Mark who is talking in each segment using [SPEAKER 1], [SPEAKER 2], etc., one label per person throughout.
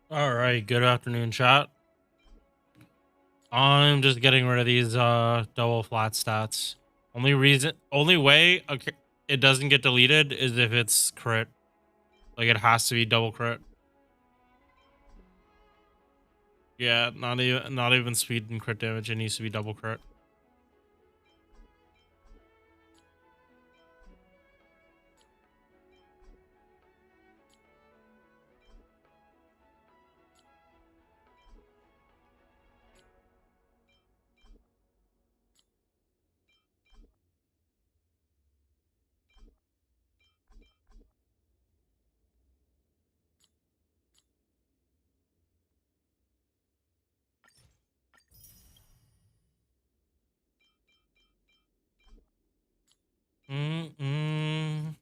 [SPEAKER 1] All right, good afternoon, chat. I'm just getting rid of these double flat stats. Only way it doesn't get deleted is if it's crit. Like it has to be double crit. Yeah, not even speed and crit damage. It needs to be double crit. Mm-mm.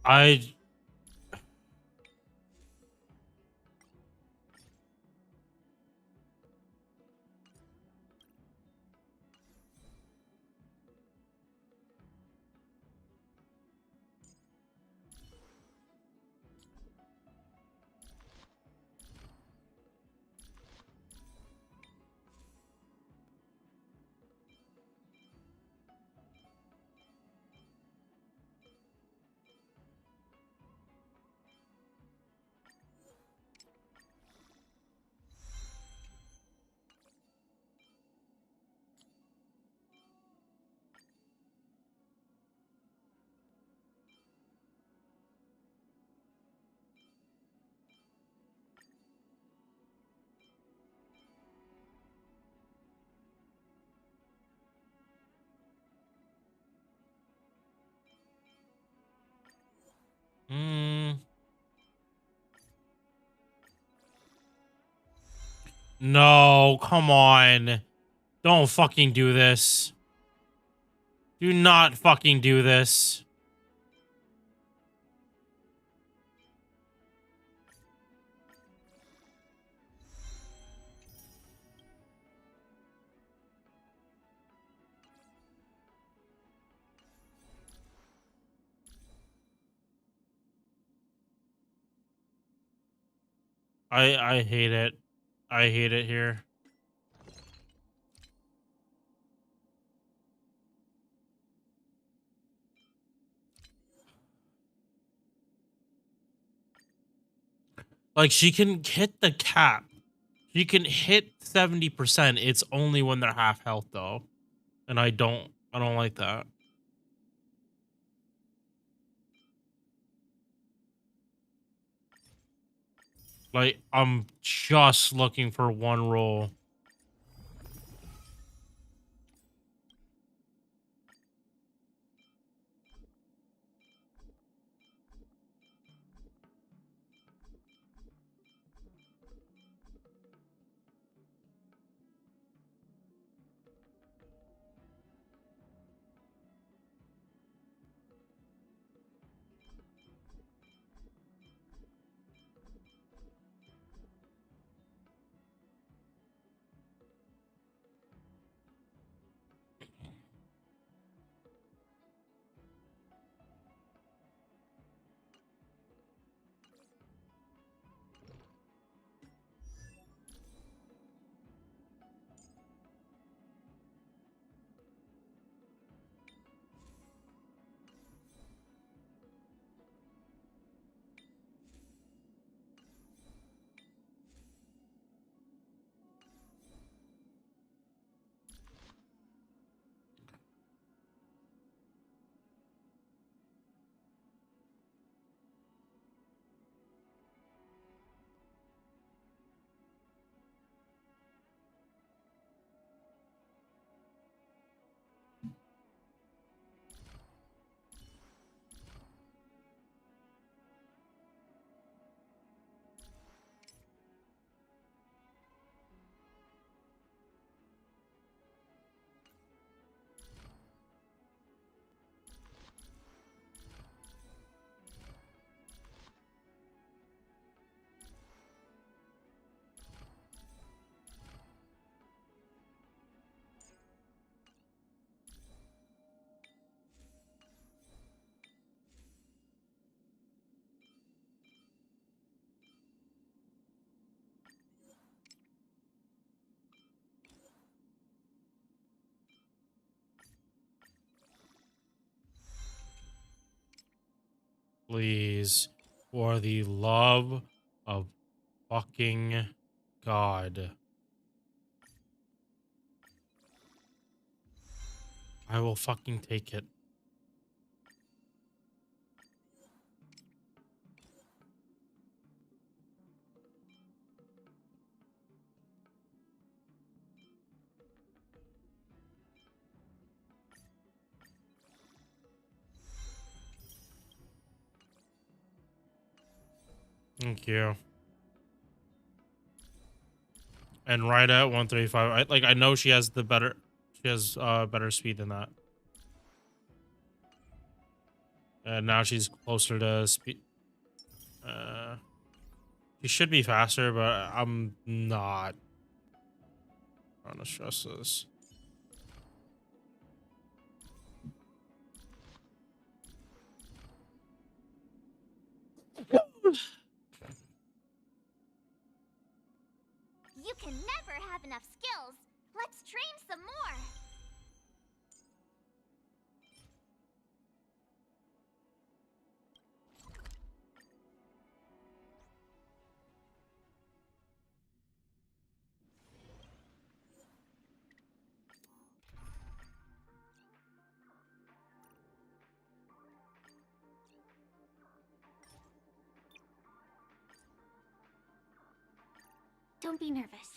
[SPEAKER 1] I mm, no, come on. Don't fucking do this. Do not fucking do this. I hate it. I hate it here. Like she can hit the cap. She can hit 70%. It's only when they're half health though. And I don't like that. Like I'm just looking for one roll. Please, for the love of fucking God. I will fucking take it. Thank you. And right at 135. I know she has better speed than that. And now she's closer to speed. She should be faster, but I'm not trying to stress this.
[SPEAKER 2] You can never have enough skills. Let's train some more. Don't be nervous.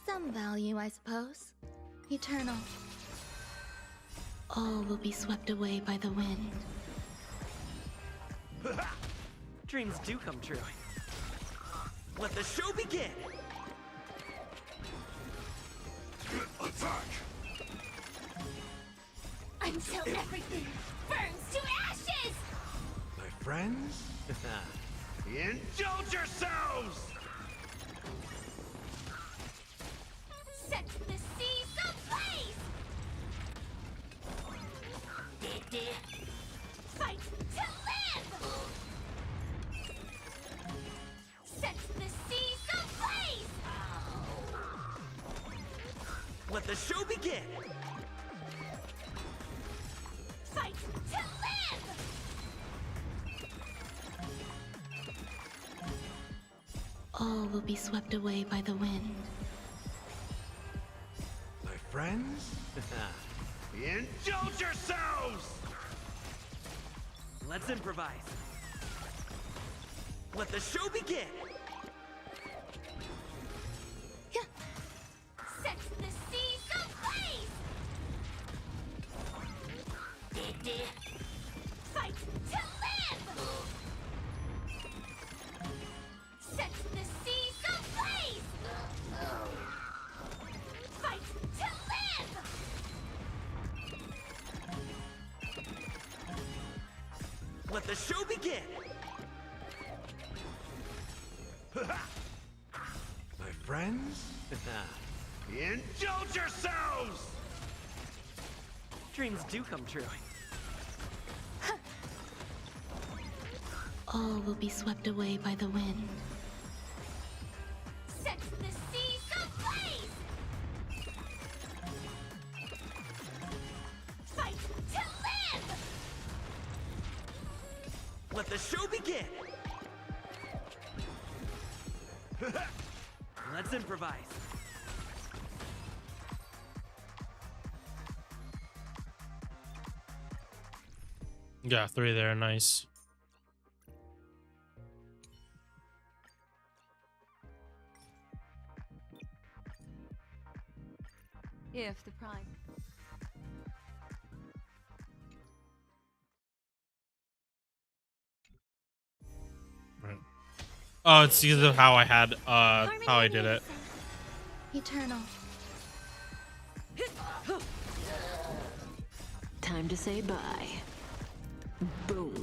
[SPEAKER 2] Some value, I suppose. Eternal.
[SPEAKER 3] All will be swept away by the wind.
[SPEAKER 4] Dreams do come true. Let the show begin!
[SPEAKER 5] Attack!
[SPEAKER 2] Until everything burns to ashes!
[SPEAKER 5] My friends? Indulge yourselves!
[SPEAKER 2] Set the seas ablaze! Fight to live! Set the seas ablaze!
[SPEAKER 4] Let the show begin!
[SPEAKER 2] Fight to live!
[SPEAKER 3] All will be swept away by the wind.
[SPEAKER 5] My friends? Indulge yourselves!
[SPEAKER 4] Let's improvise. Let the show begin!
[SPEAKER 2] Set the seas ablaze! Fight to live! Set the seas ablaze! Fight to live!
[SPEAKER 4] Let the show begin!
[SPEAKER 5] My friends? Indulge yourselves!
[SPEAKER 4] Dreams do come true.
[SPEAKER 3] All will be swept away by the wind.
[SPEAKER 2] Set the seas ablaze! Fight to live!
[SPEAKER 4] Let the show begin! Let's improvise.
[SPEAKER 1] Yeah, 3 there. Nice.
[SPEAKER 6] If the prime.
[SPEAKER 1] Right. Oh, it's because of how I had how I did it.
[SPEAKER 2] Eternal.
[SPEAKER 3] Time to say bye. Boom.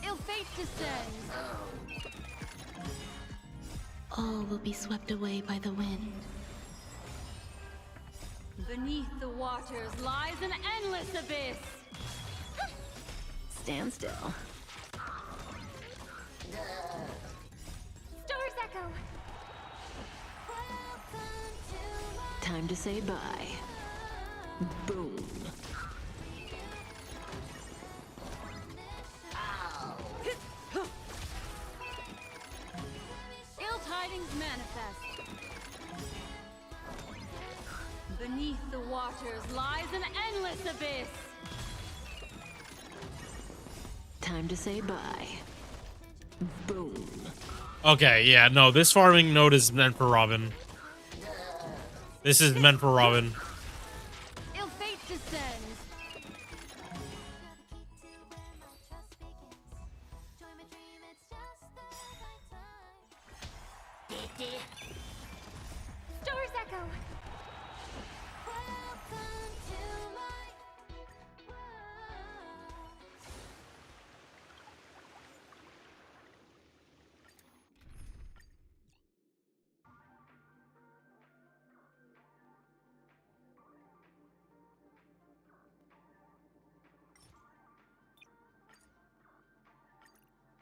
[SPEAKER 6] Ill fate descends.
[SPEAKER 3] All will be swept away by the wind.
[SPEAKER 6] Beneath the waters lies an endless abyss.
[SPEAKER 3] Stand still. Time to say bye. Boom.
[SPEAKER 6] Ill tidings manifest. Beneath the waters lies an endless abyss.
[SPEAKER 3] Time to say bye. Boom.
[SPEAKER 1] Okay, yeah, no, this farming node is meant for Robin. This is meant for Robin.
[SPEAKER 6] Ill fate descends.
[SPEAKER 2] Stars echo.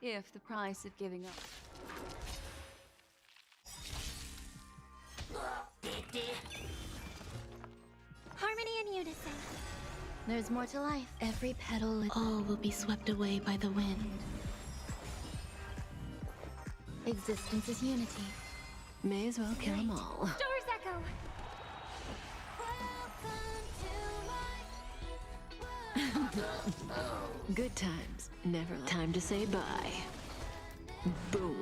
[SPEAKER 6] If the price of giving up.
[SPEAKER 2] Harmony and unison. There's more to life.
[SPEAKER 3] Every petal, all will be swept away by the wind.
[SPEAKER 2] Existence is unity.
[SPEAKER 3] May as well kill them all.
[SPEAKER 2] Stars echo.
[SPEAKER 3] Good times, never. Time to say bye. Boom.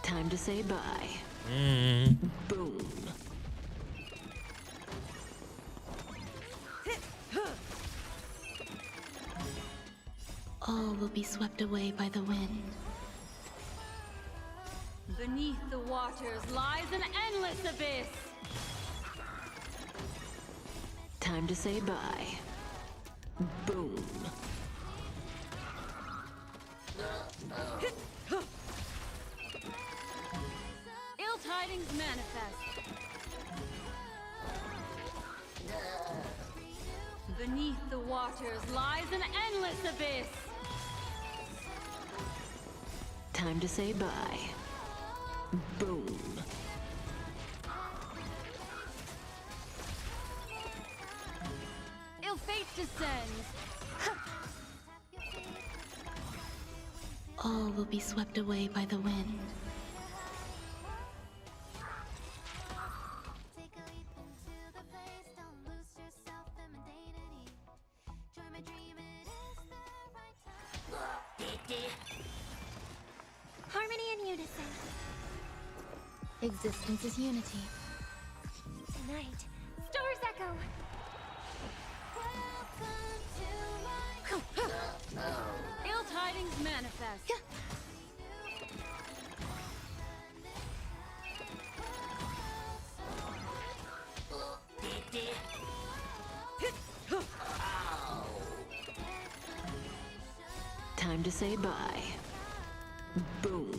[SPEAKER 3] Time to say bye. Boom. All will be swept away by the wind.
[SPEAKER 6] Beneath the waters lies an endless abyss.
[SPEAKER 3] Time to say bye. Boom.
[SPEAKER 6] Ill tidings manifest. Beneath the waters lies an endless abyss.
[SPEAKER 3] Time to say bye. Boom.
[SPEAKER 6] Ill fate descends.
[SPEAKER 3] All will be swept away by the wind.
[SPEAKER 2] Harmony and unison. Existence is unity. Tonight, stars echo.
[SPEAKER 6] Ill tidings manifest.
[SPEAKER 3] Time to say bye. Boom.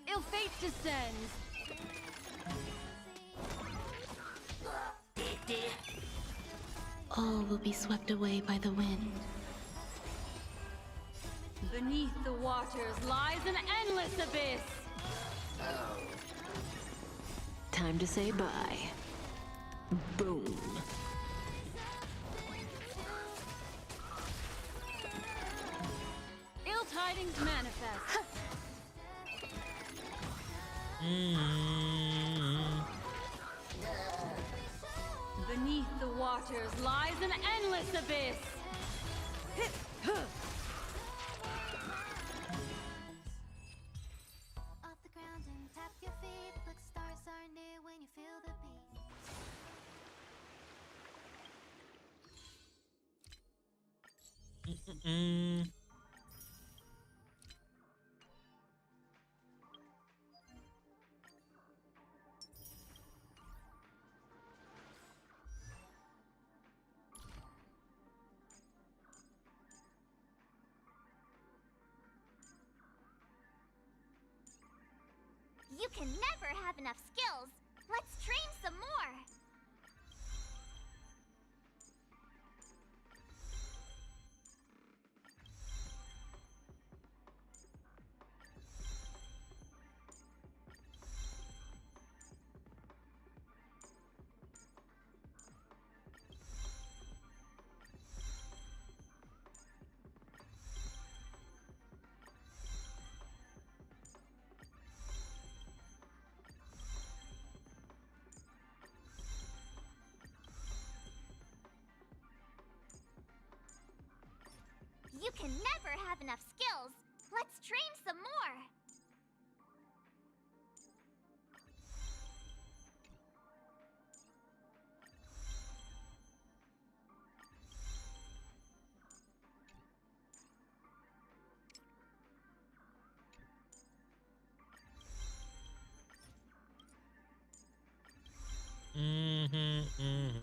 [SPEAKER 6] Ill fate descends.
[SPEAKER 3] All will be swept away by the wind.
[SPEAKER 6] Beneath the waters lies an endless abyss.
[SPEAKER 3] Time to say bye. Boom.
[SPEAKER 6] Ill tidings manifest. Beneath the waters lies an endless abyss.
[SPEAKER 2] Off the ground and tap your feet. Look, stars are near when you feel the beat. You can never have enough skills. Let's train some more! You can never have enough skills. Let's train some more.
[SPEAKER 1] Mm-hmm.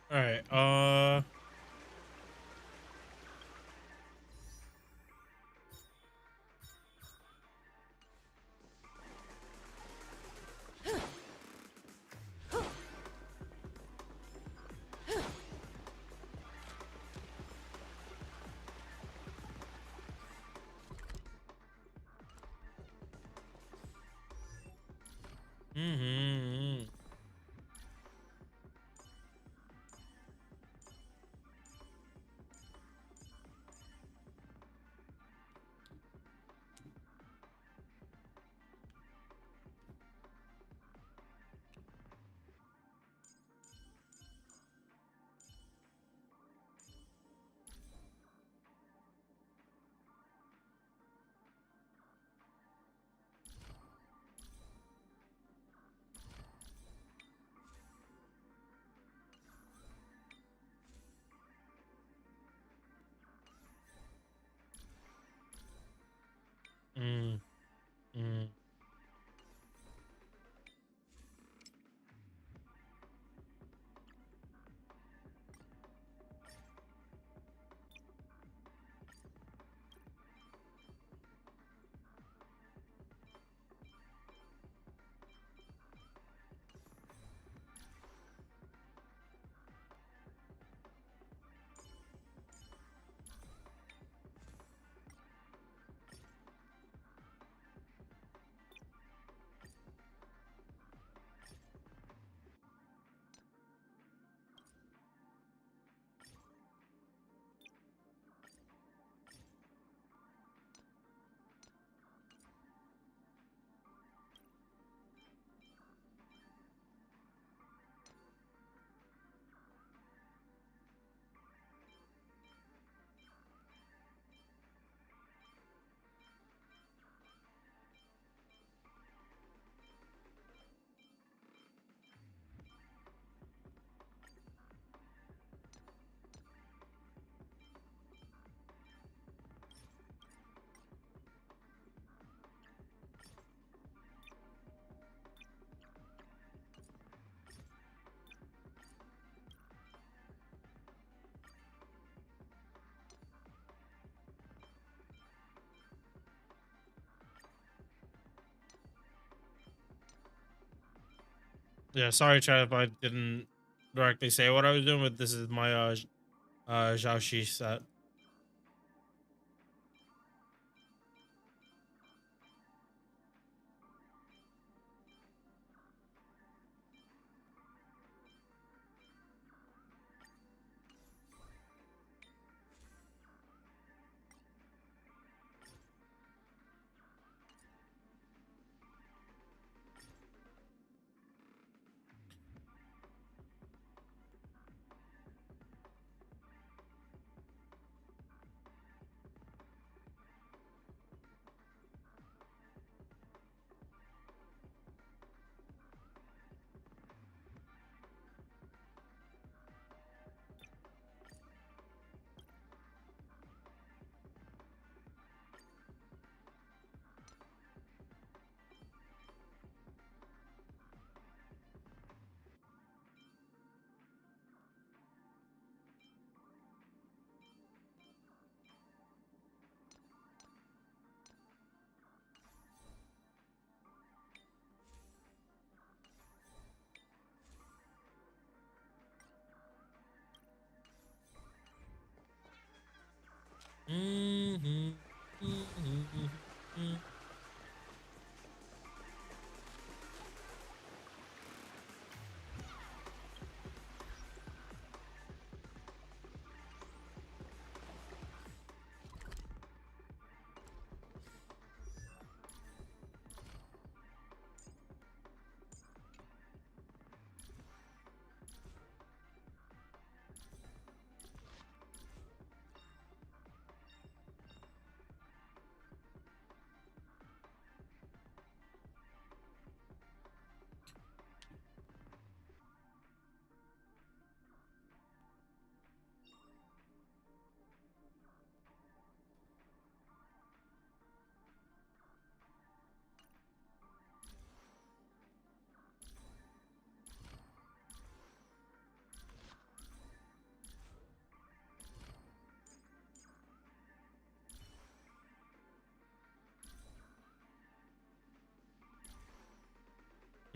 [SPEAKER 1] All right. Mm-hmm. Mm. Mm. Yeah, sorry, Chad, if I didn't directly say what I was doing, but this is my Xiaoxi set.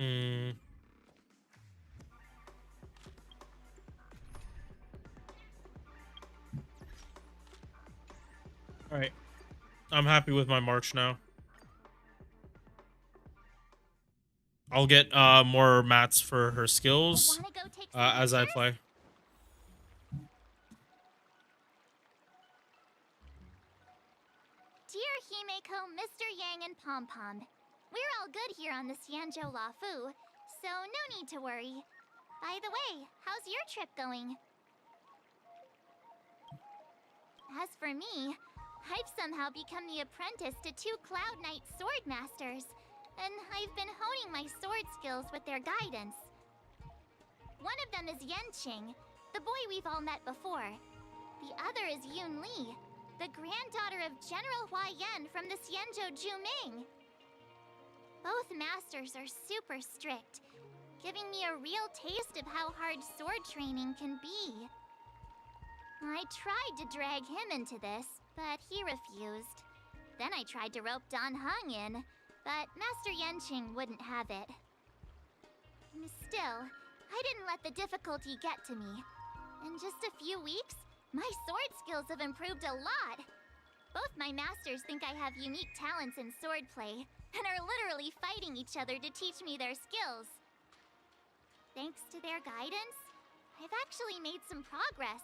[SPEAKER 1] Hmm. All right. I'm happy with my march now. I'll get more mats for her skills
[SPEAKER 2] Wanna go take some
[SPEAKER 1] as I
[SPEAKER 2] pictures?
[SPEAKER 1] play.
[SPEAKER 2] Dear Himeko, Mr. Yang, and Pom Pom, we're all good here on the Xianzhou Lafu, so no need to worry. By the way, how's your trip going? As for me, I've somehow become the apprentice to 2 Cloud Knight sword masters, and I've been honing my sword skills with their guidance. One of them is Yenqing, the boy we've all met before. The other is Yun Li, the granddaughter of General Hua Yan from the Xianzhou Juming. Both masters are super strict, giving me a real taste of how hard sword training can be. I tried to drag him into this, but he refused. Then I tried to rope Dan Heng in, but Master Yenqing wouldn't have it. Still, I didn't let the difficulty get to me. In just a few weeks, my sword skills have improved a lot. Both my masters think I have unique talents in swordplay, and are literally fighting each other to teach me their skills. Thanks to their guidance, I've actually made some progress.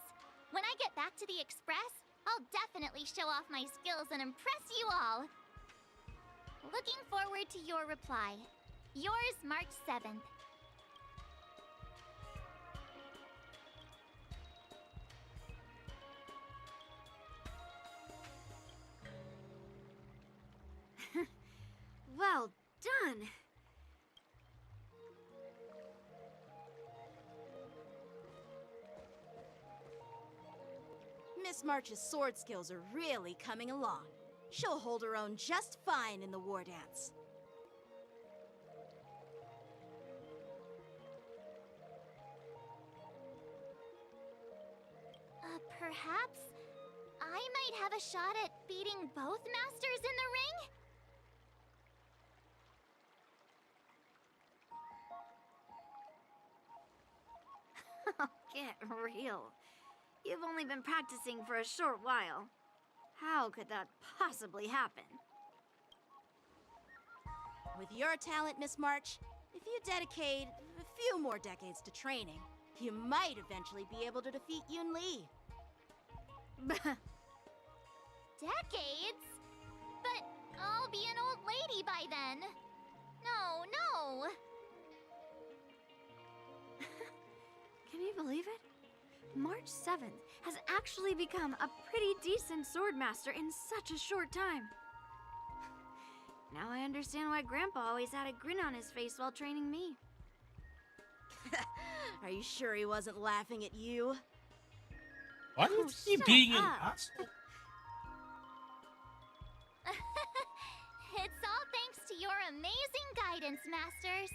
[SPEAKER 2] When I get back to the Express, I'll definitely show off my skills and impress you all. Looking forward to your reply. Yours, March 7th.
[SPEAKER 7] Well done.
[SPEAKER 8] Miss March's sword skills are really coming along. She'll hold her own just fine in the war dance.
[SPEAKER 2] Perhaps I might have a shot at beating both masters in the ring?
[SPEAKER 7] Get real. You've only been practicing for a short while. How could that possibly happen?
[SPEAKER 8] With your talent, Miss March, if you dedicate a few more decades to training, you might eventually be able to defeat Yun Li.
[SPEAKER 2] Decades? But I'll be an old lady by then. No, no.
[SPEAKER 7] Can you believe it? March 7th has actually become a pretty decent swordmaster in such a short time. Now I understand why Grandpa always had a grin on his face while training me.
[SPEAKER 8] Are you sure he wasn't laughing at you?
[SPEAKER 1] Why
[SPEAKER 7] Oh,
[SPEAKER 1] is he
[SPEAKER 7] shut
[SPEAKER 1] being an
[SPEAKER 7] up.
[SPEAKER 1] asshole?
[SPEAKER 2] It's all thanks to your amazing guidance, masters.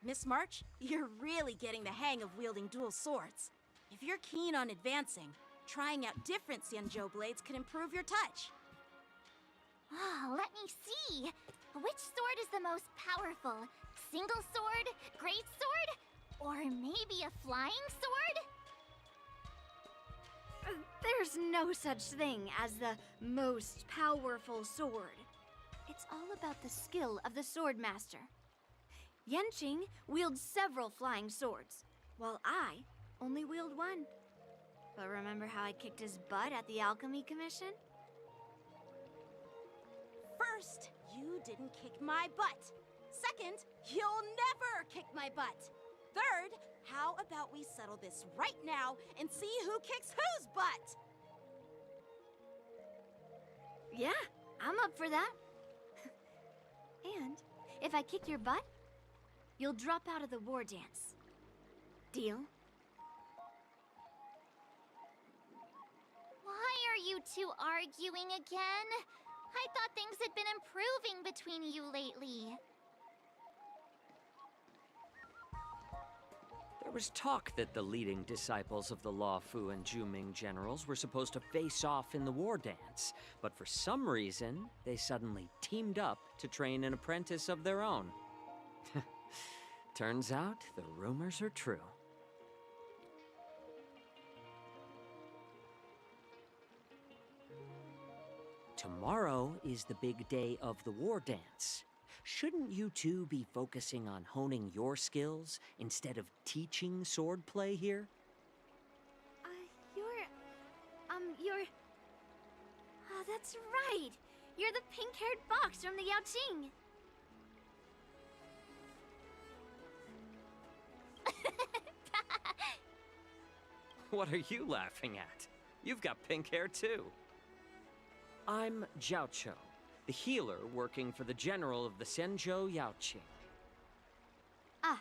[SPEAKER 8] Miss March, you're really getting the hang of wielding dual swords. If you're keen on advancing, trying out different Xianzhou blades can improve your touch.
[SPEAKER 2] Oh, let me see. Which sword is the most powerful? Single sword? Great sword? Or maybe a flying sword?
[SPEAKER 7] There's no such thing as the most powerful sword. It's all about the skill of the swordmaster. Yenqing wields several flying swords, while I only wield one. But remember how I kicked his butt at the Alchemy Commission?
[SPEAKER 8] First, you didn't kick my butt. Second, you'll never kick my butt. Third, how about we settle this right now and see who kicks whose butt?
[SPEAKER 7] Yeah, I'm up for that. And if I kick your butt, you'll drop out of the war dance. Deal?
[SPEAKER 2] Why are you two arguing again? I thought things had been improving between you lately.
[SPEAKER 9] There was talk that the leading disciples of the Law Fu and Juming generals were supposed to face off in the war dance, but for some reason, they suddenly teamed up to train an apprentice of their own. Turns out the rumors are true. Tomorrow is the big day of the war dance. Shouldn't you two be focusing on honing your skills instead of teaching swordplay here?
[SPEAKER 7] You're... Oh, that's right! You're the pink-haired fox from the Yaoqing!
[SPEAKER 9] What are you laughing at? You've got pink hair too. I'm Jiaoqiu, the healer working for the general of the Senzhou Yaoqing.
[SPEAKER 7] Ah,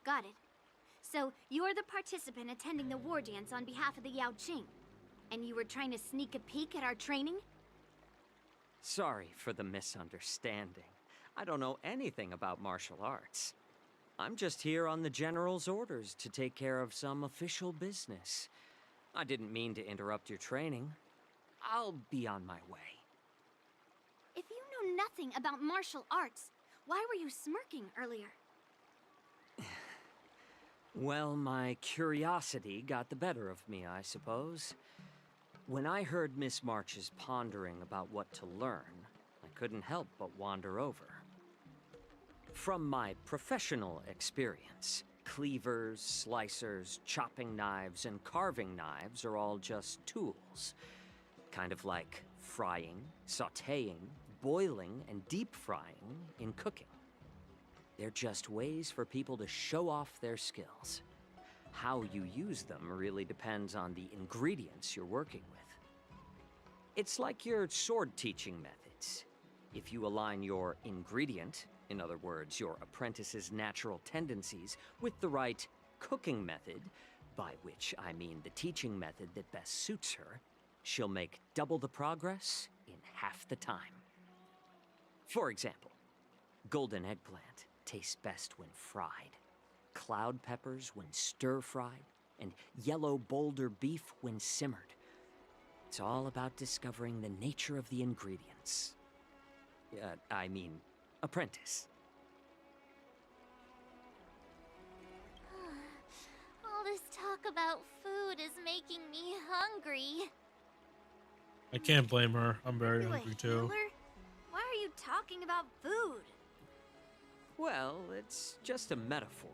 [SPEAKER 7] got it. So, you're the participant attending the war dance on behalf of the Yaoqing. And you were trying to sneak a peek at our training?
[SPEAKER 9] Sorry for the misunderstanding. I don't know anything about martial arts. I'm just here on the general's orders to take care of some official business. I didn't mean to interrupt your training. I'll be on my way.
[SPEAKER 7] If you know nothing about martial arts, why were you smirking earlier?
[SPEAKER 9] Well, my curiosity got the better of me, I suppose. When I heard Miss March's pondering about what to learn, I couldn't help but wander over. From my professional experience, cleavers, slicers, chopping knives, and carving knives are all just tools. Kind of like frying, sautéing, boiling, and deep frying in cooking. They're just ways for people to show off their skills. How you use them really depends on the ingredients you're working with. It's like your sword teaching methods. If you align your ingredient, in other words, your apprentice's natural tendencies, with the right cooking method, by which I mean the teaching method that best suits her, she'll make double the progress in half the time. For example, golden eggplant tastes best when fried, cloud peppers when stir-fried, and yellow boulder beef when simmered. It's all about discovering the nature of the ingredients. Apprentice.
[SPEAKER 2] All this talk about food is making me hungry.
[SPEAKER 1] I can't blame her. I'm very
[SPEAKER 7] You a
[SPEAKER 1] hungry too.
[SPEAKER 7] healer? Why are you talking about food?
[SPEAKER 9] Well, it's just a metaphor.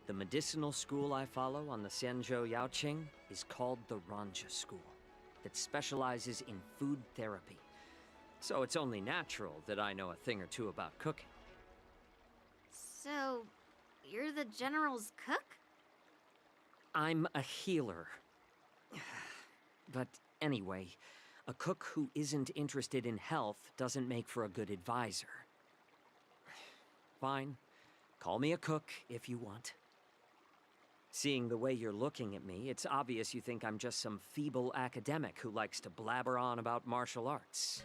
[SPEAKER 9] The medicinal school I follow on the Senzhou Yaoqing is called the Ranja School, that specializes in food therapy. So it's only natural that I know a thing or two about cooking.
[SPEAKER 7] So, you're the general's cook?
[SPEAKER 9] I'm a healer. But anyway, a cook who isn't interested in health doesn't make for a good advisor. Fine. Call me a cook if you want. Seeing the way you're looking at me, it's obvious you think I'm just some feeble academic who likes to blabber on about martial arts.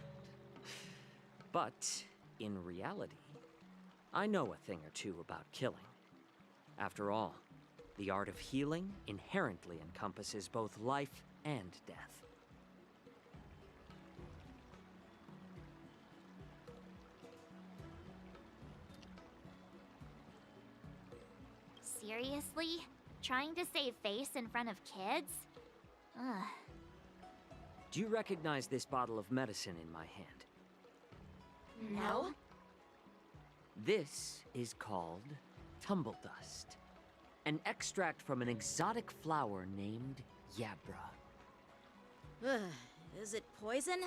[SPEAKER 9] But, in reality, I know a thing or two about killing. After all, the art of healing inherently encompasses both life and death.
[SPEAKER 2] Seriously? Trying to save face in front of kids? Ugh.
[SPEAKER 9] Do you recognize this bottle of medicine in my hand?
[SPEAKER 2] No?
[SPEAKER 9] This is called tumble dust, an extract from an exotic flower named Yabra.
[SPEAKER 8] Ugh, is it poison?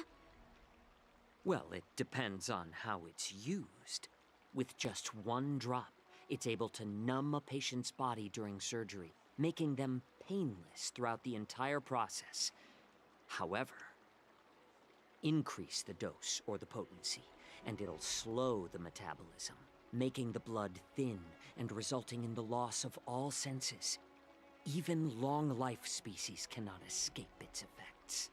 [SPEAKER 9] Well, it depends on how it's used. With just one drop, it's able to numb a patient's body during surgery, making them painless throughout the entire process. However, increase the dose or the potency, and it'll slow the metabolism, making the blood thin and resulting in the loss of all senses. Even long-life species cannot escape its effects.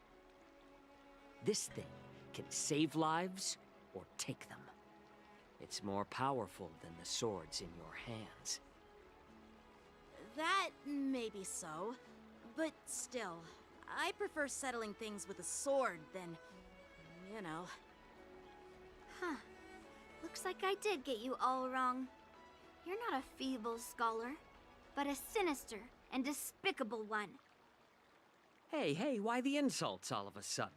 [SPEAKER 9] This thing can save lives or take them. It's more powerful than the swords in your hands.
[SPEAKER 8] That may be so, but still, I prefer settling things with a sword than, you know.
[SPEAKER 7] Huh. Looks like I did get you all wrong. You're not a feeble scholar, but a sinister and despicable one.
[SPEAKER 9] Hey, why the insults all of a sudden?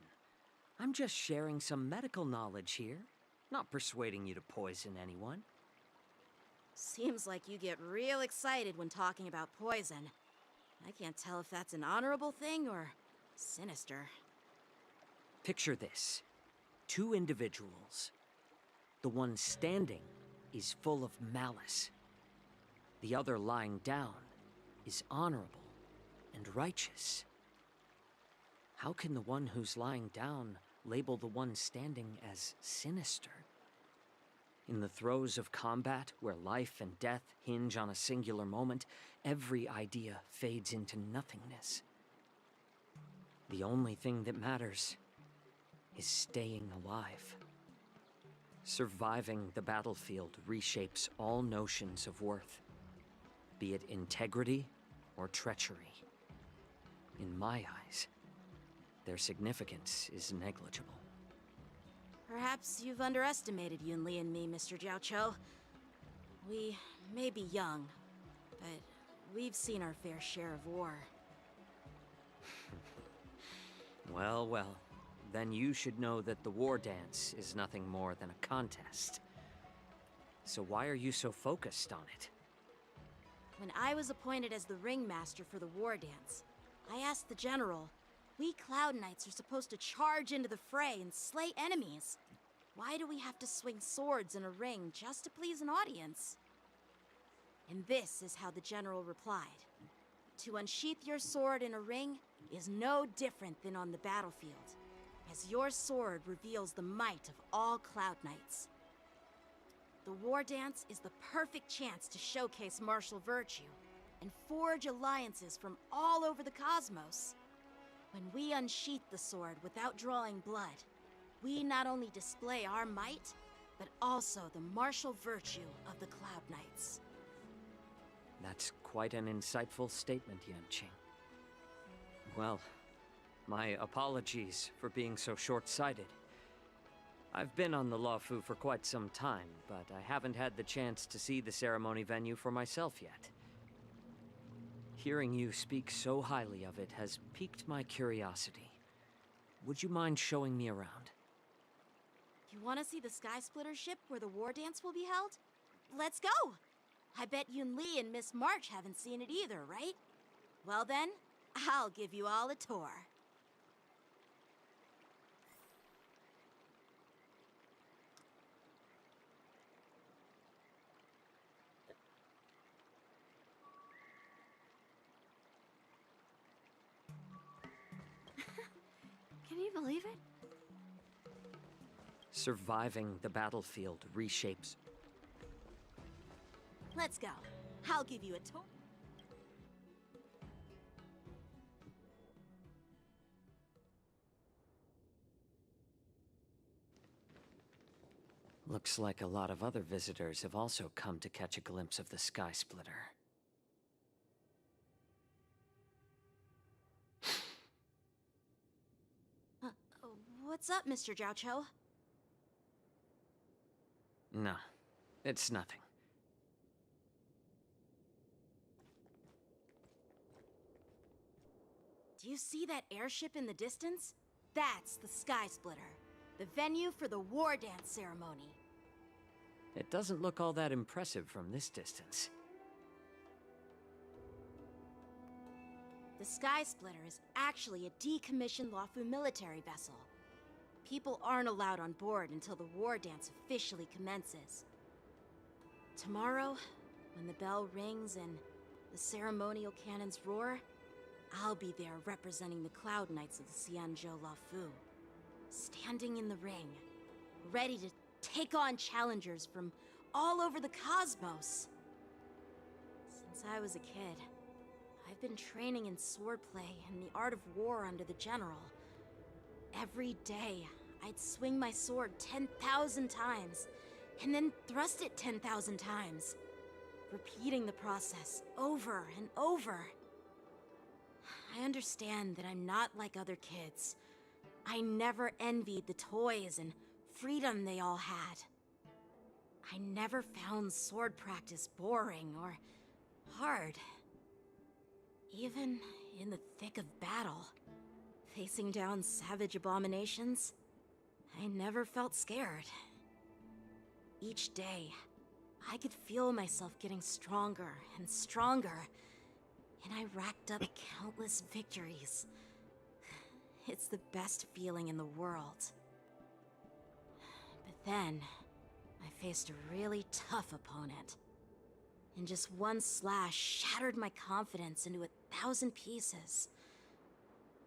[SPEAKER 9] I'm just sharing some medical knowledge here, not persuading you to poison anyone.
[SPEAKER 8] Seems like you get real excited when talking about poison. I can't tell if that's an honorable thing or sinister.
[SPEAKER 9] Picture this. Two individuals. The one standing is full of malice. The other lying down is honorable and righteous. How can the one who's lying down label the one standing as sinister? In the throes of combat, where life and death hinge on a singular moment, every idea fades into nothingness. The only thing that matters is staying alive. Surviving the battlefield reshapes all notions of worth, be it integrity or treachery. In my eyes, their significance is negligible.
[SPEAKER 8] Perhaps you've underestimated Yunli and me, Mr. Jiaoqiu. We may be young, but we've seen our fair share of war.
[SPEAKER 9] Well, then you should know that the war dance is nothing more than a contest. So why are you so focused on it?
[SPEAKER 8] When I was appointed as the ringmaster for the war dance, I asked the general, we Cloud Knights are supposed to charge into the fray and slay enemies. Why do we have to swing swords in a ring just to please an audience? And this is how the general replied. To unsheath your sword in a ring is no different than on the battlefield, as your sword reveals the might of all Cloud Knights. The war dance is the perfect chance to showcase martial virtue and forge alliances from all over the cosmos. When we unsheath the sword without drawing blood, we not only display our might, but also the martial virtue of the Cloud Knights.
[SPEAKER 9] That's quite an insightful statement, Yanqing. Well, my apologies for being so short-sighted. I've been on the Luofu for quite some time, but I haven't had the chance to see the ceremony venue for myself yet. Hearing you speak so highly of it has piqued my curiosity. Would you mind showing me around?
[SPEAKER 8] You want to see the Sky Splitter ship where the war dance will be held? Let's go! I bet Yunli and Miss March haven't seen it either, right? Well then, I'll give you all a tour.
[SPEAKER 7] Can you believe it?
[SPEAKER 9] Surviving the battlefield reshapes.
[SPEAKER 8] Let's go. I'll give you a tour.
[SPEAKER 9] Looks like a lot of other visitors have also come to catch a glimpse of the Sky Splitter.
[SPEAKER 8] What's up, Mr. Jiaoqiu?
[SPEAKER 9] No, it's nothing.
[SPEAKER 8] Do you see that airship in the distance? That's the Sky Splitter, the venue for the war dance ceremony.
[SPEAKER 9] It doesn't look all that impressive from this distance.
[SPEAKER 8] The Sky Splitter is actually a decommissioned Luofu military vessel. People aren't allowed on board until the war dance officially commences. Tomorrow, when the bell rings and the ceremonial cannons roar, I'll be there representing the Cloud Knights of the Xianzhou Luofu, standing in the ring, ready to take on challengers from all over the cosmos. Since I was a kid, I've been training in swordplay and the art of war under the general. Every day, I'd swing my sword 10,000 times, and then thrust it 10,000 times, repeating the process over and over. I understand that I'm not like other kids. I never envied the toys and freedom they all had. I never found sword practice boring or hard. Even in the thick of battle, facing down savage abominations, I never felt scared. Each day, I could feel myself getting stronger and stronger, and I racked up countless victories. It's the best feeling in the world. But then, I faced a really tough opponent. And just one slash shattered my confidence into 1,000 pieces.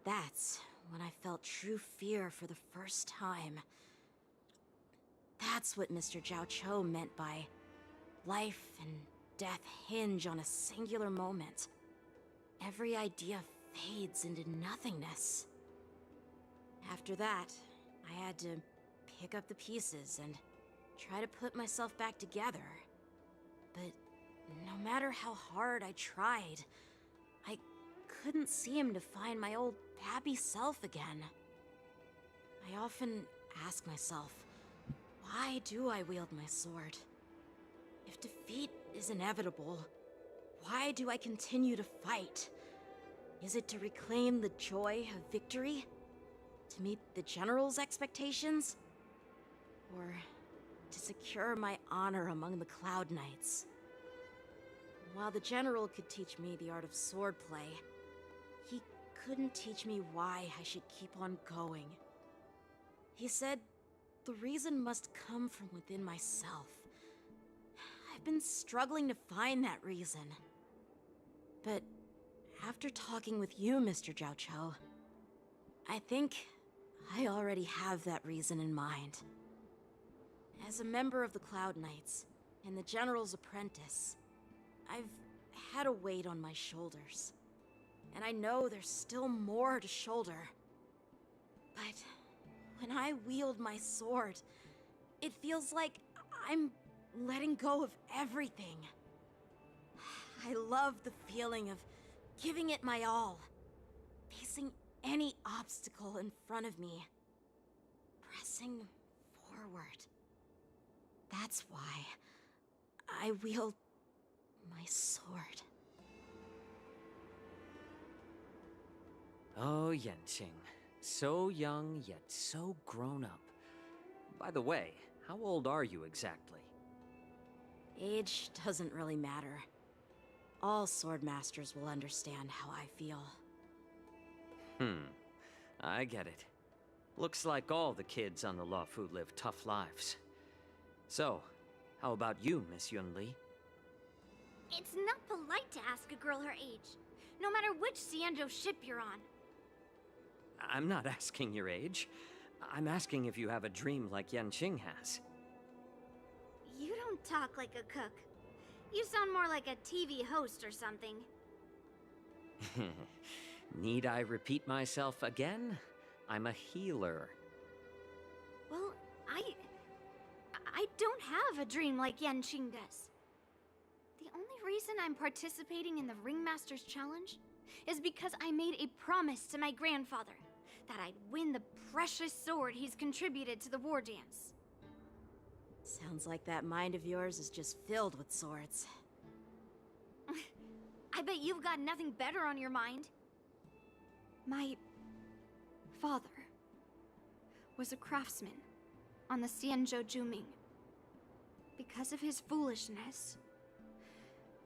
[SPEAKER 8] That's when I felt true fear for the first time. That's what Mr. Jiao Cho meant by life and death hinge on a singular moment. Every idea fades into nothingness. After that, I had to pick up the pieces and try to put myself back together. But no matter how hard I tried, I couldn't seem to find my old happy self again. I often ask myself, why do I wield my sword? If defeat is inevitable, why do I continue to fight? Is it to reclaim the joy of victory? To meet the General's expectations? Or to secure my honor among the Cloud Knights? While the General could teach me the art of swordplay, he couldn't teach me why I should keep on going. He said the reason must come from within myself. I've been struggling to find that reason. But after talking with you, Mr. Jiao Cho, I think I already have that reason in mind. As a member of the Cloud Knights and the General's apprentice, I've had a weight on my shoulders. And I know there's still more to shoulder. But when I wield my sword, it feels like I'm letting go of everything. I love the feeling of giving it my all, facing any obstacle in front of me, pressing forward. That's why I wield my sword.
[SPEAKER 9] Oh, Yanqing. So young, yet so grown up. By the way, how old are you exactly?
[SPEAKER 8] Age doesn't really matter. All sword masters will understand how I feel.
[SPEAKER 9] I get it. Looks like all the kids on the Luofu live tough lives. So, how about you, Miss Yunli?
[SPEAKER 7] It's not polite to ask a girl her age, no matter which Xianzhou ship you're on.
[SPEAKER 9] I'm not asking your age. I'm asking if you have a dream like Yanqing has.
[SPEAKER 7] You don't talk like a cook. You sound more like a TV host or something.
[SPEAKER 9] Need I repeat myself again? I'm a healer.
[SPEAKER 7] Well, I don't have a dream like Yanqing does. The only reason I'm participating in the Ringmaster's Challenge is because I made a promise to my grandfather that I'd win the precious sword he's contributed to the war dance.
[SPEAKER 8] Sounds like that mind of yours is just filled with swords.
[SPEAKER 7] I bet you've got nothing better on your mind. My father was a craftsman on the Xianzhou Juming. Because of his foolishness,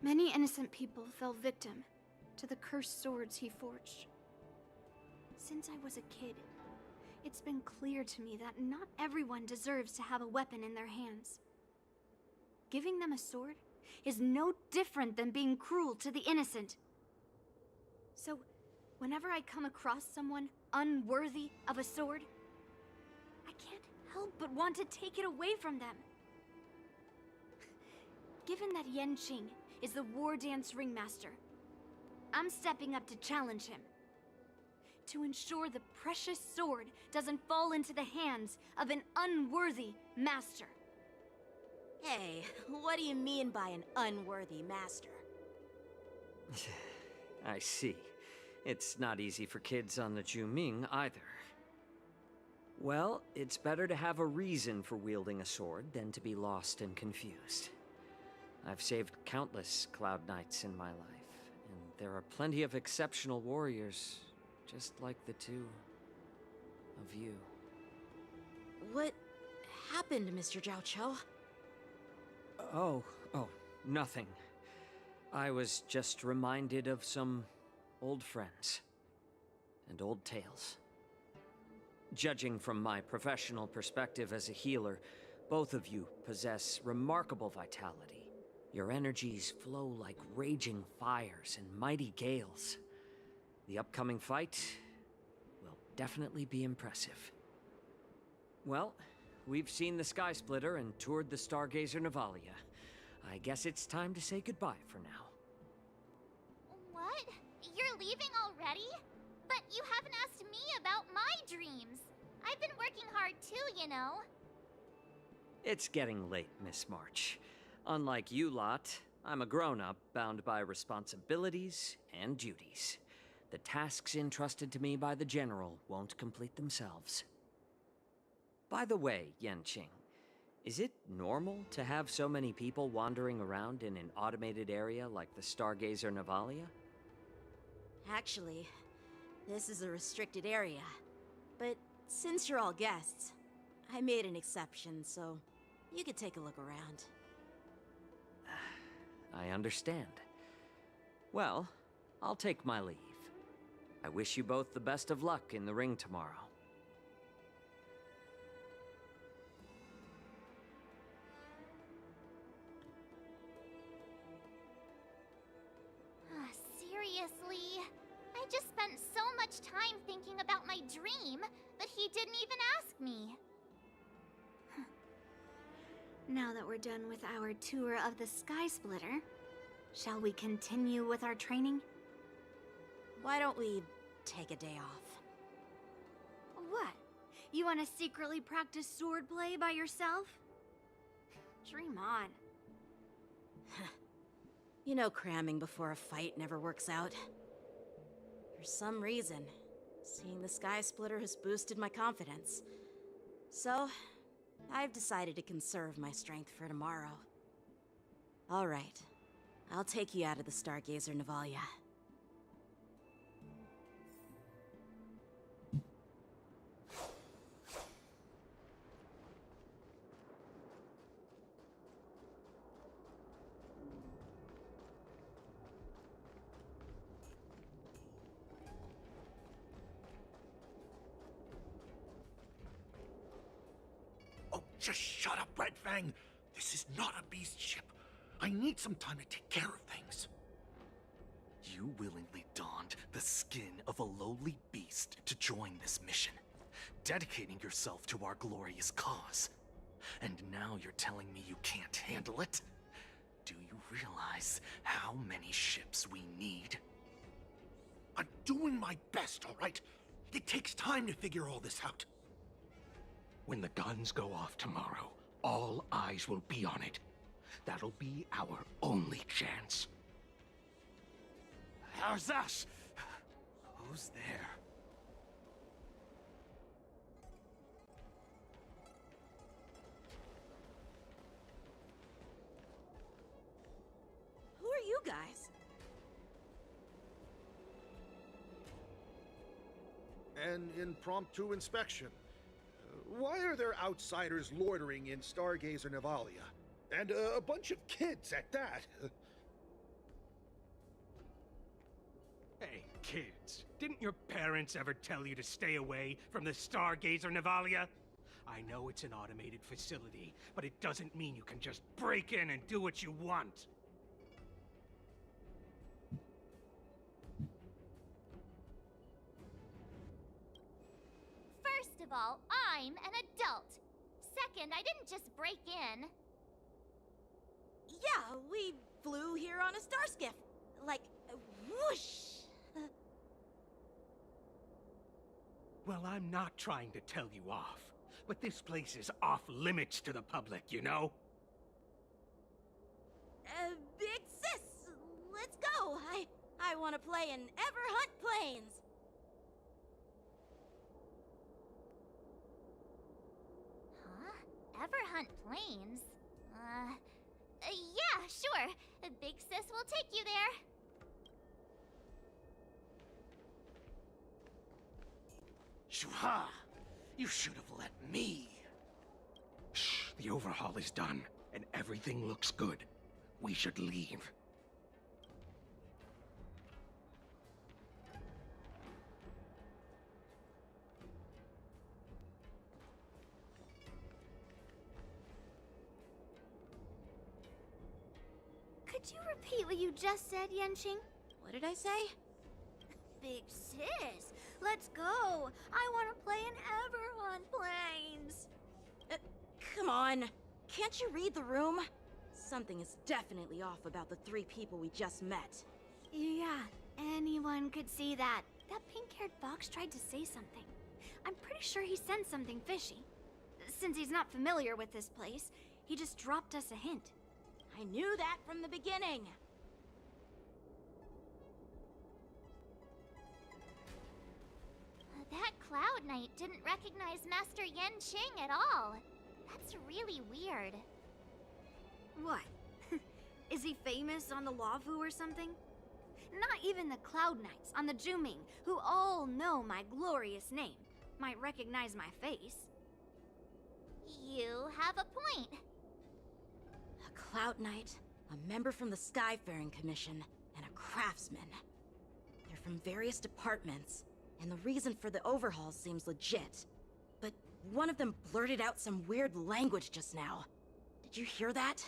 [SPEAKER 7] many innocent people fell victim to the cursed swords he forged. Since I was a kid, it's been clear to me that not everyone deserves to have a weapon in their hands. Giving them a sword is no different than being cruel to the innocent. So, whenever I come across someone unworthy of a sword, I can't help but want to take it away from them. Given that Yanqing is the war dance ringmaster, I'm stepping up to challenge him. To ensure the precious sword doesn't fall into the hands of an unworthy master.
[SPEAKER 8] Hey, what do you mean by an unworthy master?
[SPEAKER 9] I see. It's not easy for kids on the Juming either. Well, it's better to have a reason for wielding a sword than to be lost and confused. I've saved countless Cloud Knights in my life, and there are plenty of exceptional warriors, just like the two of you.
[SPEAKER 8] What happened, Mr. Zhao Cho?
[SPEAKER 9] Oh, nothing. I was just reminded of some old friends and old tales. Judging from my professional perspective as a healer, both of you possess remarkable vitality. Your energies flow like raging fires and mighty gales. The upcoming fight will definitely be impressive. Well, we've seen the Sky Splitter and toured the Stargazer Navalia. I guess it's time to say goodbye for now.
[SPEAKER 2] What? You're leaving already? But you haven't asked me about my dreams. I've been working hard too, you know.
[SPEAKER 9] It's getting late, Miss March. Unlike you lot, I'm a grown-up bound by responsibilities and duties. The tasks entrusted to me by the General won't complete themselves. By the way, Yanqing, is it normal to have so many people wandering around in an automated area like the Stargazer Navalia?
[SPEAKER 8] Actually, this is a restricted area. But since you're all guests, I made an exception, so you could take a look around.
[SPEAKER 9] I understand. Well, I'll take my leave. I wish you both the best of luck in the ring tomorrow.
[SPEAKER 2] Seriously? I just spent so much time thinking about my dream, but he didn't even ask me.
[SPEAKER 7] Now that we're done with our tour of the Sky Splitter, shall we continue with our training?
[SPEAKER 8] Why don't we take a day off?
[SPEAKER 7] What? You want to secretly practice swordplay by yourself? Dream on.
[SPEAKER 8] You know cramming before a fight never works out. For some reason, seeing the Sky Splitter has boosted my confidence. So, I've decided to conserve my strength for tomorrow. Alright, I'll take you out of the Stargazer Navalia.
[SPEAKER 5] Oh, just shut up, Red Fang. This is not a beast ship. I need some time to take care of things.
[SPEAKER 10] You willingly donned the skin of a lowly beast to join this mission, dedicating yourself to our glorious cause. And now you're telling me you can't handle it? Do you realize how many ships we need?
[SPEAKER 5] I'm doing my best, all right? It takes time to figure all this out.
[SPEAKER 10] When the guns go off tomorrow, all eyes will be on it. That'll be our only chance. How's that? Who's there?
[SPEAKER 8] Who are you guys?
[SPEAKER 5] An impromptu inspection. Why are there outsiders loitering in Stargazer Navalia? And a bunch of kids at that.
[SPEAKER 10] Hey, kids, didn't your parents ever tell you to stay away from the Stargazer Navalia? I know it's an automated facility, but it doesn't mean you can just break in and do what you want.
[SPEAKER 2] First of all, I'm an adult. Second, I didn't just break in.
[SPEAKER 8] Yeah, we flew here on a star skiff. Like, whoosh!
[SPEAKER 10] Well, I'm not trying to tell you off, but this place is off limits to the public, you know?
[SPEAKER 8] Big sis, let's go. I want to play in Ever Hunt Planes.
[SPEAKER 2] ever hunt planes? Yeah, sure. Big Sis will take you there.
[SPEAKER 11] Shuha! You should have let me. Shh, the overhaul is done, and everything looks good. We should leave.
[SPEAKER 7] Could you repeat what you just said, Yenching?
[SPEAKER 8] What did I say?
[SPEAKER 7] Big Sis, let's go. I want to play in Everon Planes.
[SPEAKER 8] Come on. Can't you read the room? Something is definitely off about the 3 people we just met.
[SPEAKER 7] Yeah, anyone could see that. That pink-haired fox tried to say something. I'm pretty sure he sensed something fishy. Since he's not familiar with this place, he just dropped us a hint.
[SPEAKER 8] I knew that from the beginning.
[SPEAKER 2] That Cloud Knight didn't recognize Master Yenching at all. That's really weird.
[SPEAKER 7] What? Is he famous on the Lavu or something? Not even the Cloud Knights on the Juming, who all know my glorious name, might recognize my face.
[SPEAKER 2] You have a point.
[SPEAKER 8] A Cloud Knight, a member from the Skyfaring Commission, and a craftsman. They're from various departments, and the reason for the overhaul seems legit. But one of them blurted out some weird language just now. Did you hear that?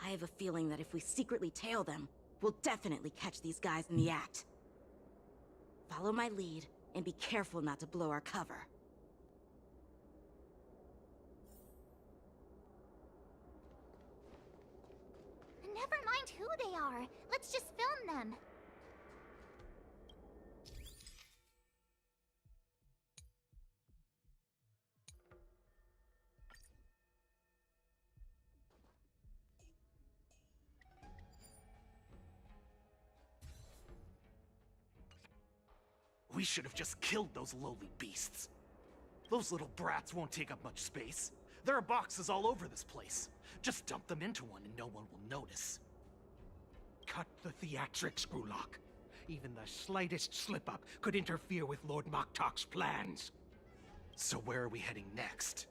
[SPEAKER 8] I have a feeling that if we secretly tail them, we'll definitely catch these guys in the act. Follow my lead, and be careful not to blow our cover.
[SPEAKER 2] Never mind who they are. Let's just film them.
[SPEAKER 10] We should have just killed those lowly beasts. Those little brats won't take up much space. There are boxes all over this place. Just dump them into one and no one will notice.
[SPEAKER 11] Cut the theatrics, Grulock. Even the slightest slip-up could interfere with Lord Moktok's plans.
[SPEAKER 10] So where are we heading next?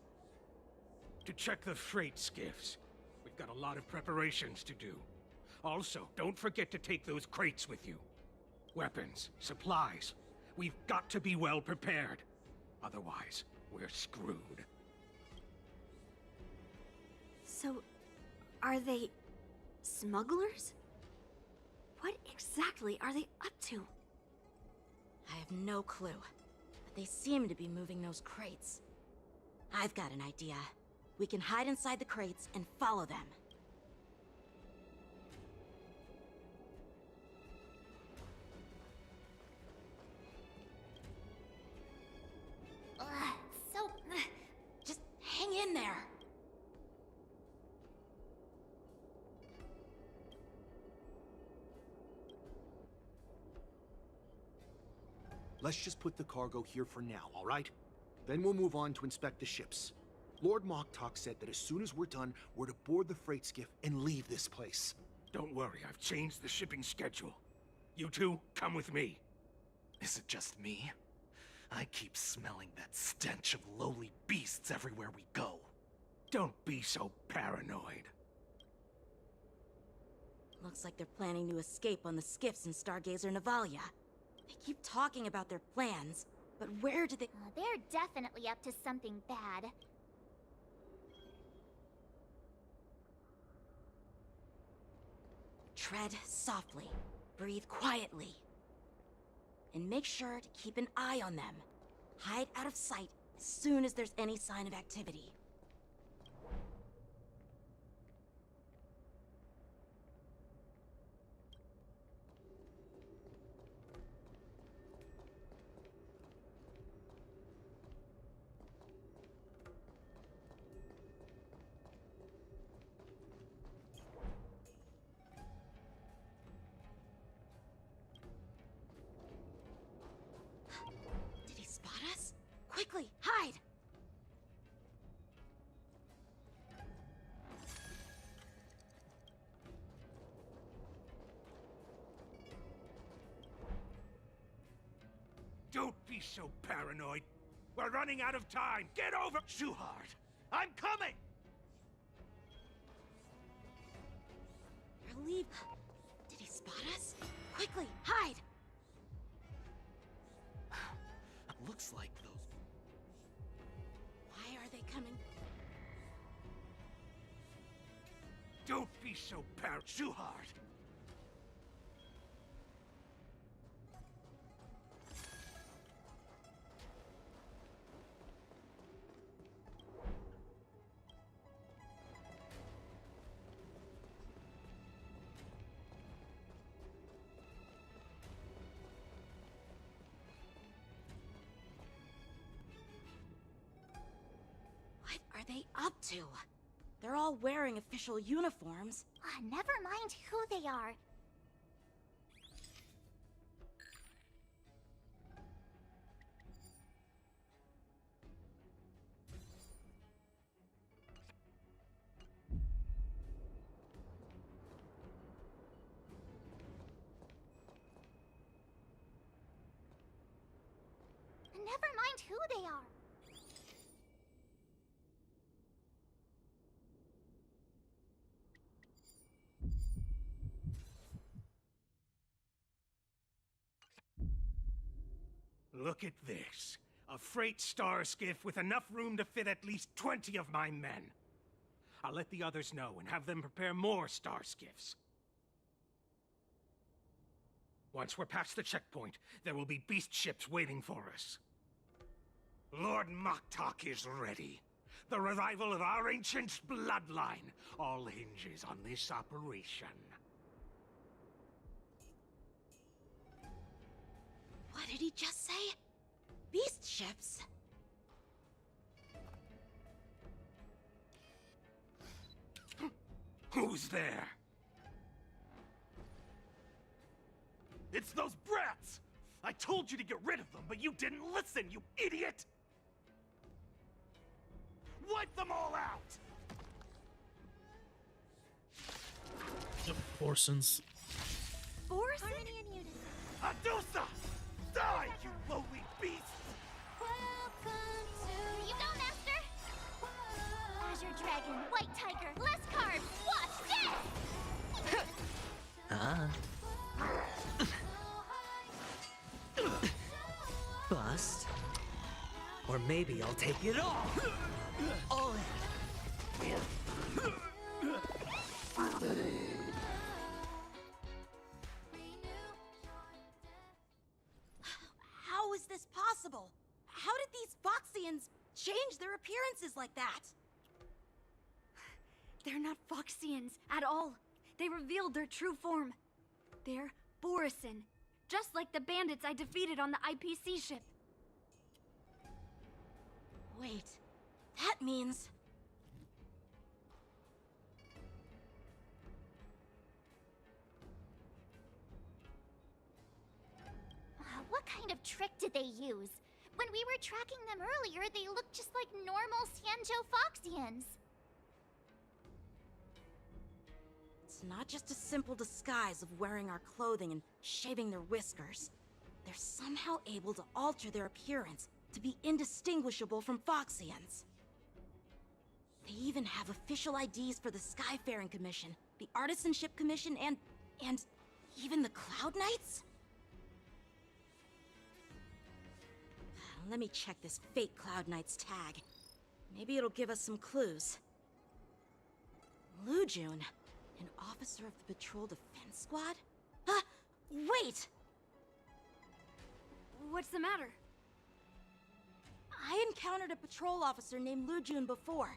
[SPEAKER 11] To check the freight skiffs. We've got a lot of preparations to do. Also, don't forget to take those crates with you. Weapons, supplies. We've got to be well prepared. Otherwise, we're screwed.
[SPEAKER 7] So, are they smugglers? What exactly are they up to?
[SPEAKER 8] I have no clue, but they seem to be moving those crates. I've got an idea. We can hide inside the crates and follow them.
[SPEAKER 2] So...
[SPEAKER 8] Just hang in there.
[SPEAKER 5] Let's just put the cargo here for now, all right? Then we'll move on to inspect the ships. Lord Moktok said that as soon as we're done, we're to board the freight skiff and leave this place.
[SPEAKER 11] Don't worry, I've changed the shipping schedule. You two, come with me.
[SPEAKER 10] Is it just me? I keep smelling that stench of lowly beasts everywhere we go.
[SPEAKER 11] Don't be so paranoid.
[SPEAKER 8] Looks like they're planning to escape on the skiffs in Stargazer Navalia. They keep talking about their plans, but where do they—
[SPEAKER 2] they're definitely up to something bad.
[SPEAKER 8] Tread softly, breathe quietly, and make sure to keep an eye on them. Hide out of sight as soon as there's any sign of activity. Did he spot us? Quickly, hide!
[SPEAKER 11] Don't be so paranoid. We're running out of time. Get over.
[SPEAKER 10] Shuhard, I'm coming!
[SPEAKER 8] You're leave. Did he spot us? Quickly, hide!
[SPEAKER 10] Looks like those.
[SPEAKER 8] Why are they coming?
[SPEAKER 11] Don't be so
[SPEAKER 10] Shuhard!
[SPEAKER 8] What are they up to? They're all wearing official uniforms.
[SPEAKER 2] Never mind who they are. Never mind who they are.
[SPEAKER 11] Look at this. A freight star skiff with enough room to fit at least 20 of my men. I'll let the others know and have them prepare more star skiffs. Once we're past the checkpoint, there will be beast ships waiting for us. Lord Moktok is ready. The revival of our ancient bloodline all hinges on this operation.
[SPEAKER 8] What did he just say? Beast ships?
[SPEAKER 11] Who's there?
[SPEAKER 10] It's those brats! I told you to get rid of them, but you didn't listen, you idiot! Wipe them all out!
[SPEAKER 1] The Borsons.
[SPEAKER 7] Force?
[SPEAKER 2] Harmony and unity.
[SPEAKER 10] Adusa! Die, you lowly beasts!
[SPEAKER 2] Here you go, Master! Azure Dragon, White Tiger, less carbs! Watch this!
[SPEAKER 9] Bust. Or maybe I'll take it all. All in.
[SPEAKER 8] How is this possible? How did these Foxians change their appearances like that?
[SPEAKER 7] They're not Foxians at all. They revealed their true form. They're Borisin, just like the bandits I defeated on the IPC ship.
[SPEAKER 8] Wait, that means...
[SPEAKER 2] What kind of trick did they use? When we were tracking them earlier, they looked just like normal Sanjo Foxians.
[SPEAKER 8] It's not just a simple disguise of wearing our clothing and shaving their whiskers. They're somehow able to alter their appearance to be indistinguishable from Foxians. They even have official IDs for the Skyfaring Commission, the Artisanship Commission, and even the Cloud Knights? Let me check this fake Cloud Knight's tag. Maybe it'll give us some clues. Lujun, an officer of the Patrol Defense Squad? Wait!
[SPEAKER 7] What's the matter?
[SPEAKER 8] I encountered a patrol officer named Lujun before.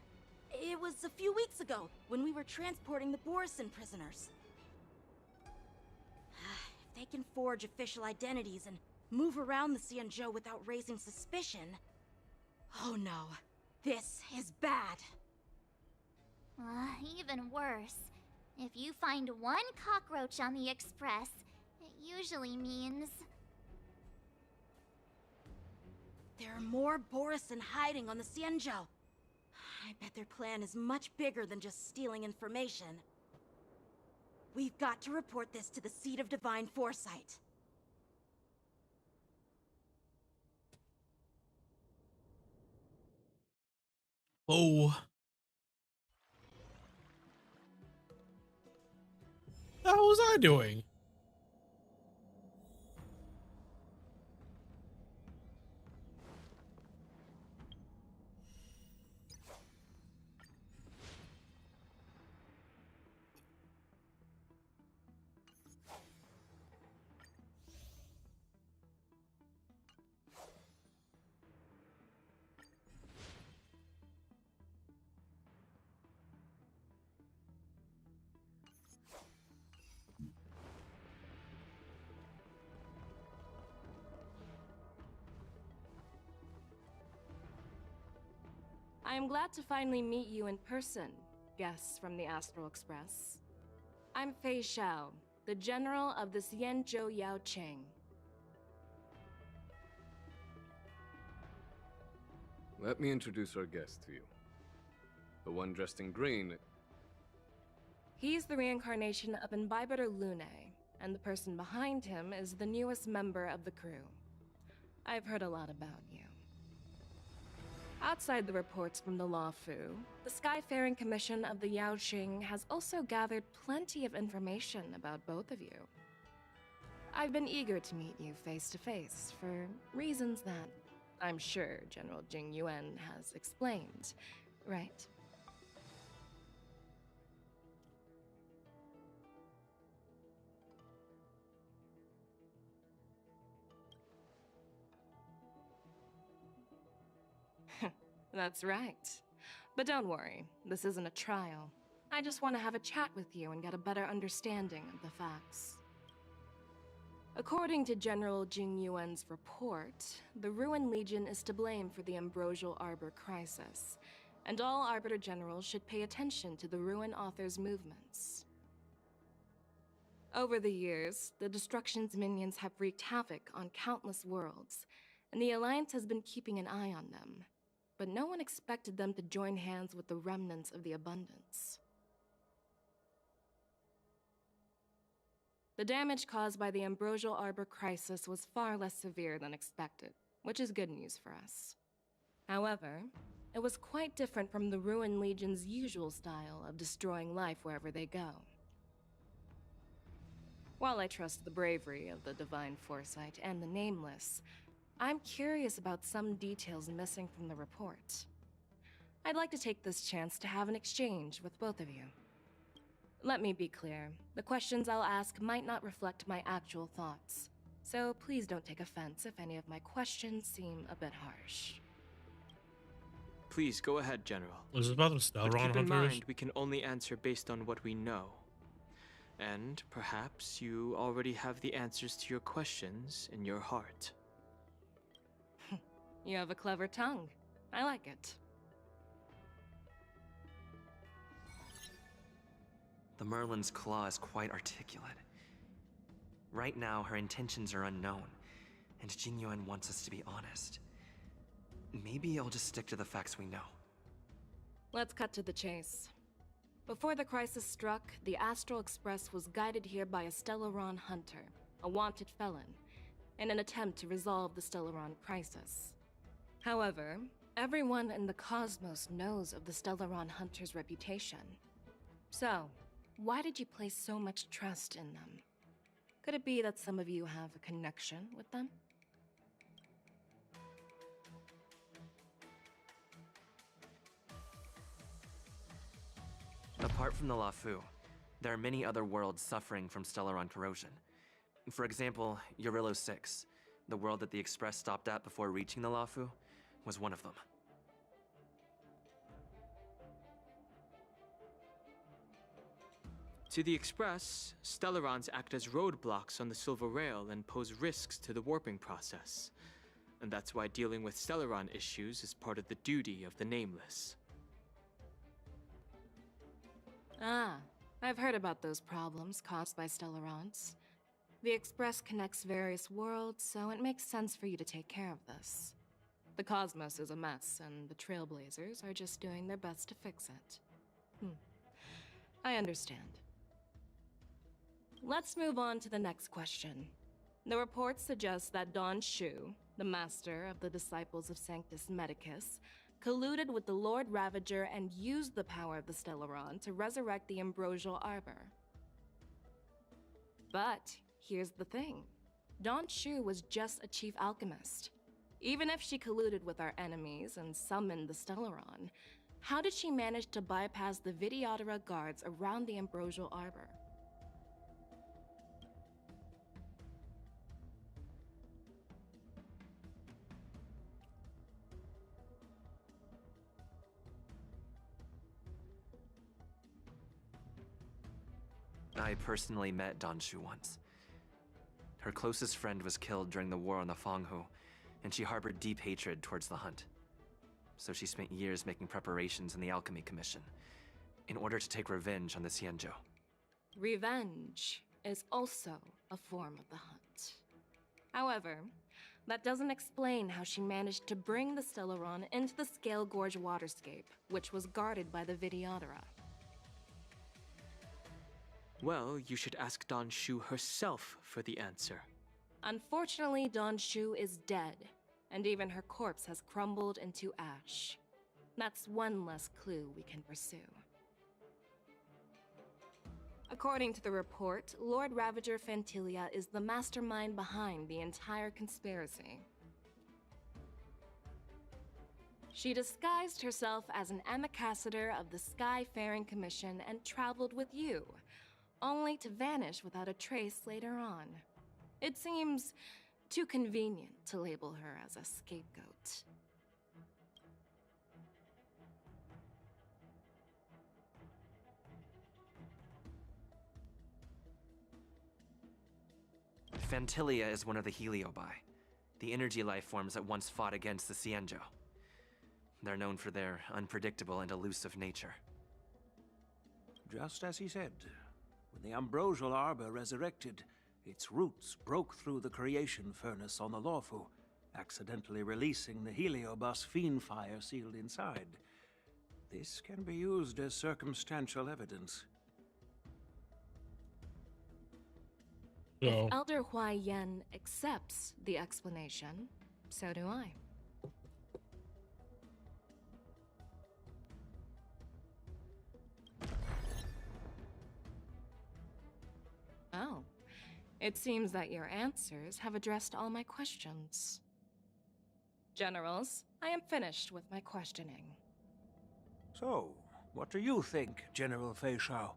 [SPEAKER 8] It was a few weeks ago, when we were transporting the Borisin prisoners. If they can forge official identities and move around the Xianzhou without raising suspicion... Oh no, this is bad.
[SPEAKER 2] Even worse. If you find one cockroach on the Express, it usually means...
[SPEAKER 8] There are more Borisin hiding on the Xianzhou. I bet their plan is much bigger than just stealing information. We've got to report this to the Seat of Divine Foresight.
[SPEAKER 1] Oh. The hell was I doing?
[SPEAKER 6] I am glad to finally meet you in person, guests from the Astral Express. I'm Fei Xiao, the general of the Xianzhou Yao Cheng.
[SPEAKER 12] Let me introduce our guest to you. The one dressed in green.
[SPEAKER 6] He's the reincarnation of Imbibitor Lune, and the person behind him is the newest member of the crew. I've heard a lot about you. Outside the reports from the Law Fu, the Skyfaring Commission of the Yao Qing has also gathered plenty of information about both of you. I've been eager to meet you face to face for reasons that I'm sure General Jing Yuan has explained, right? That's right. But don't worry, this isn't a trial. I just want to have a chat with you and get a better understanding of the facts. According to General Jing Yuan's report, the Ruin Legion is to blame for the Ambrosial Arbor crisis, and all Arbiter Generals should pay attention to the Ruin Author's movements. Over the years, the Destruction's minions have wreaked havoc on countless worlds, and the Alliance has been keeping an eye on them. But no one expected them to join hands with the remnants of the Abundance. The damage caused by the Ambrosial Arbor crisis was far less severe than expected, which is good news for us. However, it was quite different from the Ruin Legion's usual style of destroying life wherever they go. While I trust the bravery of the Divine Foresight and the Nameless, I'm curious about some details missing from the report. I'd like to take this chance to have an exchange with both of you. Let me be clear, the questions I'll ask might not reflect my actual thoughts, so please don't take offense if any of my questions seem a bit harsh.
[SPEAKER 13] Please go ahead, General.
[SPEAKER 1] Was it about the
[SPEAKER 13] But
[SPEAKER 1] Stellar
[SPEAKER 13] keep in
[SPEAKER 1] Hunters?
[SPEAKER 13] mind, we can only answer based on what we know. And perhaps you already have the answers to your questions in your heart.
[SPEAKER 6] You have a clever tongue. I like it.
[SPEAKER 14] The Merlin's claw is quite articulate. Right now, her intentions are unknown, and Jing Yuan wants us to be honest. Maybe I'll just stick to the facts we know.
[SPEAKER 6] Let's cut to the chase. Before the crisis struck, the Astral Express was guided here by a Stellaron hunter, a wanted felon, in an attempt to resolve the Stellaron crisis. However, everyone in the cosmos knows of the Stellaron hunter's reputation. So, why did you place so much trust in them? Could it be that some of you have a connection with them?
[SPEAKER 14] Apart from the Lafu, there are many other worlds suffering from Stellaron corrosion. For example, Eurillo 6, the world that the Express stopped at before reaching the Lafu, was one of them.
[SPEAKER 13] To the Express, Stellarons act as roadblocks on the Silver Rail and pose risks to the warping process. And that's why dealing with Stellaron issues is part of the duty of the Nameless.
[SPEAKER 6] Ah, I've heard about those problems caused by Stellarons. The Express connects various worlds, so it makes sense for you to take care of this. The cosmos is a mess, and the Trailblazers are just doing their best to fix it. I understand. Let's move on to the next question. The report suggests that Don Shu, the master of the Disciples of Sanctus Medicus, colluded with the Lord Ravager and used the power of the Stellaron to resurrect the Ambrosial Arbor. But here's the thing. Dawn Shu was just a chief alchemist. Even if she colluded with our enemies and summoned the Stellaron, how did she manage to bypass the Videodora guards around the Ambrosial Arbor?
[SPEAKER 14] I personally met Dawn Shu once. Her closest friend was killed during the war on the Fanghu, and she harbored deep hatred towards the Hunt. So she spent years making preparations in the Alchemy Commission, in order to take revenge on the Xianzhou.
[SPEAKER 6] Revenge is also a form of the Hunt. However, that doesn't explain how she managed to bring the Stellaron into the Scale Gorge waterscape, which was guarded by the Videodora.
[SPEAKER 13] Well, you should ask Dawn Shu herself for the answer.
[SPEAKER 6] Unfortunately, Dawn Shu is dead, and even her corpse has crumbled into ash. That's one less clue we can pursue. According to the report, Lord Ravager Fantilia is the mastermind behind the entire conspiracy. She disguised herself as an ambassador of the Skyfaring Commission and traveled with you, only to vanish without a trace later on. It seems too convenient to label her as a scapegoat.
[SPEAKER 14] Fantilia is one of the Heliobi, the energy life forms that once fought against the Xianzhou. They're known for their unpredictable and elusive nature.
[SPEAKER 15] Just as he said, when the Ambrosial Arbor resurrected, its roots broke through the creation furnace on the Lawfu, accidentally releasing the Heliobus fiend fire sealed inside. This can be used as circumstantial evidence.
[SPEAKER 6] If Elder Huai Yen accepts the explanation, so do I. Oh, it seems that your answers have addressed all my questions. Generals, I am finished with my questioning.
[SPEAKER 15] So, what do you think, General Fei Shao?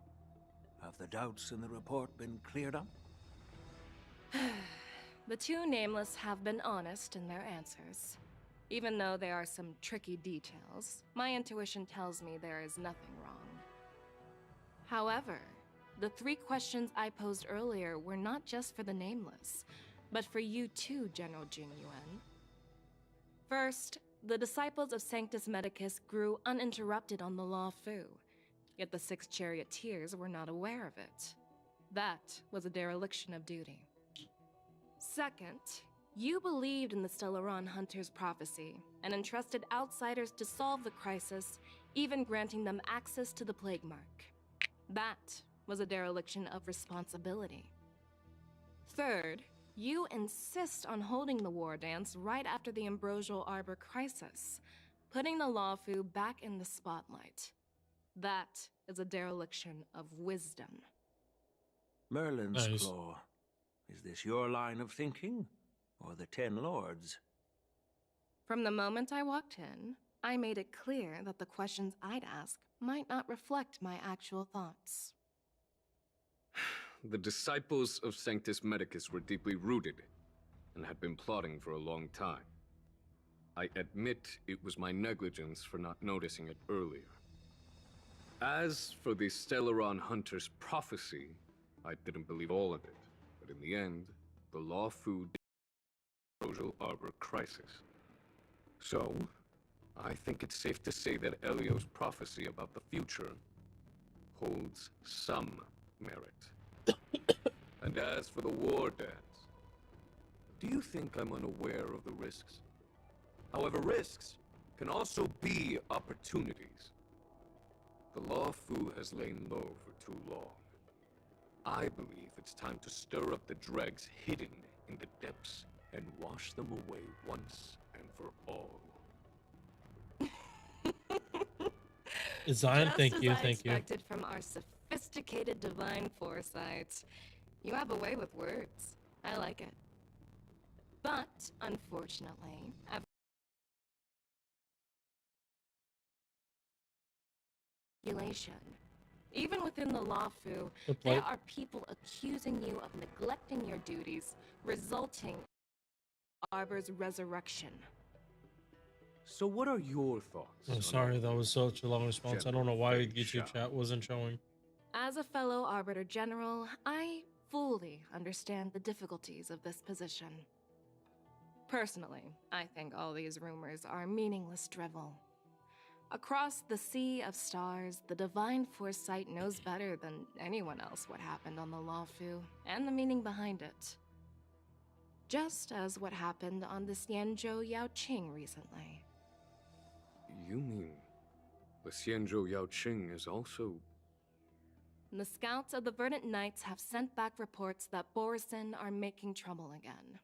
[SPEAKER 15] Have the doubts in the report been cleared up?
[SPEAKER 6] The two nameless have been honest in their answers. Even though there are some tricky details, my intuition tells me there is nothing wrong. However, the 3 questions I posed earlier were not just for the nameless, but for you too, General Jing Yuan. First, the disciples of Sanctus Medicus grew uninterrupted on the Law Fu, yet the 6 charioteers were not aware of it. That was a dereliction of duty. Second, you believed in the Stellaron Hunter's prophecy and entrusted outsiders to solve the crisis, even granting them access to the Plague Mark. That was a dereliction of responsibility. Third, you insist on holding the war dance right after the Ambrosial Arbor crisis, putting the Lawfu back in the spotlight. That is a dereliction of wisdom.
[SPEAKER 15] Merlin's Claw. Is this your line of thinking, or the 10 Lords?
[SPEAKER 6] From the moment I walked in, I made it clear that the questions I'd ask might not reflect my actual thoughts.
[SPEAKER 12] The disciples of Sanctus Medicus were deeply rooted and had been plotting for a long time. I admit it was my negligence for not noticing it earlier. As for the Stellaron Hunter's prophecy, I didn't believe all of it. But in the end, the Lawfu did the Ambrosial Arbor crisis. So, I think it's safe to say that Elio's prophecy about the future holds some merit. And as for the war dance, do you think I'm unaware of the risks? However, risks can also be opportunities. The Lawfu has lain low for too long. I believe it's time to stir up the dregs hidden in the depths and wash them away once and for all.
[SPEAKER 1] Zion,
[SPEAKER 6] Just
[SPEAKER 1] thank
[SPEAKER 6] as
[SPEAKER 1] you,
[SPEAKER 6] I
[SPEAKER 1] thank you.
[SPEAKER 6] expected from our sophisticated divine foresight. You have a way with words. I like it. But, unfortunately, regulation. Even within the Lawfu,
[SPEAKER 1] Good
[SPEAKER 6] there
[SPEAKER 1] point.
[SPEAKER 6] are people accusing you of neglecting your duties, resulting in Arbor's resurrection.
[SPEAKER 12] So what are your thoughts?
[SPEAKER 1] I'm
[SPEAKER 12] on
[SPEAKER 1] sorry,
[SPEAKER 12] all
[SPEAKER 1] that was such a long response. I don't know
[SPEAKER 12] General
[SPEAKER 1] why
[SPEAKER 12] Fei
[SPEAKER 1] YouTube
[SPEAKER 12] Xiao?
[SPEAKER 1] chat wasn't showing.
[SPEAKER 6] As a fellow Arbiter General, I fully understand the difficulties of this position. Personally, I think all these rumors are meaningless drivel. Across the sea of stars, the divine foresight knows better than anyone else what happened on the Lawfu and the meaning behind it. Just as what happened on the Xianzhou Yaoqing recently.
[SPEAKER 12] You mean the Xianzhou Yaoqing is also...
[SPEAKER 6] The scouts of the Verdant Knights have sent back reports that Borisin are making trouble again.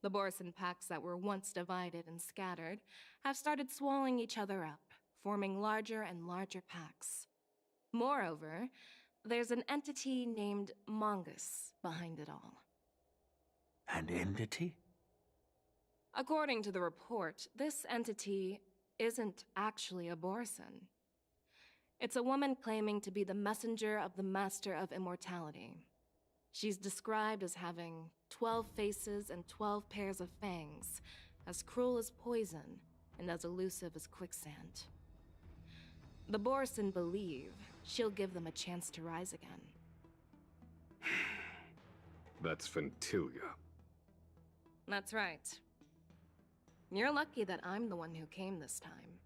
[SPEAKER 6] The Borisin packs that were once divided and scattered have started swallowing each other up, forming larger and larger packs. Moreover, there's an entity named Mongus behind it all.
[SPEAKER 15] An entity?
[SPEAKER 6] According to the report, this entity isn't actually a Borisin. It's a woman claiming to be the messenger of the Master of Immortality. She's described as having 12 faces and 12 pairs of fangs, as cruel as poison, and as elusive as quicksand. The Borisin believe she'll give them a chance to rise again.
[SPEAKER 12] That's Ventilia.
[SPEAKER 6] That's right. You're lucky that I'm the one who came this time.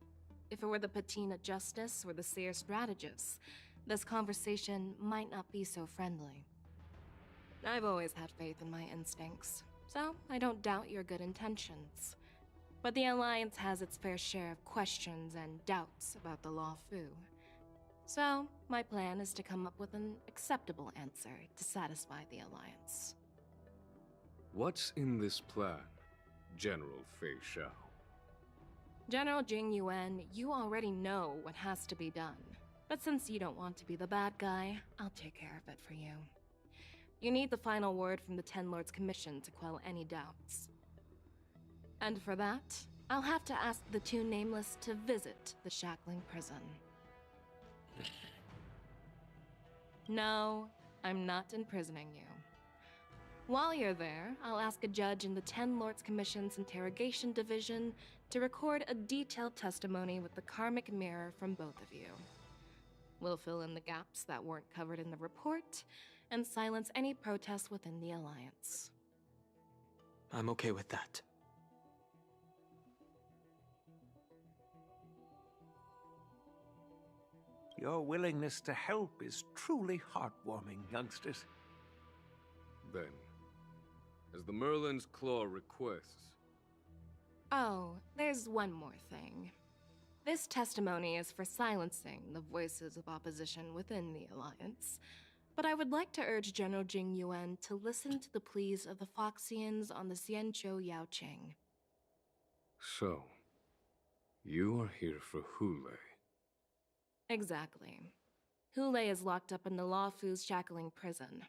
[SPEAKER 6] If it were the Patina Justice or the Seer Strategist, this conversation might not be so friendly. I've always had faith in my instincts, so I don't doubt your good intentions. But the Alliance has its fair share of questions and doubts about the Lawfu. So, my plan is to come up with an acceptable answer to satisfy the Alliance.
[SPEAKER 12] What's in this plan, General Fei Xiao?
[SPEAKER 6] General Jing Yuan, you already know what has to be done. But since you don't want to be the bad guy, I'll take care of it for you. You need the final word from the Ten Lords Commission to quell any doubts. And for that, I'll have to ask the two Nameless to visit the Shackling Prison. No, I'm not imprisoning you. While you're there, I'll ask a judge in the Ten Lords Commission's Interrogation Division to record a detailed testimony with the karmic mirror from both of you. We'll fill in the gaps that weren't covered in the report, and silence any protests within the Alliance.
[SPEAKER 13] I'm okay with that.
[SPEAKER 15] Your willingness to help is truly heartwarming, youngsters.
[SPEAKER 12] Then, as the Merlin's Claw requests...
[SPEAKER 6] Oh, there's one more thing. This testimony is for silencing the voices of opposition within the Alliance, but I would like to urge General Jing Yuan to listen to the pleas of the Foxians on the Xianzhou Yaoqing.
[SPEAKER 12] So, you are here for Hule.
[SPEAKER 6] Exactly. Hule is locked up in the Lawfu's Shackling Prison.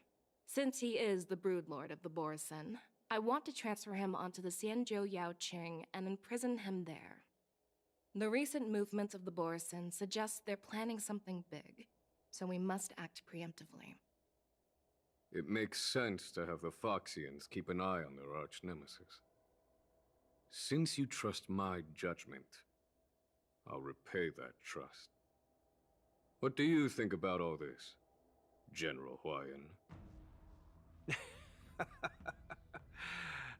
[SPEAKER 6] Since he is the Broodlord of the Borisin, I want to transfer him onto the Xianzhou Yaoqing and imprison him there. The recent movements of the Borisin suggest they're planning something big, so we must act preemptively.
[SPEAKER 12] It makes sense to have the Foxians keep an eye on their arch-nemesis. Since you trust my judgment, I'll repay that trust. What do you think about all this, General Huayan?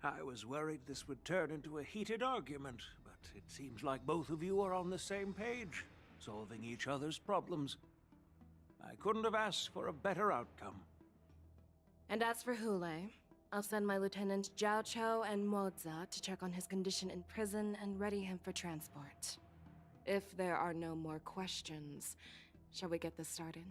[SPEAKER 15] I was worried this would turn into a heated argument, but it seems like both of you are on the same page, solving each other's problems. I couldn't have asked for a better outcome.
[SPEAKER 6] And as for Hule, I'll send my lieutenants Zhao Chou and Moza to check on his condition in prison and ready him for transport. If there are no more questions, shall we get this started?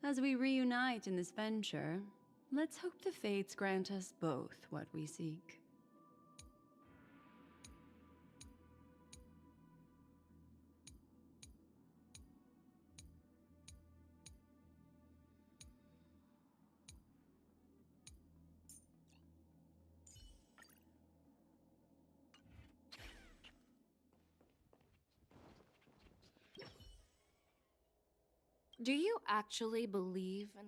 [SPEAKER 16] As we reunite in this venture, let's hope the fates grant us both what we seek.
[SPEAKER 6] Do you actually believe in...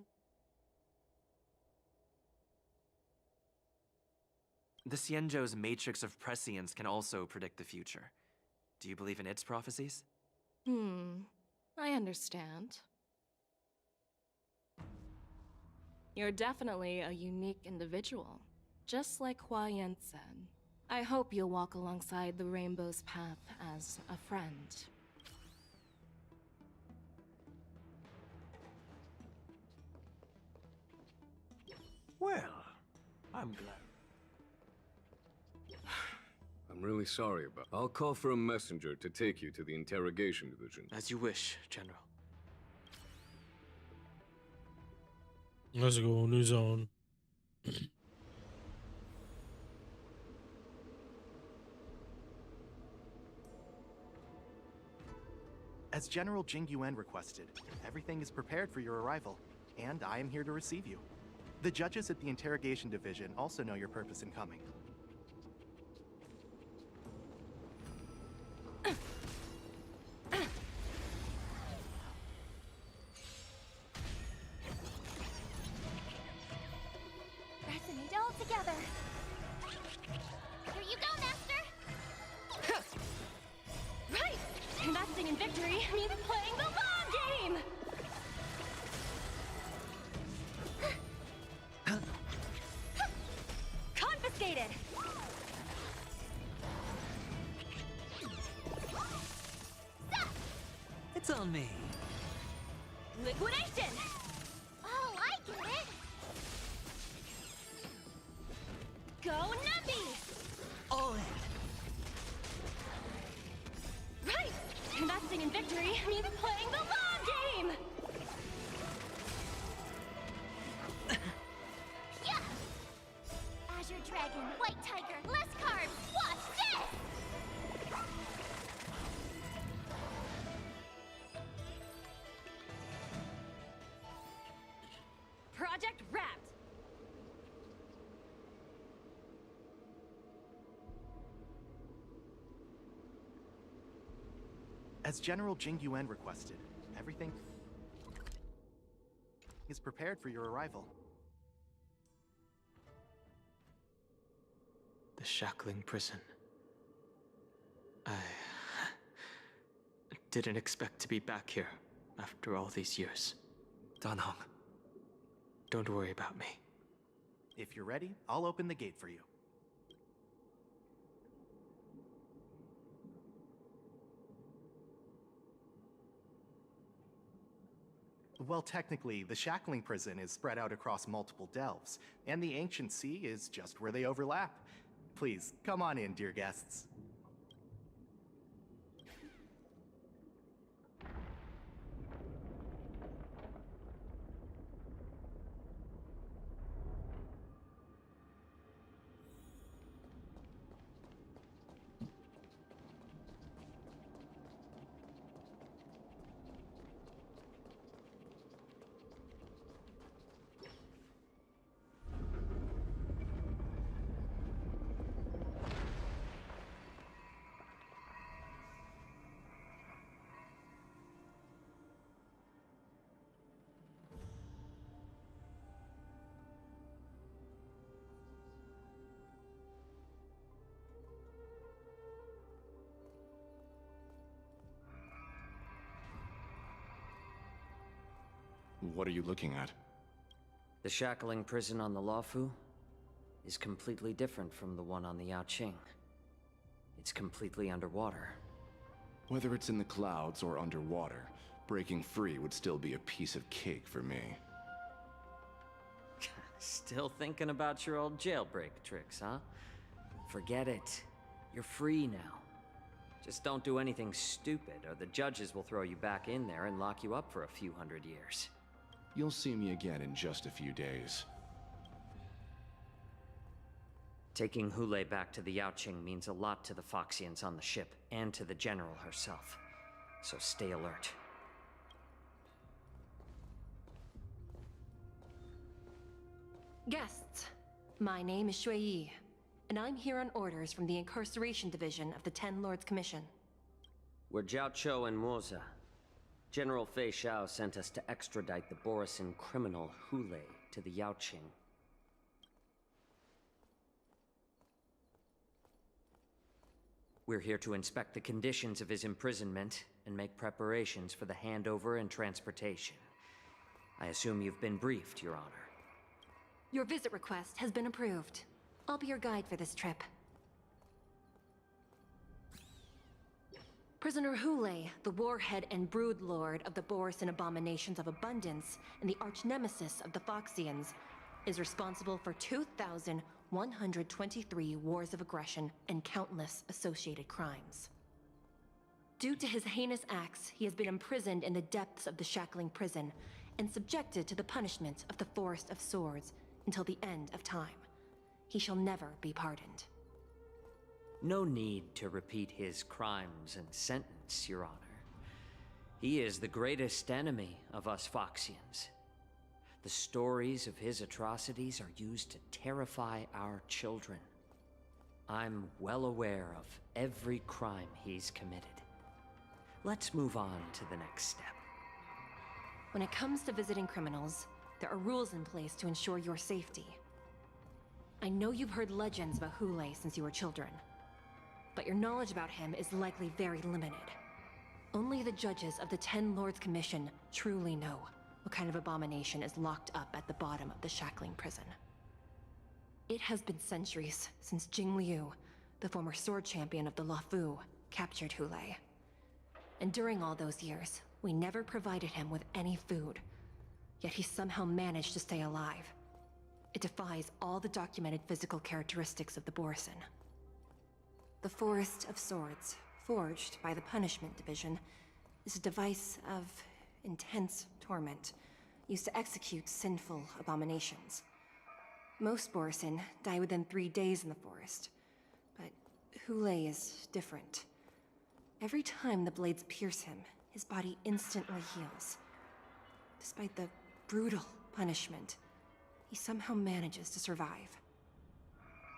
[SPEAKER 14] The Xianzhou's matrix of prescience can also predict the future. Do you believe in its prophecies?
[SPEAKER 6] I understand. You're definitely a unique individual, just like Hua Yan said. I hope you'll walk alongside the Rainbow's path as a friend.
[SPEAKER 15] Well, I'm glad.
[SPEAKER 12] I'm really sorry about. I'll call for a messenger to take you to the interrogation division.
[SPEAKER 13] As you wish, General.
[SPEAKER 1] Let's go, new zone.
[SPEAKER 17] As General Jing Yuan requested, everything is prepared for your arrival, and I am here to receive you. The judges at the interrogation division also know your purpose in coming.
[SPEAKER 2] Resonate all together. Here you go, Master.
[SPEAKER 6] Right! Investing in victory means playing the long game! Confiscated!
[SPEAKER 9] It's on me.
[SPEAKER 6] Liquidation!
[SPEAKER 2] Oh, I get it.
[SPEAKER 6] Go Numby!
[SPEAKER 9] All in.
[SPEAKER 6] Right! Investing in victory means playing the long game!
[SPEAKER 2] Yeah! Azure Dragon, White Tiger, less carbs. Watch this!
[SPEAKER 6] Project wrapped!
[SPEAKER 17] As General Jing Yuan requested, everything is prepared for your arrival.
[SPEAKER 13] The shackling prison. I didn't expect to be back here after all these years.
[SPEAKER 14] Danhong.
[SPEAKER 13] Don't worry about me.
[SPEAKER 17] If you're ready, I'll open the gate for you. Well, technically, the shackling prison is spread out across multiple delves, and the ancient sea is just where they overlap. Please, come on in, dear guests.
[SPEAKER 18] What are you looking at?
[SPEAKER 9] The shackling prison on the Luofu is completely different from the one on the Yaoqing. It's completely underwater.
[SPEAKER 18] Whether it's in the clouds or underwater, breaking free would still be a piece of cake for me.
[SPEAKER 9] Still thinking about your old jailbreak tricks, huh? Forget it. You're free now. Just don't do anything stupid, or the judges will throw you back in there and lock you up for a few hundred years.
[SPEAKER 18] You'll see me again in just a few days.
[SPEAKER 9] Taking Hule back to the Yaoqing means a lot to the Foxians on the ship, and to the General herself. So stay alert.
[SPEAKER 19] Guests, my name is Shui Yi, and I'm here on orders from the Incarceration Division of the Ten Lords Commission.
[SPEAKER 9] We're Jiao Cho and Moza. General Fei Xiao sent us to extradite the Borisin criminal Hule to the Yaoqing. We're here to inspect the conditions of his imprisonment and make preparations for the handover and transportation. I assume you've been briefed, Your Honor.
[SPEAKER 19] Your visit request has been approved. I'll be your guide for this trip. Prisoner Hule, the warhead and brood lord of the Borisin abominations of abundance and the arch-nemesis of the Foxians, is responsible for 2,123 wars of aggression and countless associated crimes. Due to his heinous acts, he has been imprisoned in the depths of the Shackling prison and subjected to the punishment of the Forest of Swords until the end of time. He shall never be pardoned.
[SPEAKER 9] No need to repeat his crimes and sentence, Your Honor. He is the greatest enemy of us Foxians. The stories of his atrocities are used to terrify our children. I'm well aware of every crime he's committed. Let's move on to the next step.
[SPEAKER 19] When it comes to visiting criminals, there are rules in place to ensure your safety. I know you've heard legends about Hule since you were children, but your knowledge about him is likely very limited. Only the judges of the Ten Lords Commission truly know what kind of abomination is locked up at the bottom of the Shackling prison. It has been centuries since Jing Liu, the former sword champion of the Luofu, captured Hule. And during all those years, we never provided him with any food. Yet he somehow managed to stay alive. It defies all the documented physical characteristics of the Borisin. The Forest of Swords, forged by the Punishment Division, is a device of intense torment, used to execute sinful abominations. Most Borisin die within 3 days in the forest, but Hule is different. Every time the blades pierce him, his body instantly heals. Despite the brutal punishment, he somehow manages to survive.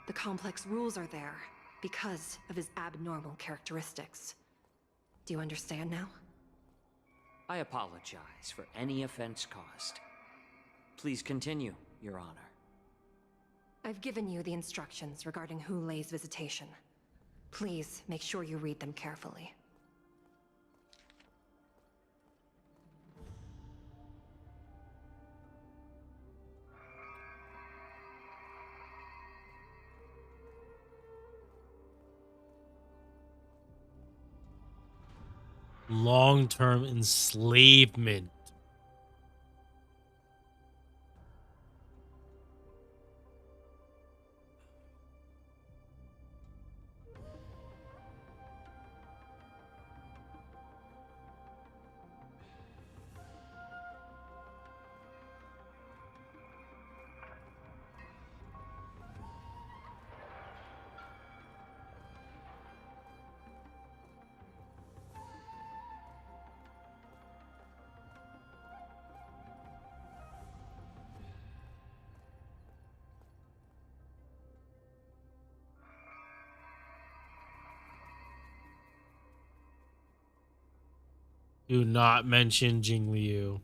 [SPEAKER 19] The complex rules are there because of his abnormal characteristics. Do you understand now?
[SPEAKER 9] I apologize for any offense caused. Please continue, Your Honor.
[SPEAKER 19] I've given you the instructions regarding Hule's visitation. Please make sure you read them carefully.
[SPEAKER 1] Long-term enslavement. Do not mention Jing Liu.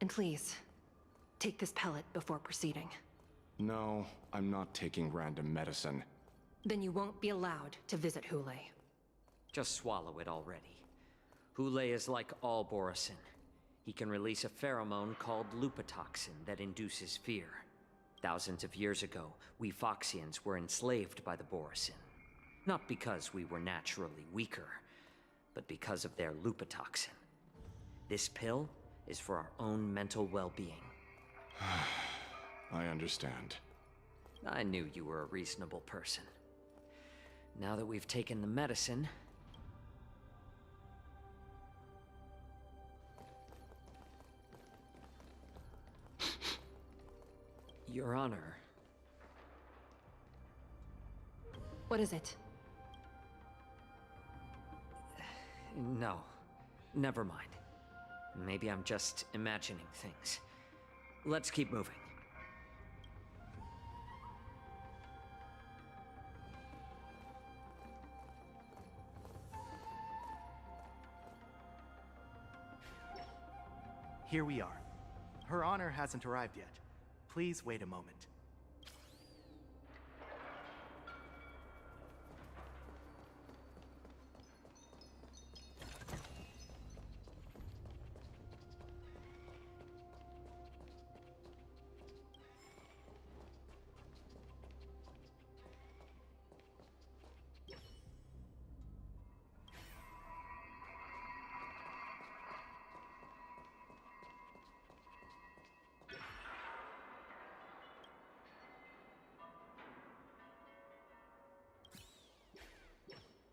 [SPEAKER 19] And please, take this pellet before proceeding.
[SPEAKER 18] No, I'm not taking random medicine.
[SPEAKER 19] Then you won't be allowed to visit Hule.
[SPEAKER 9] Just swallow it already. Hule is like all Borisin. He can release a pheromone called lupatoxin that induces fear. Thousands of years ago, we Foxians were enslaved by the Borisin. Not because we were naturally weaker, but because of their lupatoxin. This pill is for our own mental well-being.
[SPEAKER 18] I understand.
[SPEAKER 9] I knew you were a reasonable person. Now that we've taken the medicine... Your Honor...
[SPEAKER 19] What is it?
[SPEAKER 9] No. Never mind. Maybe I'm just imagining things. Let's keep moving.
[SPEAKER 17] Here we are. Her Honor hasn't arrived yet. Please wait a moment.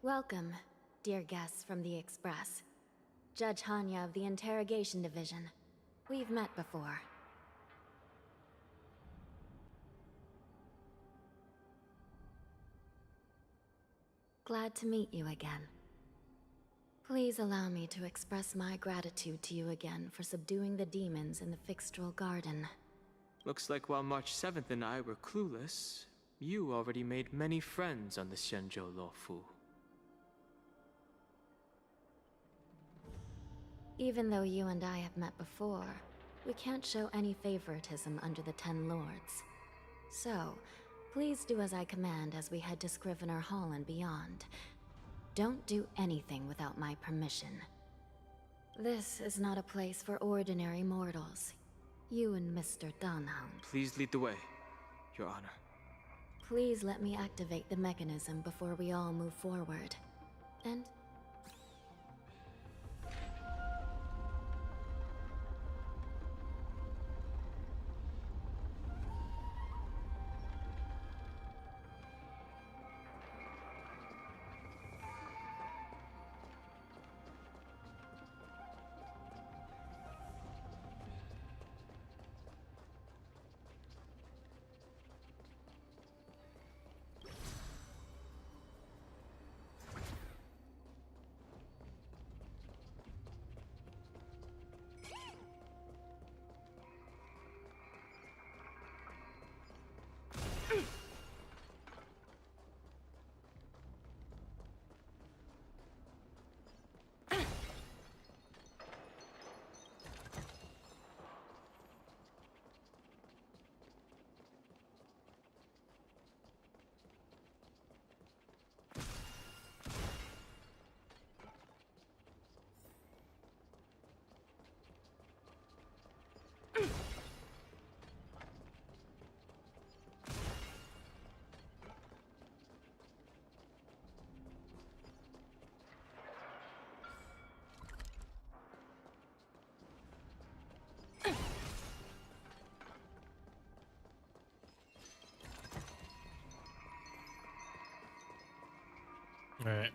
[SPEAKER 20] Welcome, dear guests from the Express. Judge Hanya of the Interrogation Division. We've met before. Glad to meet you again. Please allow me to express my gratitude to you again for subduing the demons in the Fixtral Garden.
[SPEAKER 13] Looks like while March 7th and I were clueless, you already made many friends on the Xianzhou Luofu.
[SPEAKER 20] Even though you and I have met before, we can't show any favoritism under the Ten Lords. So, please do as I command as we head to Scrivener Hall and beyond. Don't do anything without my permission. This is not a place for ordinary mortals. You and Mr. Dunhound.
[SPEAKER 13] Please lead the way, Your Honor.
[SPEAKER 20] Please let me activate the mechanism before we all move forward. And...
[SPEAKER 1] Alright.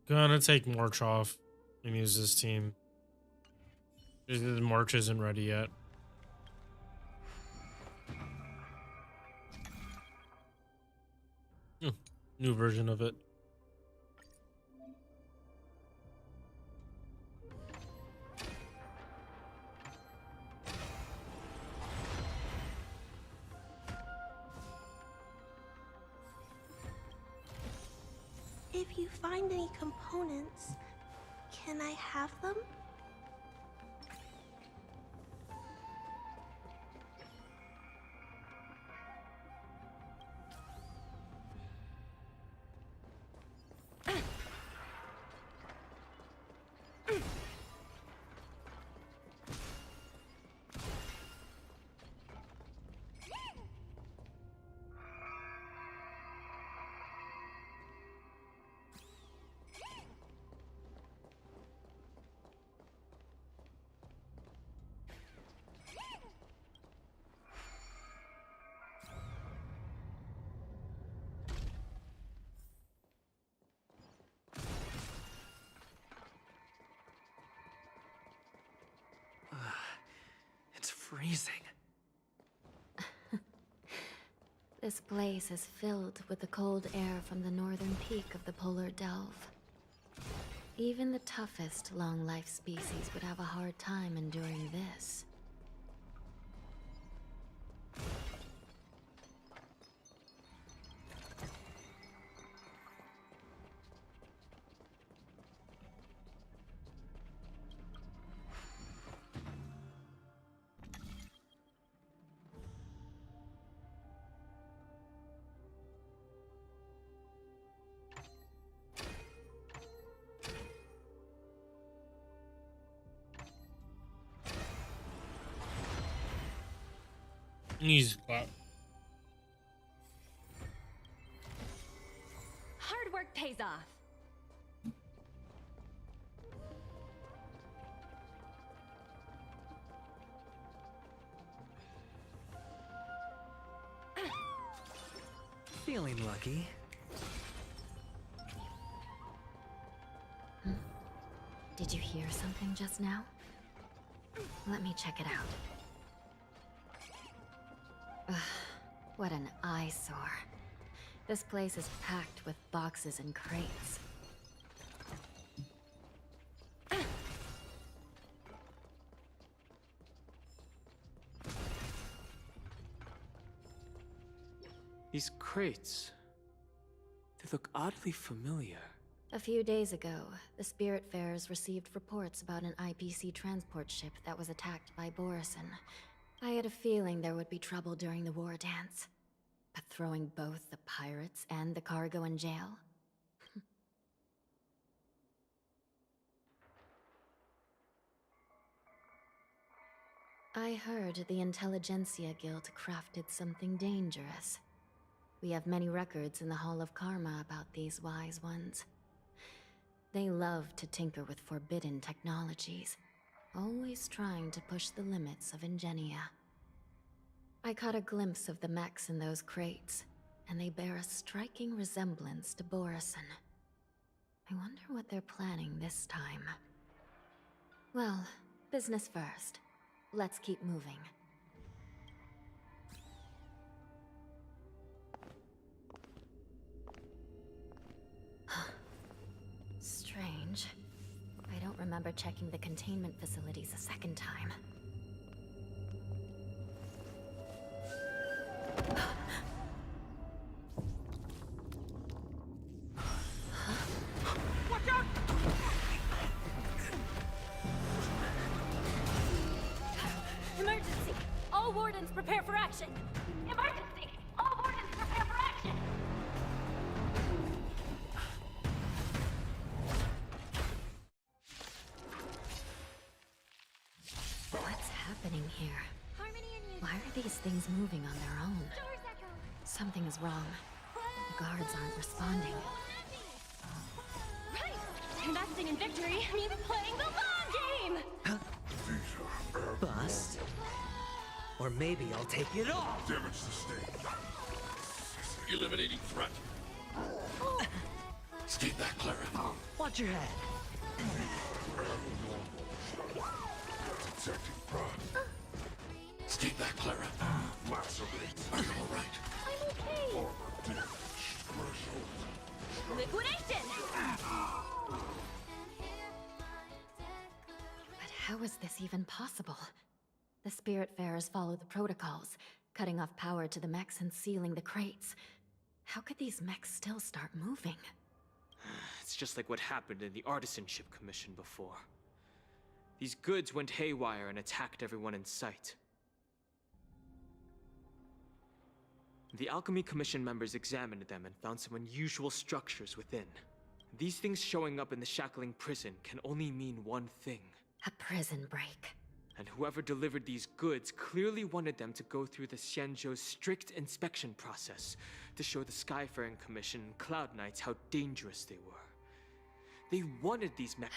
[SPEAKER 1] Gonna take March off and use this team. March isn't ready yet. New version of it.
[SPEAKER 21] If you find any components, can I have them?
[SPEAKER 14] freezing.
[SPEAKER 20] This place is filled with the cold air from the northern peak of the polar delve. Even the toughest long-life species would have a hard time enduring this.
[SPEAKER 1] Knees clap.
[SPEAKER 19] Hard work pays off.
[SPEAKER 14] Feeling lucky.
[SPEAKER 20] Did you hear something just now? Let me check it out. Ugh, what an eyesore. This place is packed with boxes and crates.
[SPEAKER 13] These crates, they look oddly familiar.
[SPEAKER 20] A few days ago, the Spiritfarers received reports about an IPC transport ship that was attacked by Borison. I had a feeling there would be trouble during the war dance. But throwing both the pirates and the cargo in jail? I heard the Intelligentsia Guild crafted something dangerous. We have many records in the Hall of Karma about these wise ones. They love to tinker with forbidden technologies, always trying to push the limits of Ingenia. I caught a glimpse of the mechs in those crates, and they bear a striking resemblance to Borison. I wonder what they're planning this time. Well, business first. Let's keep moving. Strange. I don't remember checking the containment facilities a second time.
[SPEAKER 8] Watch out!
[SPEAKER 19] Emergency! All wardens prepare for action! Emergency! All wardens prepare for action!
[SPEAKER 20] What's happening here? Why are these things moving on their own? Something is wrong. The guards aren't responding.
[SPEAKER 19] Right! Investing in victory means playing the long game!
[SPEAKER 9] Bust? Or maybe I'll take it all!
[SPEAKER 4] Damage sustained. Eliminating threat. Stay back, Clara.
[SPEAKER 9] Watch your head.
[SPEAKER 4] Detecting prod. Stay back, Clara. Lacerate. Are you alright?
[SPEAKER 19] I'm okay!
[SPEAKER 4] Armor damage. Threshold.
[SPEAKER 19] Liquidation!
[SPEAKER 20] But how is this even possible? The Spiritfarers follow the protocols, cutting off power to the mechs and sealing the crates. How could these mechs still start moving?
[SPEAKER 13] It's just like what happened in the Artisanship Commission before. These goods went haywire and attacked everyone in sight. The Alchemy Commission members examined them and found some unusual structures within. These things showing up in the Shackling prison can only mean one thing.
[SPEAKER 20] A prison break.
[SPEAKER 13] And whoever delivered these goods clearly wanted them to go through the Xianzhou's strict inspection process to show the Skyfaring Commission and Cloud Knights how dangerous they were. They wanted these mech-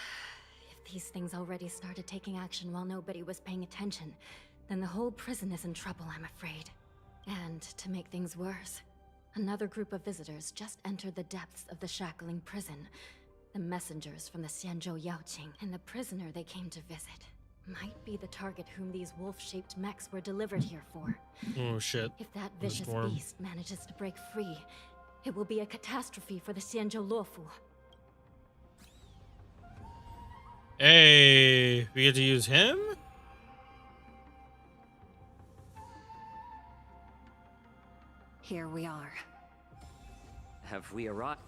[SPEAKER 20] If these things already started taking action while nobody was paying attention, then the whole prison is in trouble, I'm afraid. And to make things worse, another group of visitors just entered the depths of the Shackling prison. The messengers from the Xianzhou Yaoqing and the prisoner they came to visit. might be the target whom these wolf-shaped mechs were delivered here for.
[SPEAKER 1] Oh shit.
[SPEAKER 20] If that
[SPEAKER 1] The
[SPEAKER 20] vicious
[SPEAKER 1] storm.
[SPEAKER 20] beast manages to break free, it will be a catastrophe for the Xianzhou Luofu.
[SPEAKER 1] Hey, we get to use him?
[SPEAKER 19] Here we are.
[SPEAKER 9] Have we arrived?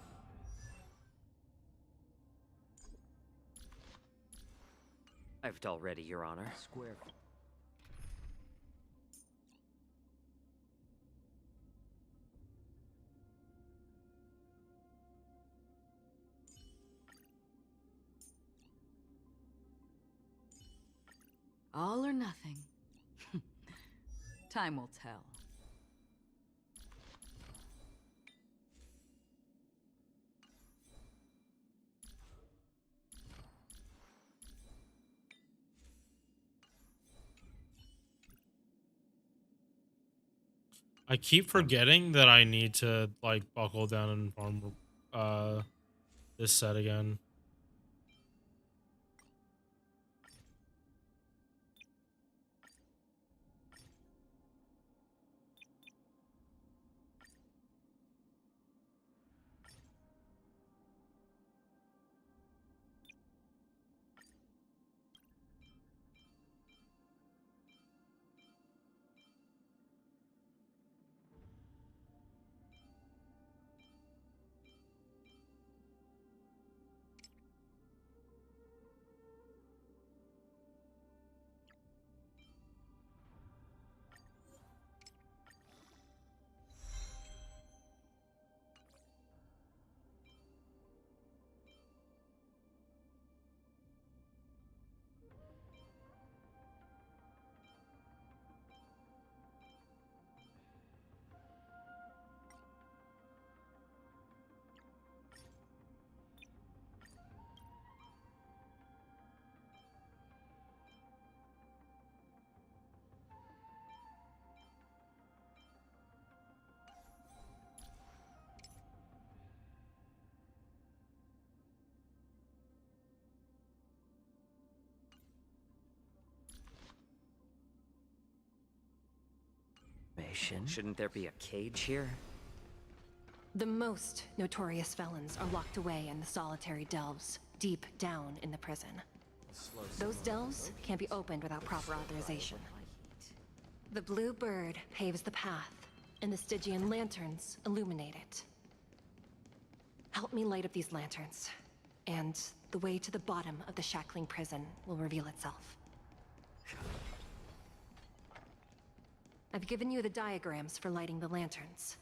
[SPEAKER 9] I've already, Your Honor. Square.
[SPEAKER 3] All or nothing. Time will tell.
[SPEAKER 1] I keep forgetting that I need to like buckle down and farm this set again.
[SPEAKER 9] Shouldn't there be a cage here?
[SPEAKER 19] The most notorious felons are locked away in the solitary delves, deep down in the prison. Those delves can't be opened without proper authorization. The blue bird paves the path, and the Stygian lanterns illuminate it. Help me light up these lanterns, and the way to the bottom of the shackling prison will reveal itself. I've given you the diagrams for lighting the lanterns.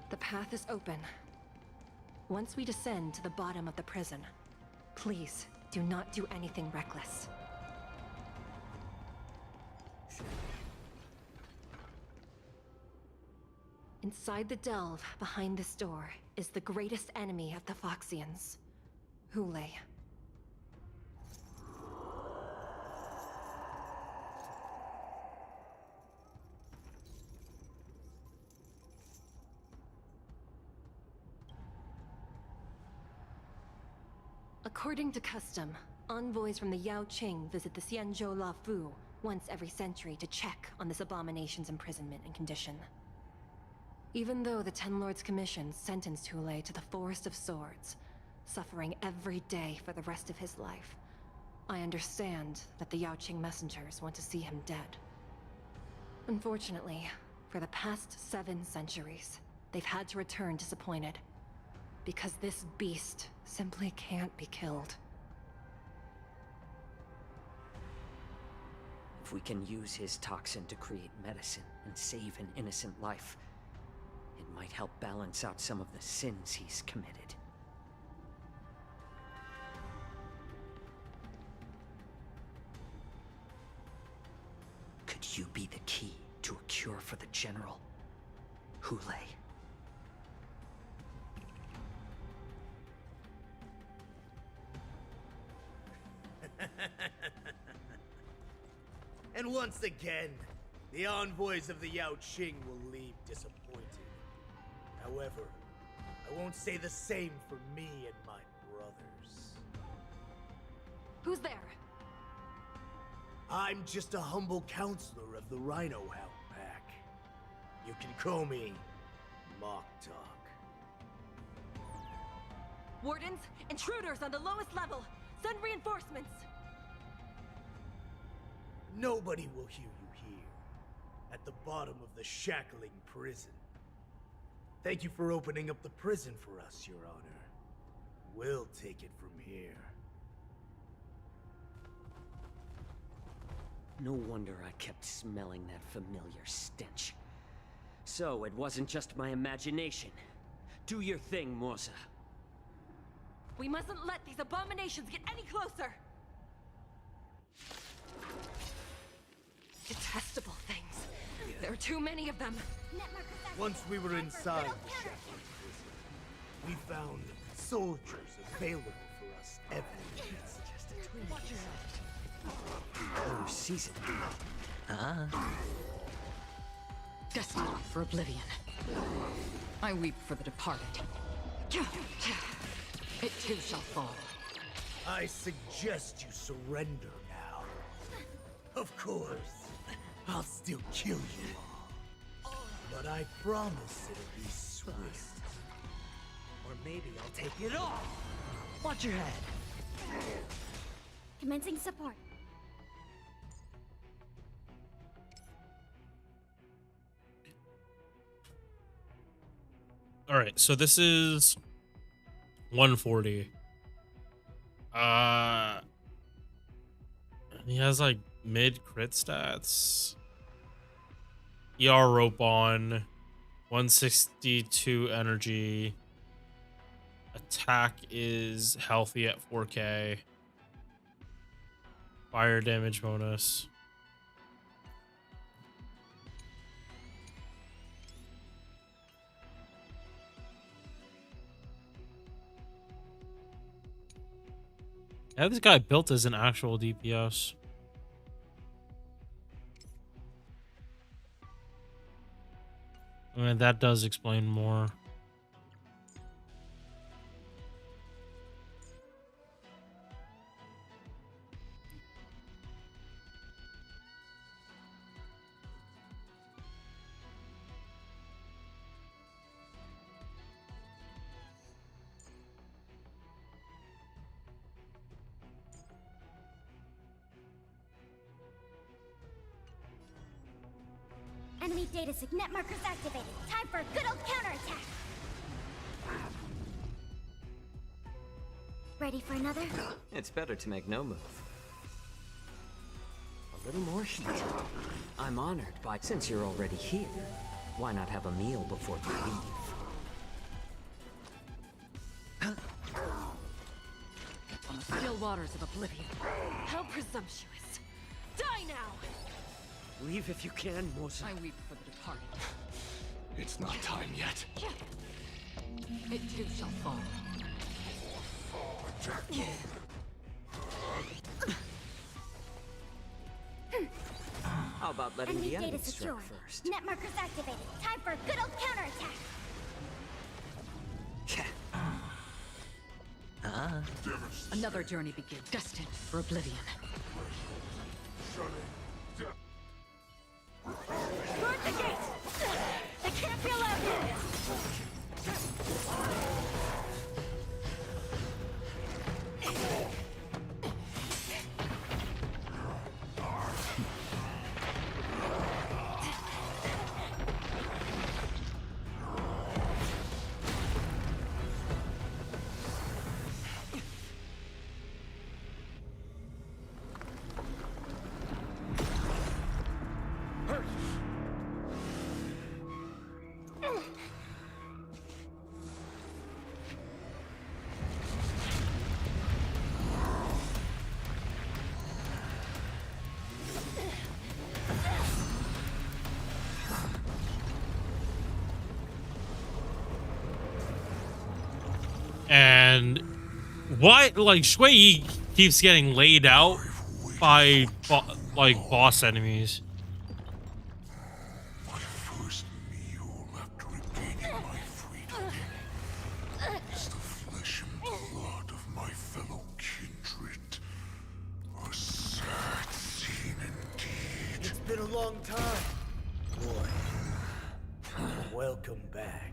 [SPEAKER 19] The path is open. Once we descend to the bottom of the prison, please do not do anything reckless. Inside the delve, behind this door, is the greatest enemy of the Foxians, Hule. According to custom, envoys from the Yao Qing visit the Xianzhou Luofu once every century to check on this abomination's imprisonment and condition. Even though the Ten Lords Commission sentenced Hule to the Forest of Swords, suffering every day for the rest of his life, I understand that the Yaoqing messengers want to see him dead. Unfortunately, for the past 7 centuries, they've had to return disappointed. Because this beast simply can't be killed.
[SPEAKER 9] If we can use his toxin to create medicine and save an innocent life, it might help balance out some of the sins he's committed. Could you be the key to a cure for the General? Hule?
[SPEAKER 5] And once again, the envoys of the Yaoqing will leave disappointed. However, I won't say the same for me and my brothers.
[SPEAKER 19] Who's there?
[SPEAKER 5] I'm just a humble counselor of the Rhino Hound Pack. You can call me Mock Talk.
[SPEAKER 19] Wardens, intruders on the lowest level! Send reinforcements!
[SPEAKER 5] Nobody will hear you here, at the bottom of the shackling prison. Thank you for opening up the prison for us, Your Honor. We'll take it from here.
[SPEAKER 9] No wonder I kept smelling that familiar stench. So, it wasn't just my imagination. Do your thing, Morza.
[SPEAKER 19] We mustn't let these abominations get any closer! Detestable things. There are too many of them.
[SPEAKER 5] Once we were inside the shackling prison, we found soldiers available for us every day.
[SPEAKER 9] Oh, season.
[SPEAKER 3] Destined for oblivion. I weep for the departed. It too shall fall.
[SPEAKER 5] I suggest you surrender now. Of course, I'll still kill you all. But I promise it'll be swift. Or maybe I'll take it off. Watch your head.
[SPEAKER 7] Commencing support.
[SPEAKER 1] All right, so this is 140. He has like mid crit stats. ER rope on, 162 energy. Attack is healthy at 4K. Fire damage bonus. Yeah, this guy built as an actual DPS. I mean, that does explain more.
[SPEAKER 7] Enemy data signet markers activated. Time for a good old counterattack. Ready for another?
[SPEAKER 9] It's better to make no move. A little more heat. I'm honored by, since you're already here, why not have a meal before you leave?
[SPEAKER 3] On the still waters of oblivion.
[SPEAKER 19] How presumptuous! Die now!
[SPEAKER 9] Leave if you can, Morza.
[SPEAKER 3] I weep for the departed.
[SPEAKER 4] It's not time yet.
[SPEAKER 3] It too shall fall.
[SPEAKER 9] How about letting
[SPEAKER 7] Enemy
[SPEAKER 9] the
[SPEAKER 7] data
[SPEAKER 9] enemy
[SPEAKER 7] secure.
[SPEAKER 9] strike first?
[SPEAKER 7] Net markers activated. Time for a good old counterattack.
[SPEAKER 3] Another journey begins. Destined for oblivion.
[SPEAKER 19] Guard the gate! They can't be allowed in!
[SPEAKER 1] And why, like, Shui Yi keeps getting laid out by, like, boss enemies.
[SPEAKER 4] My first meal after regaining my freedom is the flesh and blood of my fellow kindred. A sad scene indeed.
[SPEAKER 5] It's been a long time, boy. Welcome back.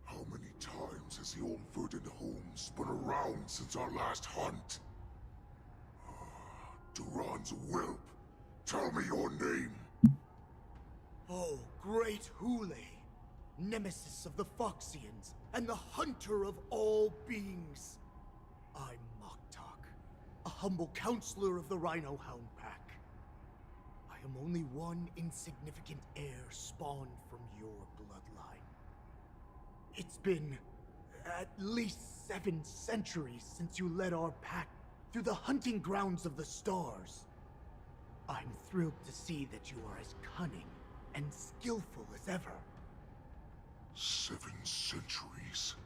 [SPEAKER 4] How many times has the old verdant home spun around since our last hunt? Duran's whelp, tell me your name.
[SPEAKER 5] Oh, great Hule, nemesis of the Foxians, and the hunter of all beings. I'm Moktok, a humble counselor of the Rhino Hound Pack. I am only one insignificant heir spawned from your bloodline. It's been at least 7 centuries since you led our pack through the hunting grounds of the stars. I'm thrilled to see that you are as cunning and skillful as ever.
[SPEAKER 4] 7 centuries.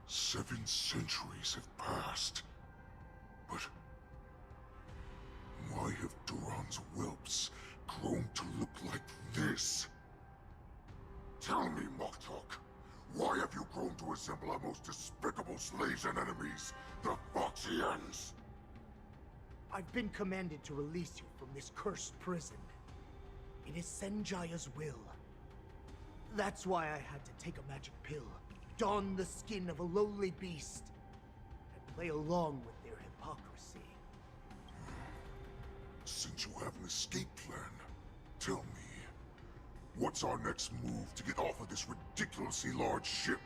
[SPEAKER 4] 7 centuries have passed. But why have Duran's whelps grown to look like this? Tell me, Moktok, why have you grown to resemble our most despicable slaves and enemies, the Foxians?
[SPEAKER 5] I've been commanded to release you from this cursed prison. It is Senjaya's will. That's why I had to take a magic pill, don the skin of a lowly beast, and play along with their hypocrisy.
[SPEAKER 4] Since you have an escape plan, tell me, what's our next move to get off of this ridiculously large ship?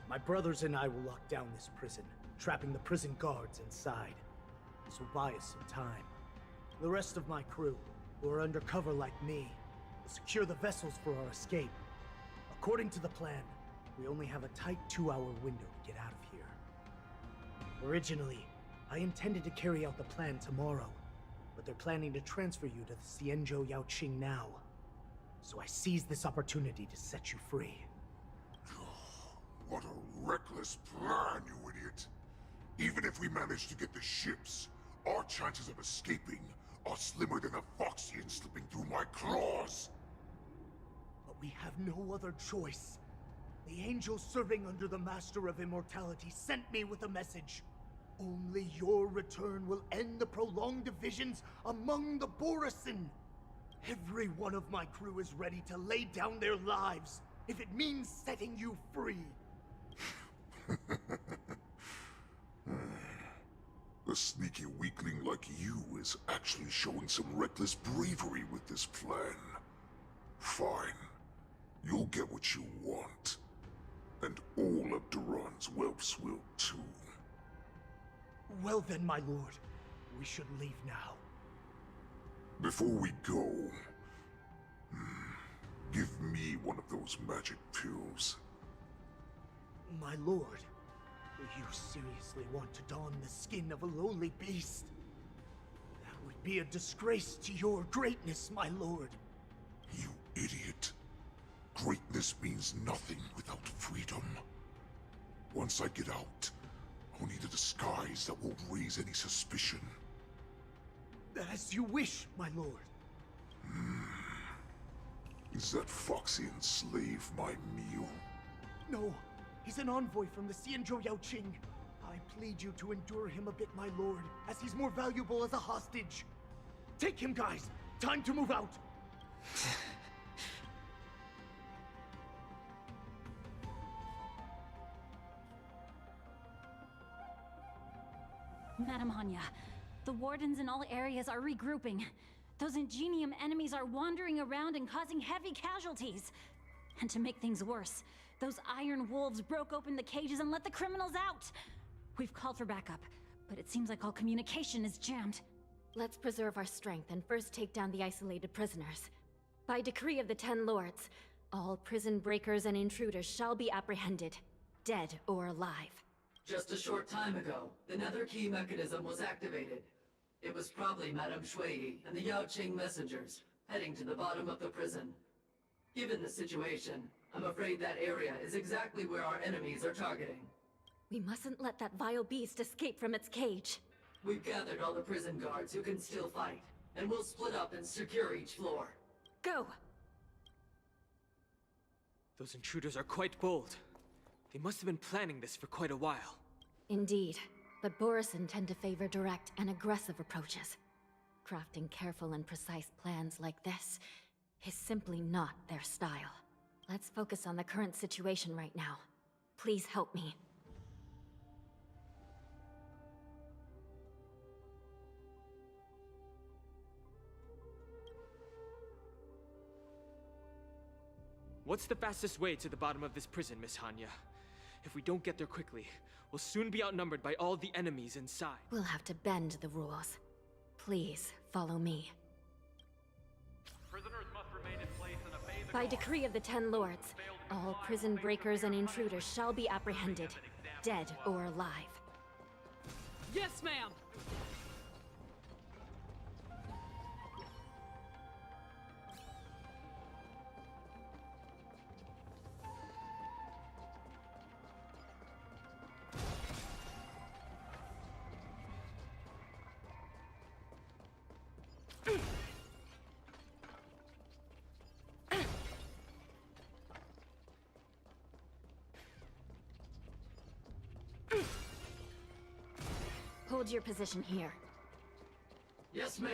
[SPEAKER 5] My brothers and I will lock down this prison, trapping the prison guards inside. This will buy us some time. The rest of my crew, who are undercover like me, will secure the vessels for our escape. According to the plan, we only have a tight 2-hour window to get out of here. Originally, I intended to carry out the plan tomorrow, but they're planning to transfer you to the Xianzhou Yaoqing now. So I seized this opportunity to set you free.
[SPEAKER 4] What a reckless plan, you idiot! Even if we manage to get the ships, our chances of escaping are slimmer than a Foxian slipping through my claws!
[SPEAKER 5] But we have no other choice. The angel serving under the Master of Immortality sent me with a message. Only your return will end the prolonged divisions among the Borisin. Every one of my crew is ready to lay down their lives if it means setting you free.
[SPEAKER 4] A sneaky weakling like you is actually showing some reckless bravery with this plan. Fine. You'll get what you want. And all of Duran's whelps will too.
[SPEAKER 5] Well then, my lord, we should leave now.
[SPEAKER 4] Before we go, give me one of those magic pills.
[SPEAKER 5] My lord, you seriously want to don the skin of a lowly beast? That would be a disgrace to your greatness, my lord.
[SPEAKER 4] You idiot. Greatness means nothing without freedom. Once I get out, I'll need a disguise that won't raise any suspicion.
[SPEAKER 5] As you wish, my lord.
[SPEAKER 4] Is that Foxian slave my meal?
[SPEAKER 5] No, he's an envoy from the Xianzhou Yaoqing. I plead you to endure him a bit, my lord, as he's more valuable as a hostage. Take him, guys. Time to move out.
[SPEAKER 11] Madam Hanya, the wardens in all areas are regrouping. Those Ingenium enemies are wandering around and causing heavy casualties. And to make things worse, those iron wolves broke open the cages and let the criminals out. We've called for backup, but it seems like all communication is jammed.
[SPEAKER 20] Let's preserve our strength and first take down the isolated prisoners. By decree of the 10 Lords, all prison breakers and intruders shall be apprehended, dead or alive.
[SPEAKER 10] Just a short time ago, the Nether Key mechanism was activated. It was probably Madame Shui and the Yao Qing messengers, heading to the bottom of the prison. Given the situation, I'm afraid that area is exactly where our enemies are targeting.
[SPEAKER 11] We mustn't let that vile beast escape from its cage.
[SPEAKER 10] We've gathered all the prison guards who can still fight, and we'll split up and secure each floor.
[SPEAKER 11] Go!
[SPEAKER 13] Those intruders are quite bold. They must have been planning this for quite a while.
[SPEAKER 11] Indeed, but Borison tend to favor direct and aggressive approaches. Crafting careful and precise plans like this is simply not their style. Let's focus on the current situation right now. Please help me.
[SPEAKER 13] What's the fastest way to the bottom of this prison, Miss Hanya? If we don't get there quickly, we'll soon be outnumbered by all the enemies inside.
[SPEAKER 11] We'll have to bend the rules. Please, follow me.
[SPEAKER 22] Prisoners must remain in place and obey the
[SPEAKER 11] By decree of the Ten Lords, all prison breakers and intruders shall be apprehended, dead or alive.
[SPEAKER 23] Yes, ma'am!
[SPEAKER 11] Hold your position here.
[SPEAKER 10] Yes, ma'am.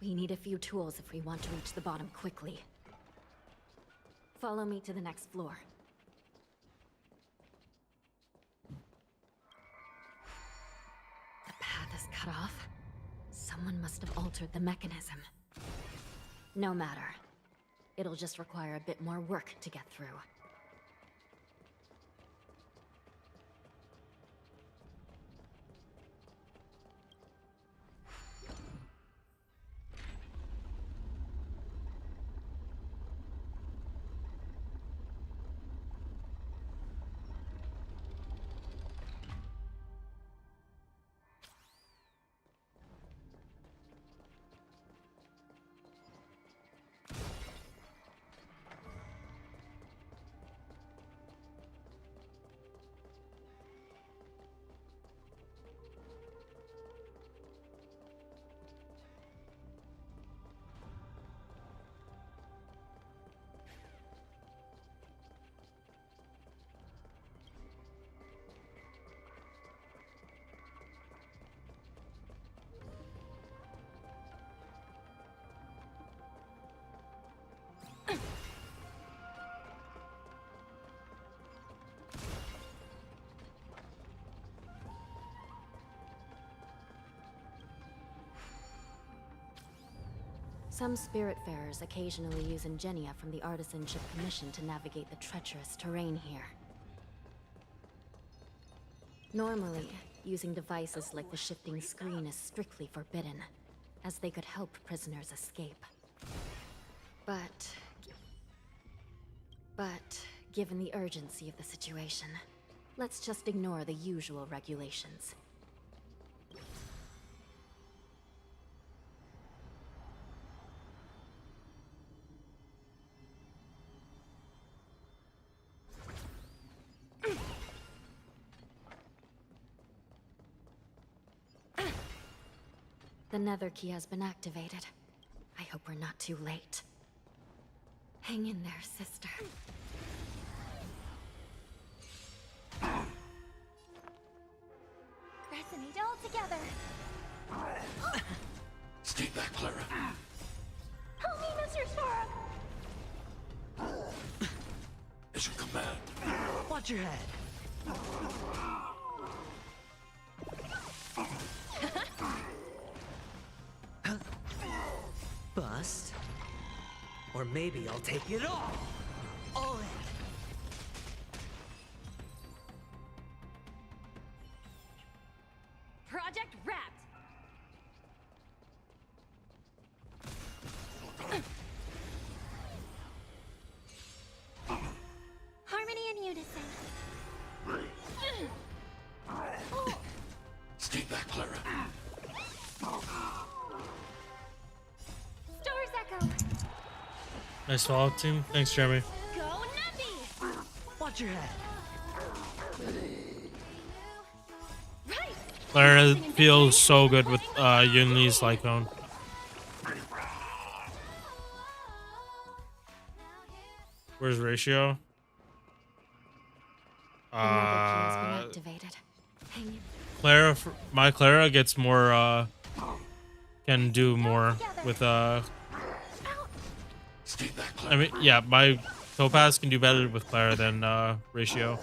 [SPEAKER 11] We need a few tools if we want to reach the bottom quickly. Follow me to the next floor. The path is cut off. Someone must have altered the mechanism. No matter. It'll just require a bit more work to get through. Some Spiritfarers occasionally use ingenia from the Artisanship Commission to navigate the treacherous terrain here. Normally, using devices like the shifting screen is strictly forbidden, as they could help prisoners escape. But, given the urgency of the situation, let's just ignore the usual regulations. The Nether Key has been activated. I hope we're not too late. Hang in there, sister.
[SPEAKER 2] Resonate all together.
[SPEAKER 18] Stay back, Clara.
[SPEAKER 2] Help me, Mr. Sora!
[SPEAKER 18] It's your command.
[SPEAKER 5] Watch your head. Bust. Or maybe I'll take it all. All in.
[SPEAKER 11] Project wrapped!
[SPEAKER 1] Nice follow, team. Thanks, Jeremy.
[SPEAKER 8] Go Numby!
[SPEAKER 5] Watch your head.
[SPEAKER 1] Clara feels so good with Yunli's Lycone. Where's Ratio?
[SPEAKER 20] Activated.
[SPEAKER 1] Clara, my Clara gets more, can do more with, I mean, yeah, my Topaz can do better with Clara than, Ratio.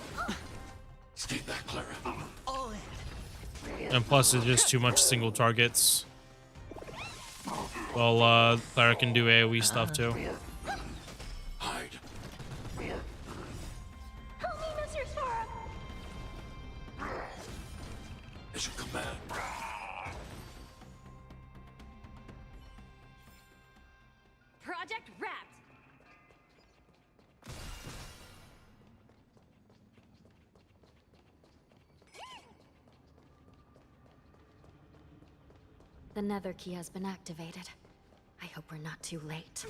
[SPEAKER 1] And plus, it's just too much single targets. Well, Clara can do AoE stuff too.
[SPEAKER 8] Help me, Mr. Sora!
[SPEAKER 4] As you command.
[SPEAKER 11] Project Wrapped.
[SPEAKER 20] The nether key has been activated. I hope we're not too late.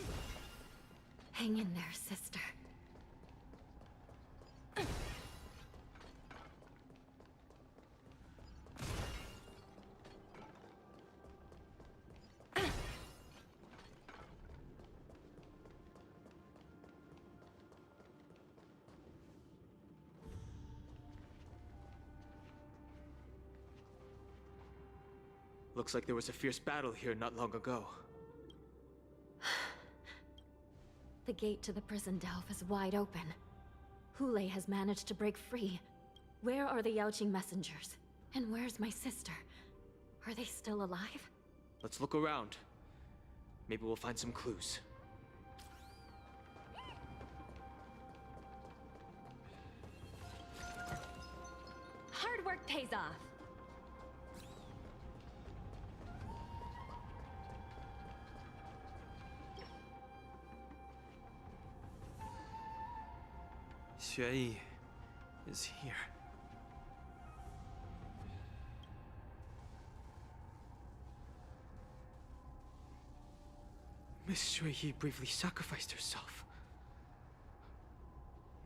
[SPEAKER 20] Hang in there, sister.
[SPEAKER 13] Looks like there was a fierce battle here not long ago.
[SPEAKER 20] The gate to the prison delve is wide open. Hule has managed to break free. Where are the Yaoqing messengers? And where's my sister? Are they still alive?
[SPEAKER 13] Let's look around. Maybe we'll find some clues.
[SPEAKER 11] Hard work pays off.
[SPEAKER 14] Xueyi is here.
[SPEAKER 13] Miss Xueyi bravely sacrificed herself.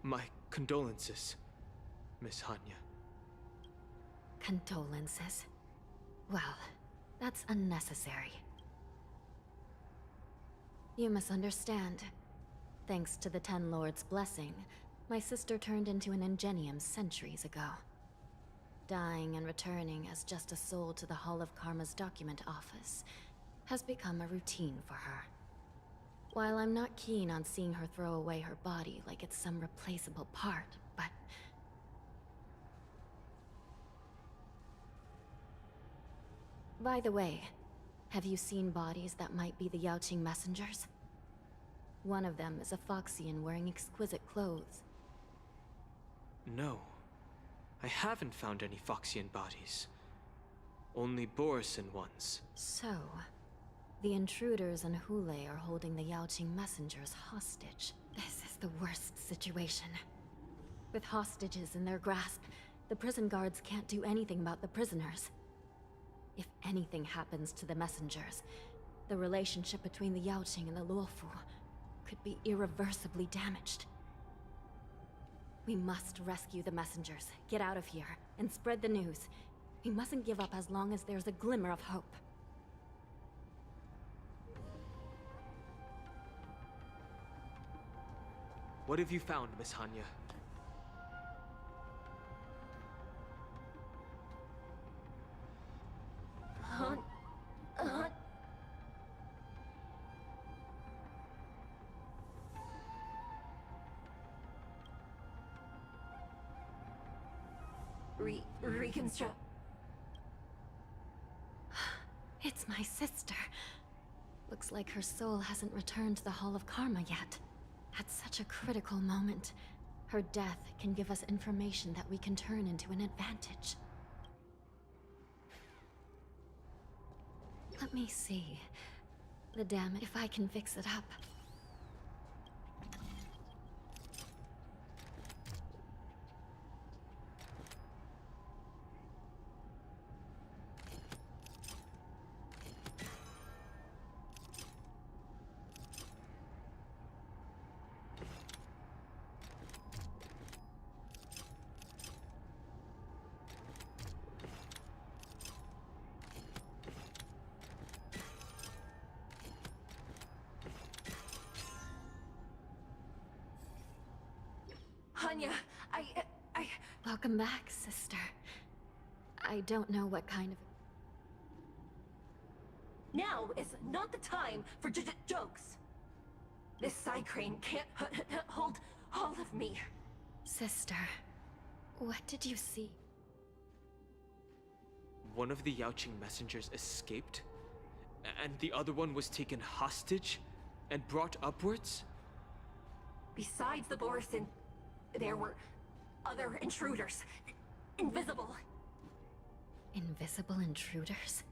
[SPEAKER 13] My condolences, Miss Hanya.
[SPEAKER 20] Condolences? Well, that's unnecessary. You misunderstand. Thanks to the Ten Lords' blessing, my sister turned into an Ingenium centuries ago. Dying and returning as just a soul to the Hall of Karma's document office has become a routine for her. While I'm not keen on seeing her throw away her body like it's some replaceable part, but... By the way, have you seen bodies that might be the Yaoqing messengers? One of them is a Foxian wearing exquisite clothes.
[SPEAKER 13] No. I haven't found any Foxian bodies. Only Borisan ones.
[SPEAKER 20] So, the intruders and Hule are holding the Yaoqing messengers hostage. This is the worst situation. With hostages in their grasp, the prison guards can't do anything about the prisoners. If anything happens to the messengers, the relationship between the Yaoqing and the Luofu could be irreversibly damaged. We must rescue the messengers, get out of here, and spread the news. We mustn't give up as long as there's a glimmer of hope.
[SPEAKER 13] What have you found, Miss Hanya?
[SPEAKER 11] Reconstruct.
[SPEAKER 20] It's my sister. Looks like her soul hasn't returned to the Hall of Karma yet. At such a critical moment, her death can give us information that we can turn into an advantage. Let me see. The damage, if I can fix it up.
[SPEAKER 19] Hanya, I...
[SPEAKER 20] Welcome back, sister. I don't know what kind of...
[SPEAKER 19] Now is not the time for jokes. This side crane can't hold all of me.
[SPEAKER 20] Sister, what did you see?
[SPEAKER 13] One of the Yaoqing messengers escaped, and the other one was taken hostage and brought upwards?
[SPEAKER 19] Besides the Borisin, there were other intruders. Invisible.
[SPEAKER 20] Invisible intruders?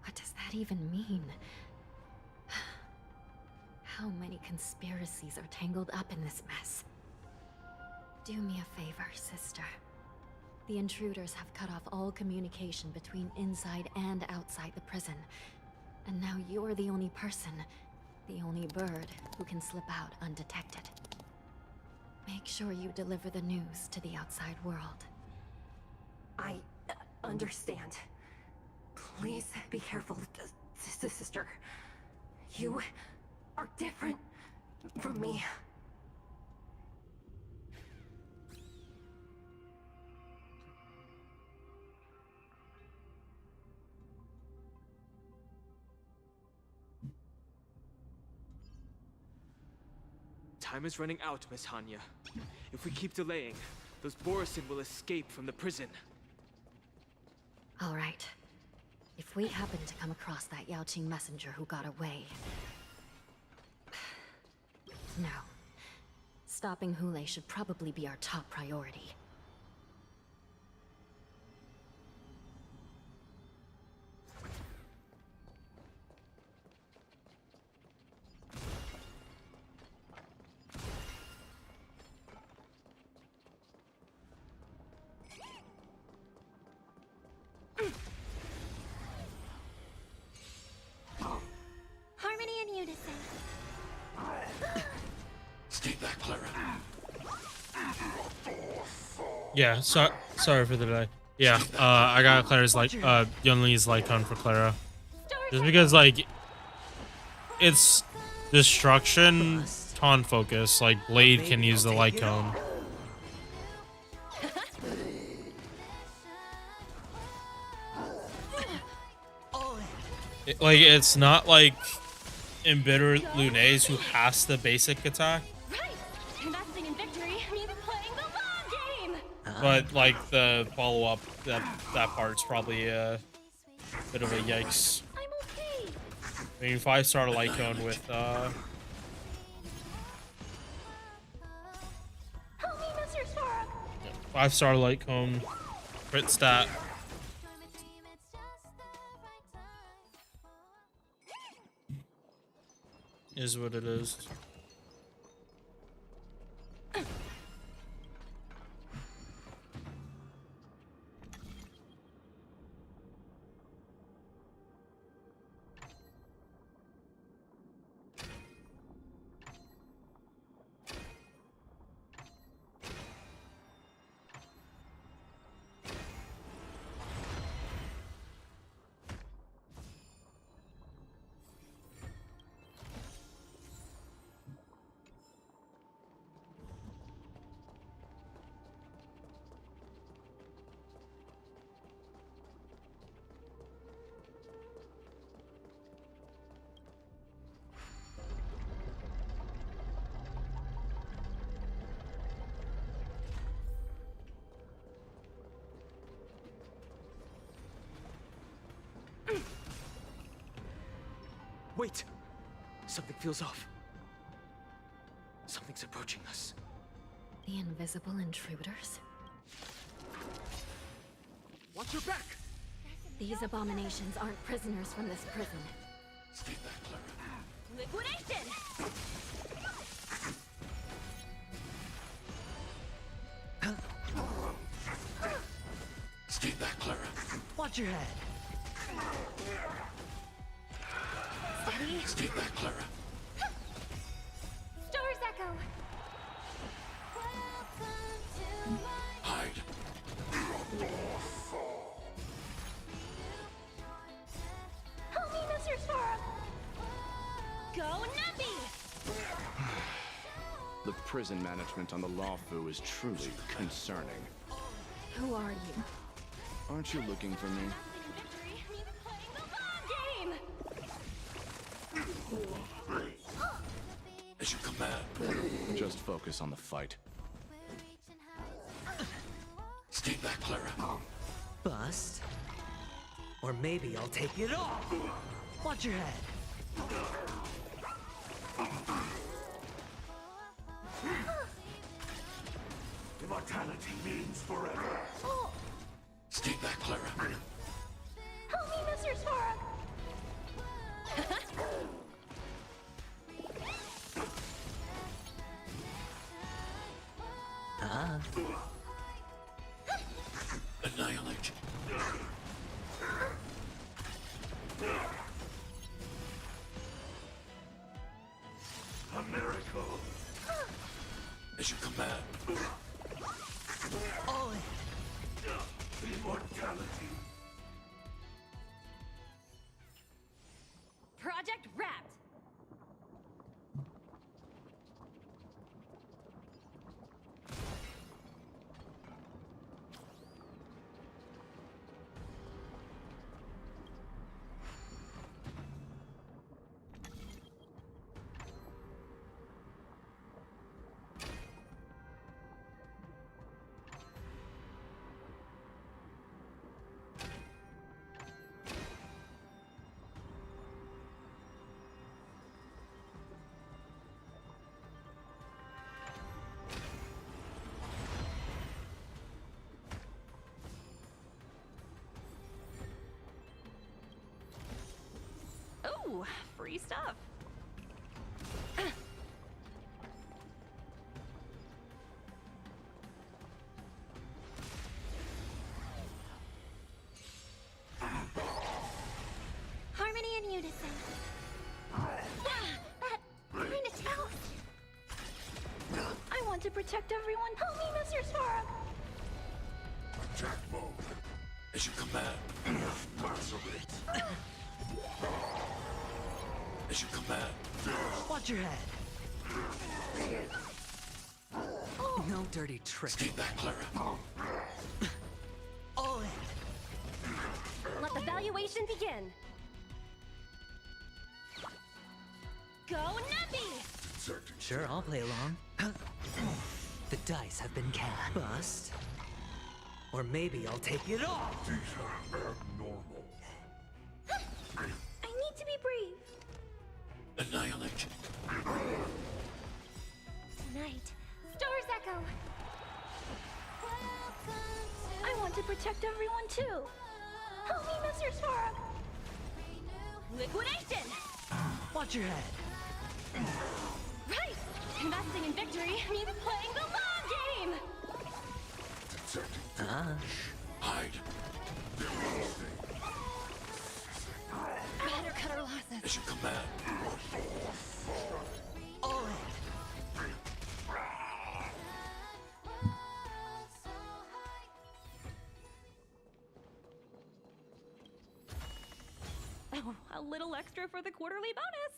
[SPEAKER 20] What does that even mean? How many conspiracies are tangled up in this mess? Do me a favor, sister. The intruders have cut off all communication between inside and outside the prison. And now you're the only person, the only bird, who can slip out undetected. Make sure you deliver the news to the outside world.
[SPEAKER 19] I understand. Please be careful, sister. You are different from me.
[SPEAKER 13] Time is running out, Miss Hanya. If we keep delaying, those Borisin will escape from the prison.
[SPEAKER 20] All right. If we happen to come across that Yaoqing messenger who got away... No. Stopping Hule should probably be our top priority.
[SPEAKER 2] Harmony and unison.
[SPEAKER 4] Stay back, Clara.
[SPEAKER 1] Yeah, sorry for the delay. Yeah, I got Clara's Yunli's light cone for Clara. Just because like it's destruction ton focus, like Blade can use the light cone. Like it's not like Embittered Lunays who has the basic attack.
[SPEAKER 11] Investing in victory means playing the long game.
[SPEAKER 1] But like the follow up, that part's probably a bit of a yikes.
[SPEAKER 11] I'm okay.
[SPEAKER 1] I mean, 5-star light cone with
[SPEAKER 11] Help me, Mr. Sora.
[SPEAKER 1] 5-star light cone, crit stat. Is what it is.
[SPEAKER 13] Wait! Something feels off. Something's approaching us.
[SPEAKER 20] The invisible intruders?
[SPEAKER 13] Watch your back!
[SPEAKER 20] These abominations aren't prisoners from this prison.
[SPEAKER 4] Stay back, Clara.
[SPEAKER 11] Liquidation!
[SPEAKER 4] Stay back, Clara.
[SPEAKER 5] Watch your head.
[SPEAKER 20] Steady.
[SPEAKER 4] Stay back, Clara.
[SPEAKER 2] Stars Echo.
[SPEAKER 4] Hide.
[SPEAKER 11] Help me, Mr. Sora. Go Nappy!
[SPEAKER 18] The prison management on the Lawfu is truly concerning.
[SPEAKER 20] Who are you?
[SPEAKER 18] Aren't you looking for me?
[SPEAKER 4] As you command.
[SPEAKER 18] Just focus on the fight.
[SPEAKER 5] Stay back, Clara. Bust. Or maybe I'll take it off. Watch your head.
[SPEAKER 4] Immortality means forever.
[SPEAKER 5] Stay back, Clara.
[SPEAKER 7] Help me, Mr. Sora!
[SPEAKER 5] Annihilate.
[SPEAKER 4] A miracle.
[SPEAKER 5] As you command. All in.
[SPEAKER 4] Immortality.
[SPEAKER 11] Project wrapped!
[SPEAKER 19] Ooh, free stuff.
[SPEAKER 7] Harmony and unison. That kind of sounds. I want to protect everyone. Help me, Mr. Sora!
[SPEAKER 4] Attack mode.
[SPEAKER 5] As you command.
[SPEAKER 4] Macerate.
[SPEAKER 5] As you command. Watch your head. No dirty tricks. Stay back, Clara. All in.
[SPEAKER 11] Let the valuation begin. Go Nebby!
[SPEAKER 5] Sure, I'll play along. The dice have been cast. Bust. Or maybe I'll take it off.
[SPEAKER 4] These are abnormal.
[SPEAKER 7] I need to be brave.
[SPEAKER 5] Annihilate.
[SPEAKER 7] Tonight, Stars Echo. I want to protect everyone too. Help me, Mr. Sora.
[SPEAKER 11] Liquidation!
[SPEAKER 5] Watch your head.
[SPEAKER 11] Right! Investing in victory means playing the long game!
[SPEAKER 5] Hide.
[SPEAKER 11] Better cut our losses.
[SPEAKER 5] As you command. All in.
[SPEAKER 11] Oh, a little extra for the quarterly bonus!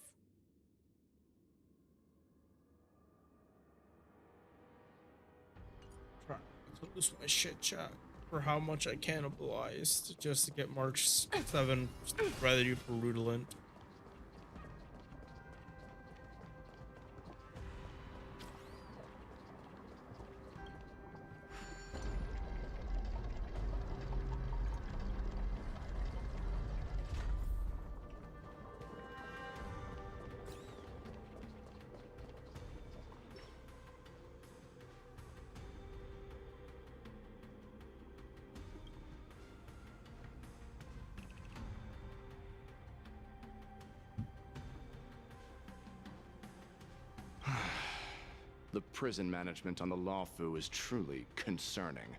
[SPEAKER 1] Try to lose my shit chat for how much I cannibalized just to get March 7 rather you brutalent.
[SPEAKER 18] The prison management on the Lawfu is truly concerning.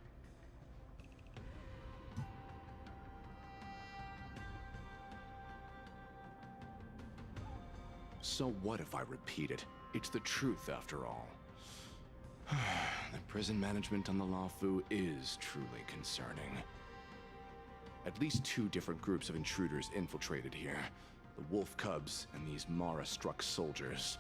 [SPEAKER 18] So what if I repeat it? It's the truth after all. The prison management on the Lawfu is truly concerning. At least 2 different groups of intruders infiltrated here. The Wolf Cubs and these Mara-struck soldiers.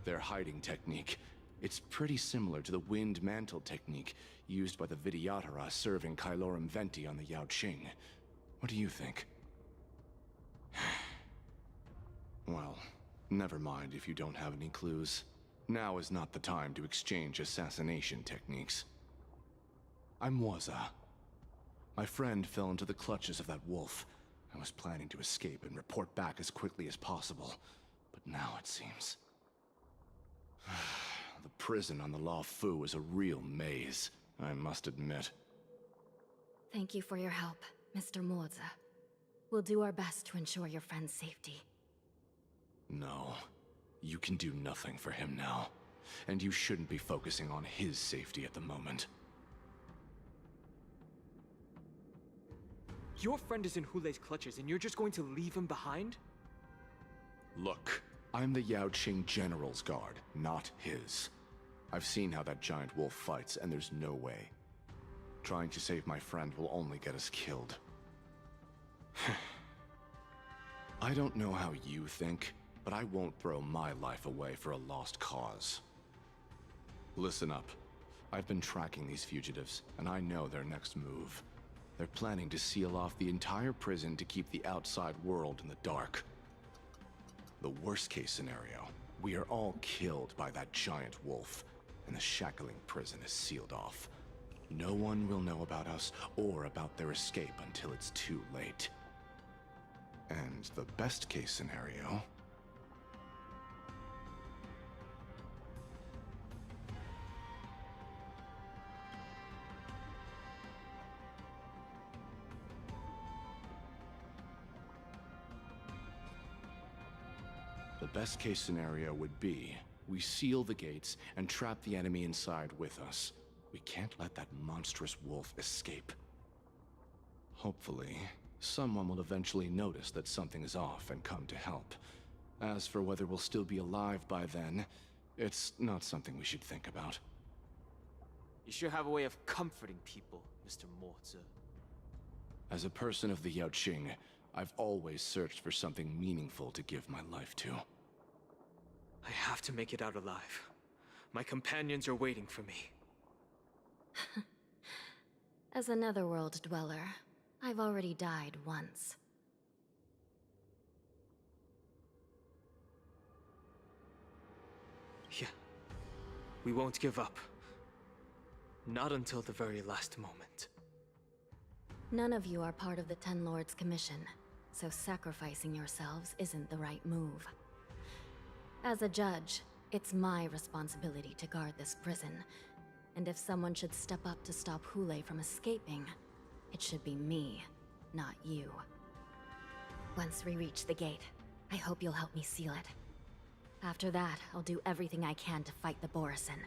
[SPEAKER 18] their hiding technique. It's pretty similar to the wind mantle technique used by the Vidyadhara serving Kylorum Venti on the Yaoqing. What do you think? Well, never mind if you don't have any clues. Now is not the time to exchange assassination techniques. I'm Waza. My friend fell into the clutches of that wolf. I was planning to escape and report back as quickly as possible, but now it seems... The prison on the Law Fu is a real maze, I must admit.
[SPEAKER 20] Thank you for your help, Mr. Moza. We'll do our best to ensure your friend's safety.
[SPEAKER 18] No, you can do nothing for him now, and you shouldn't be focusing on his safety at the moment.
[SPEAKER 13] Your friend is in Hulei's clutches and you're just going to leave him behind?
[SPEAKER 18] Look, I'm the Yaoqing General's guard, not his. I've seen how that giant wolf fights, and there's no way. Trying to save my friend will only get us killed. I don't know how you think, but I won't throw my life away for a lost cause. Listen up. I've been tracking these fugitives, and I know their next move. They're planning to seal off the entire prison to keep the outside world in the dark. The worst case scenario, we are all killed by that giant wolf, and the shackling prison is sealed off. No one will know about us or about their escape until it's too late. And the best case scenario... The best case scenario would be, we seal the gates and trap the enemy inside with us. We can't let that monstrous wolf escape. Hopefully, someone will eventually notice that something is off and come to help. As for whether we'll still be alive by then, it's not something we should think about.
[SPEAKER 13] You sure have a way of comforting people, Mr. Morza.
[SPEAKER 18] As a person of the Yaoqing, I've always searched for something meaningful to give my life to.
[SPEAKER 13] I have to make it out alive. My companions are waiting for me.
[SPEAKER 20] As a netherworld dweller, I've already died once.
[SPEAKER 13] Yeah. We won't give up. Not until the very last moment.
[SPEAKER 20] None of you are part of the Ten Lords' commission, so sacrificing yourselves isn't the right move. As a judge, it's my responsibility to guard this prison, and if someone should step up to stop Hulei from escaping, it should be me, not you. Once we reach the gate, I hope you'll help me seal it. After that, I'll do everything I can to fight the Borisin,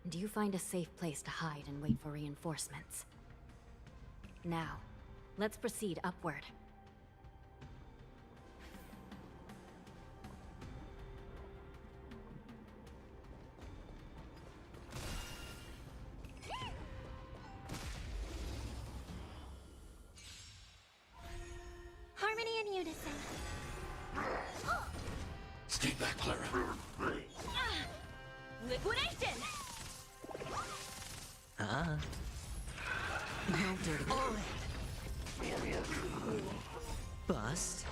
[SPEAKER 20] and you find a safe place to hide and wait for reinforcements. Now, let's proceed upward.
[SPEAKER 2] Harmony and unison.
[SPEAKER 18] Stay back, Clara.
[SPEAKER 2] Liquidation!
[SPEAKER 12] No dirty. Bust.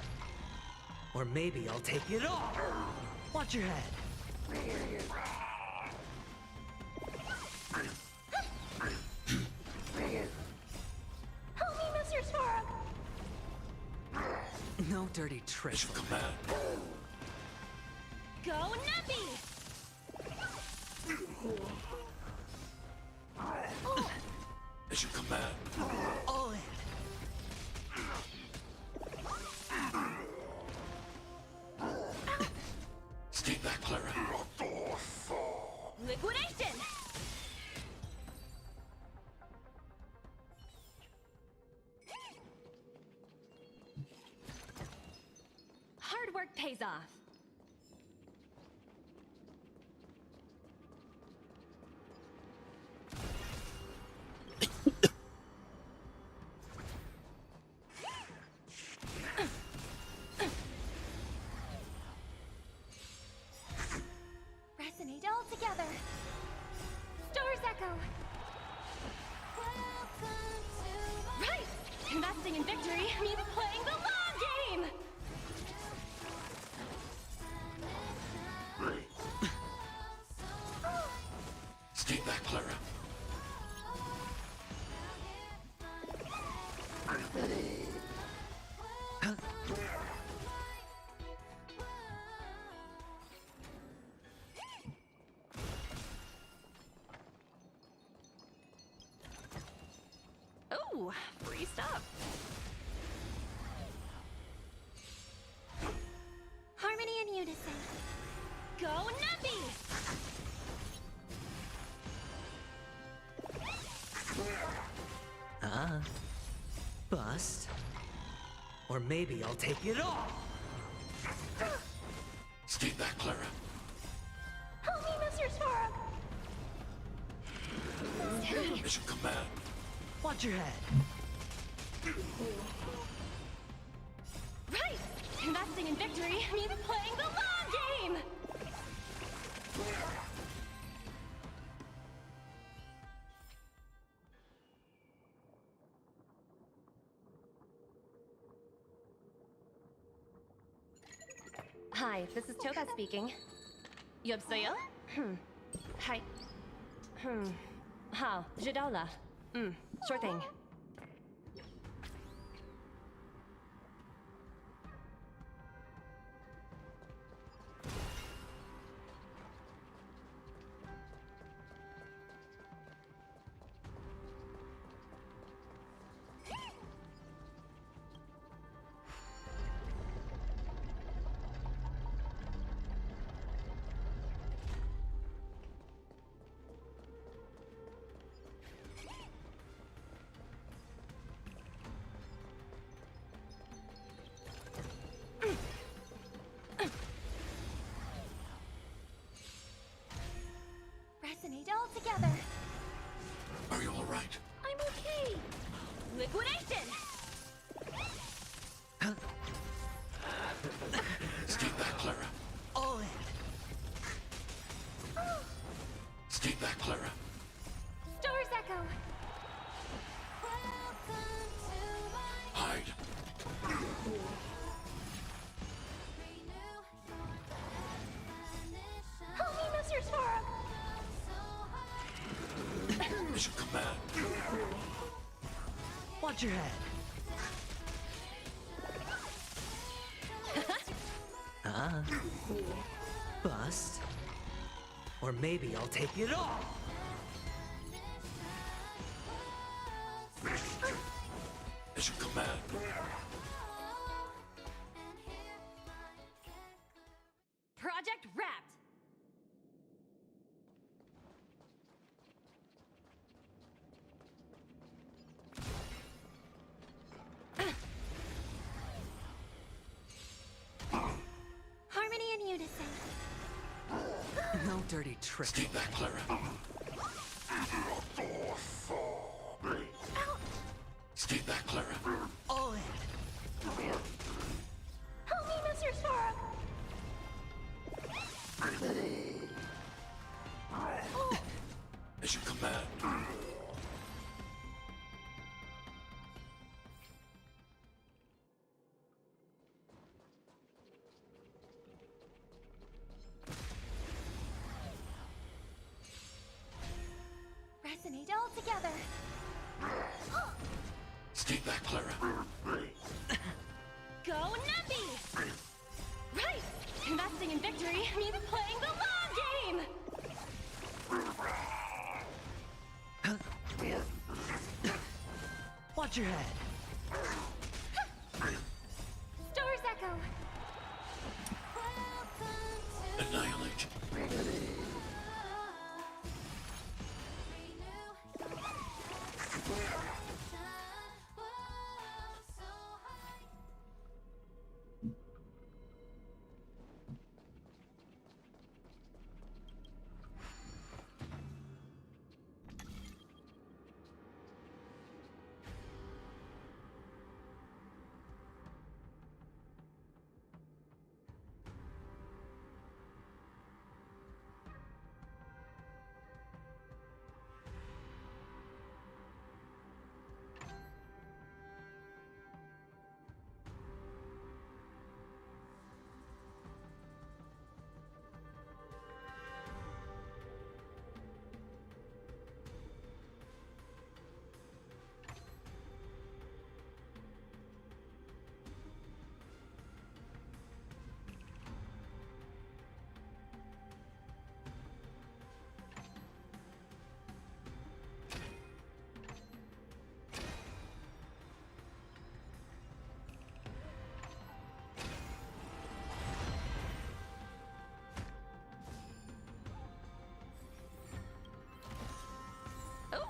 [SPEAKER 12] Or maybe I'll take it all. Watch your head.
[SPEAKER 2] Help me, Mr. Sora!
[SPEAKER 12] No dirty tricks.
[SPEAKER 18] Command.
[SPEAKER 2] Go Nappy!
[SPEAKER 18] As you command.
[SPEAKER 12] All in.
[SPEAKER 18] Stay back, Clara.
[SPEAKER 2] Liquidation!
[SPEAKER 11] Hard work pays off.
[SPEAKER 7] Echo!
[SPEAKER 11] Right! Investing in victory means playing the long game!
[SPEAKER 4] Stay back, Clara.
[SPEAKER 19] Ooh, free stuff.
[SPEAKER 7] Harmony and unison.
[SPEAKER 11] Go Nappy!
[SPEAKER 12] Bust. Or maybe I'll take it all.
[SPEAKER 4] Stay back, Clara.
[SPEAKER 7] Help me, Mr. Sora!
[SPEAKER 4] Mission command.
[SPEAKER 12] Watch your head.
[SPEAKER 11] Right! Investing in victory means playing the long game!
[SPEAKER 19] Hi, this is Toba speaking. 여보세요? Hi.好，知道了. Sure thing.
[SPEAKER 7] Resonate all together.
[SPEAKER 4] Are you all right?
[SPEAKER 7] I'm okay.
[SPEAKER 11] Liquidation!
[SPEAKER 4] Stay back, Clara.
[SPEAKER 12] All in.
[SPEAKER 4] Stay back, Clara.
[SPEAKER 7] Stars Echo.
[SPEAKER 4] Hide.
[SPEAKER 7] Help me, Mr. Sora!
[SPEAKER 4] Mission command.
[SPEAKER 12] Watch your head. Bust. Or maybe I'll take it all.
[SPEAKER 4] Mission command.
[SPEAKER 11] Project wrapped!
[SPEAKER 7] Harmony and unison.
[SPEAKER 12] No dirty tricks.
[SPEAKER 4] Stay back, Clara. Stay back, Clara.
[SPEAKER 12] All in.
[SPEAKER 7] Help me, Mr. Sora!
[SPEAKER 4] Mission command.
[SPEAKER 7] Resonate all together.
[SPEAKER 4] Stay back, Clara.
[SPEAKER 11] Go Nappy! Right! Investing in victory means playing the long game!
[SPEAKER 12] Watch your head.
[SPEAKER 7] Stars Echo.
[SPEAKER 4] Annihilate.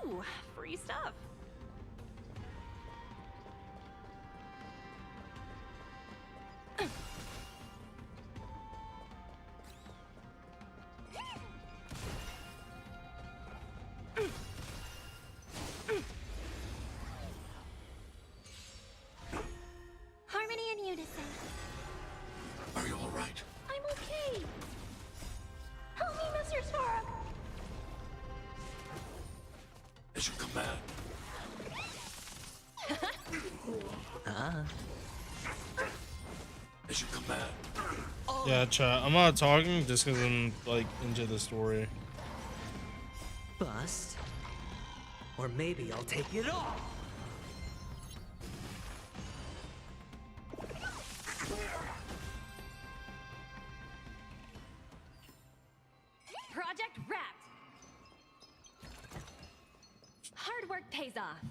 [SPEAKER 19] Ooh, free stuff.
[SPEAKER 21] Harmony and unison.
[SPEAKER 4] Are you alright?
[SPEAKER 21] I'm okay. Help me, Mr. Sparrow.
[SPEAKER 4] As you command. As you command.
[SPEAKER 1] Yeah, chat. I'm not talking just because I'm like into the story.
[SPEAKER 12] Bust. Or maybe I'll take it all.
[SPEAKER 11] Project wrapped. Hard work pays off.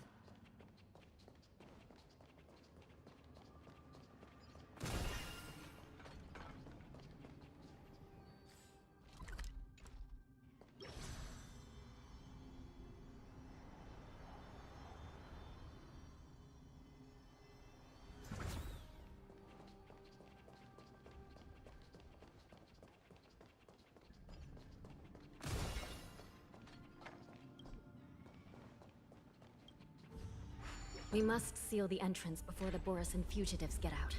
[SPEAKER 20] We must seal the entrance before the Borisan fugitives get out.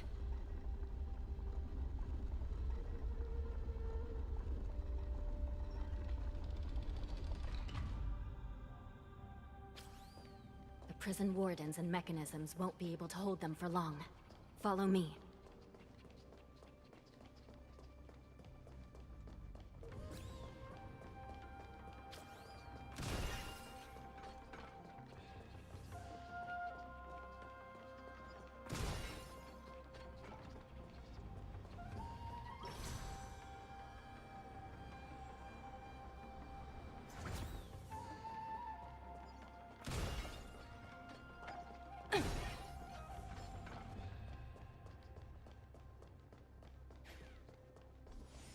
[SPEAKER 20] The prison wardens and mechanisms won't be able to hold them for long. Follow me.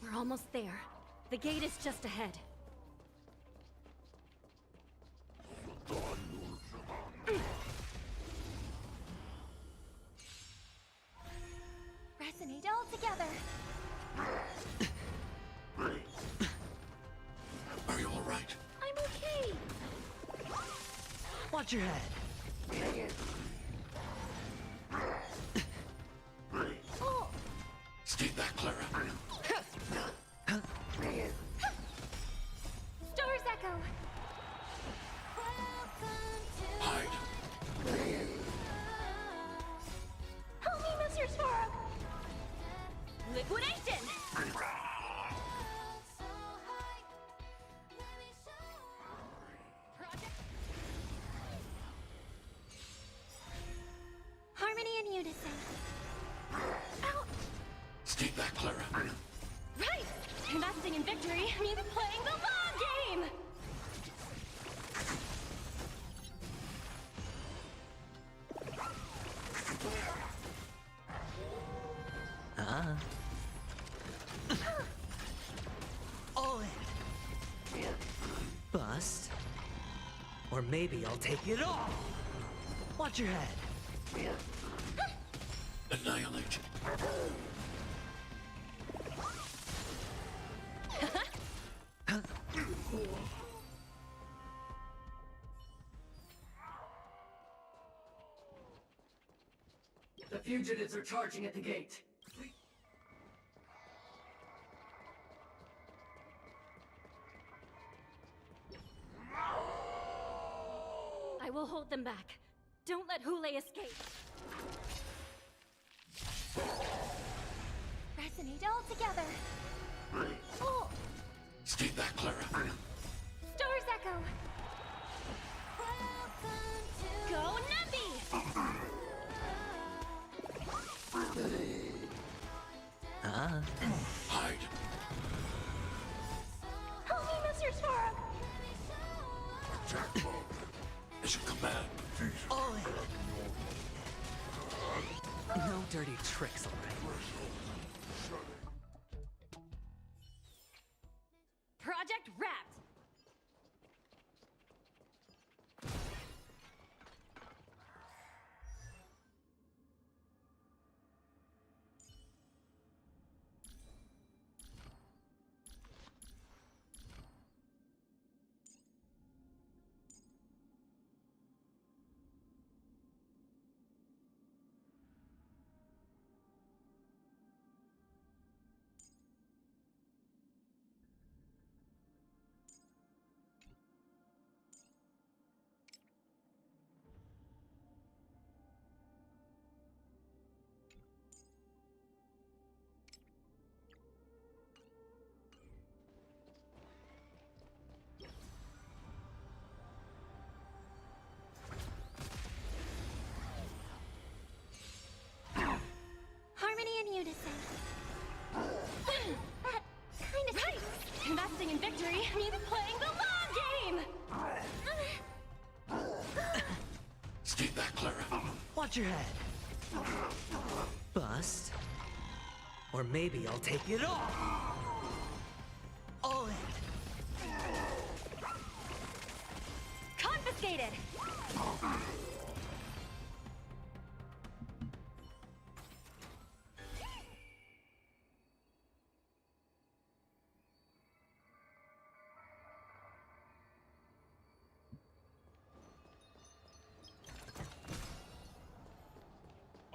[SPEAKER 20] We're almost there. The gate is just ahead.
[SPEAKER 21] Resonate all together.
[SPEAKER 4] Are you alright?
[SPEAKER 21] I'm okay.
[SPEAKER 12] Watch your head.
[SPEAKER 21] Oh.
[SPEAKER 4] Stay back, Clara.
[SPEAKER 21] Stars echo.
[SPEAKER 4] Hide.
[SPEAKER 21] Help me, Mr. Sparrow.
[SPEAKER 11] Liquidation!
[SPEAKER 21] Harmony and unison. Ow.
[SPEAKER 4] Stay back, Clara.
[SPEAKER 11] Right! Investing in victory means playing the long game!
[SPEAKER 12] All in. Bust. Or maybe I'll take it all. Watch your head.
[SPEAKER 4] Annihilate.
[SPEAKER 10] The fugitives are charging at the gate.
[SPEAKER 11] I will hold them back. Don't let Hule escape.
[SPEAKER 21] Resonate all together. Oh.
[SPEAKER 4] Stay back, Clara.
[SPEAKER 21] Stars echo.
[SPEAKER 11] Go Numby!
[SPEAKER 4] Hide.
[SPEAKER 21] Help me, Mr. Sparrow.
[SPEAKER 4] Attack mode. As you command.
[SPEAKER 12] All in. No dirty tricks, alright?
[SPEAKER 11] Project wrapped!
[SPEAKER 7] you to say? That kind of
[SPEAKER 19] Right! Investing in victory means playing the long game!
[SPEAKER 18] Stay back, Clara.
[SPEAKER 12] Watch your head. Bust. Or maybe I'll take it all. All in.
[SPEAKER 19] Confiscated!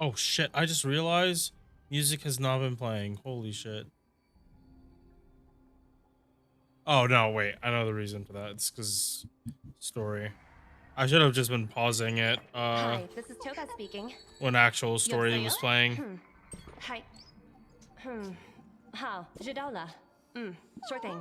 [SPEAKER 1] Oh shit, I just realized music has not been playing. Holy shit. Oh no, wait, I know the reason for that. It's because story. I should have just been pausing it
[SPEAKER 19] Hi, this is Toga speaking.
[SPEAKER 1] when actual story
[SPEAKER 19] 여보세요?
[SPEAKER 1] was playing.
[SPEAKER 19] Hi.好, 知道了. Sure thing.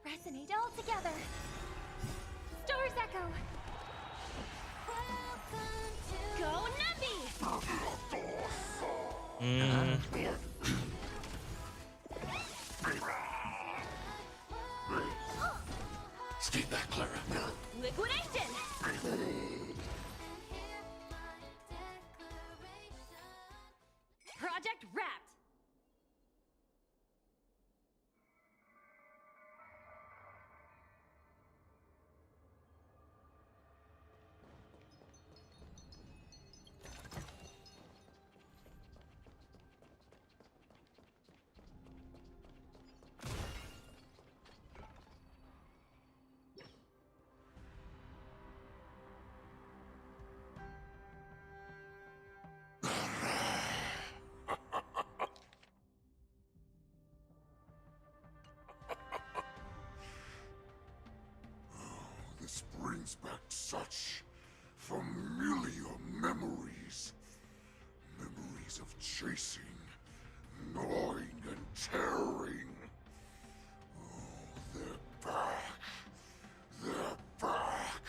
[SPEAKER 7] Resonate all together. Stars echo. Go Numby!
[SPEAKER 18] Stay back, Clara.
[SPEAKER 19] Liquidation! Project wrapped!
[SPEAKER 4] This brings back such familiar memories. Memories of chasing, gnawing, and tearing. Oh, they're back. They're back.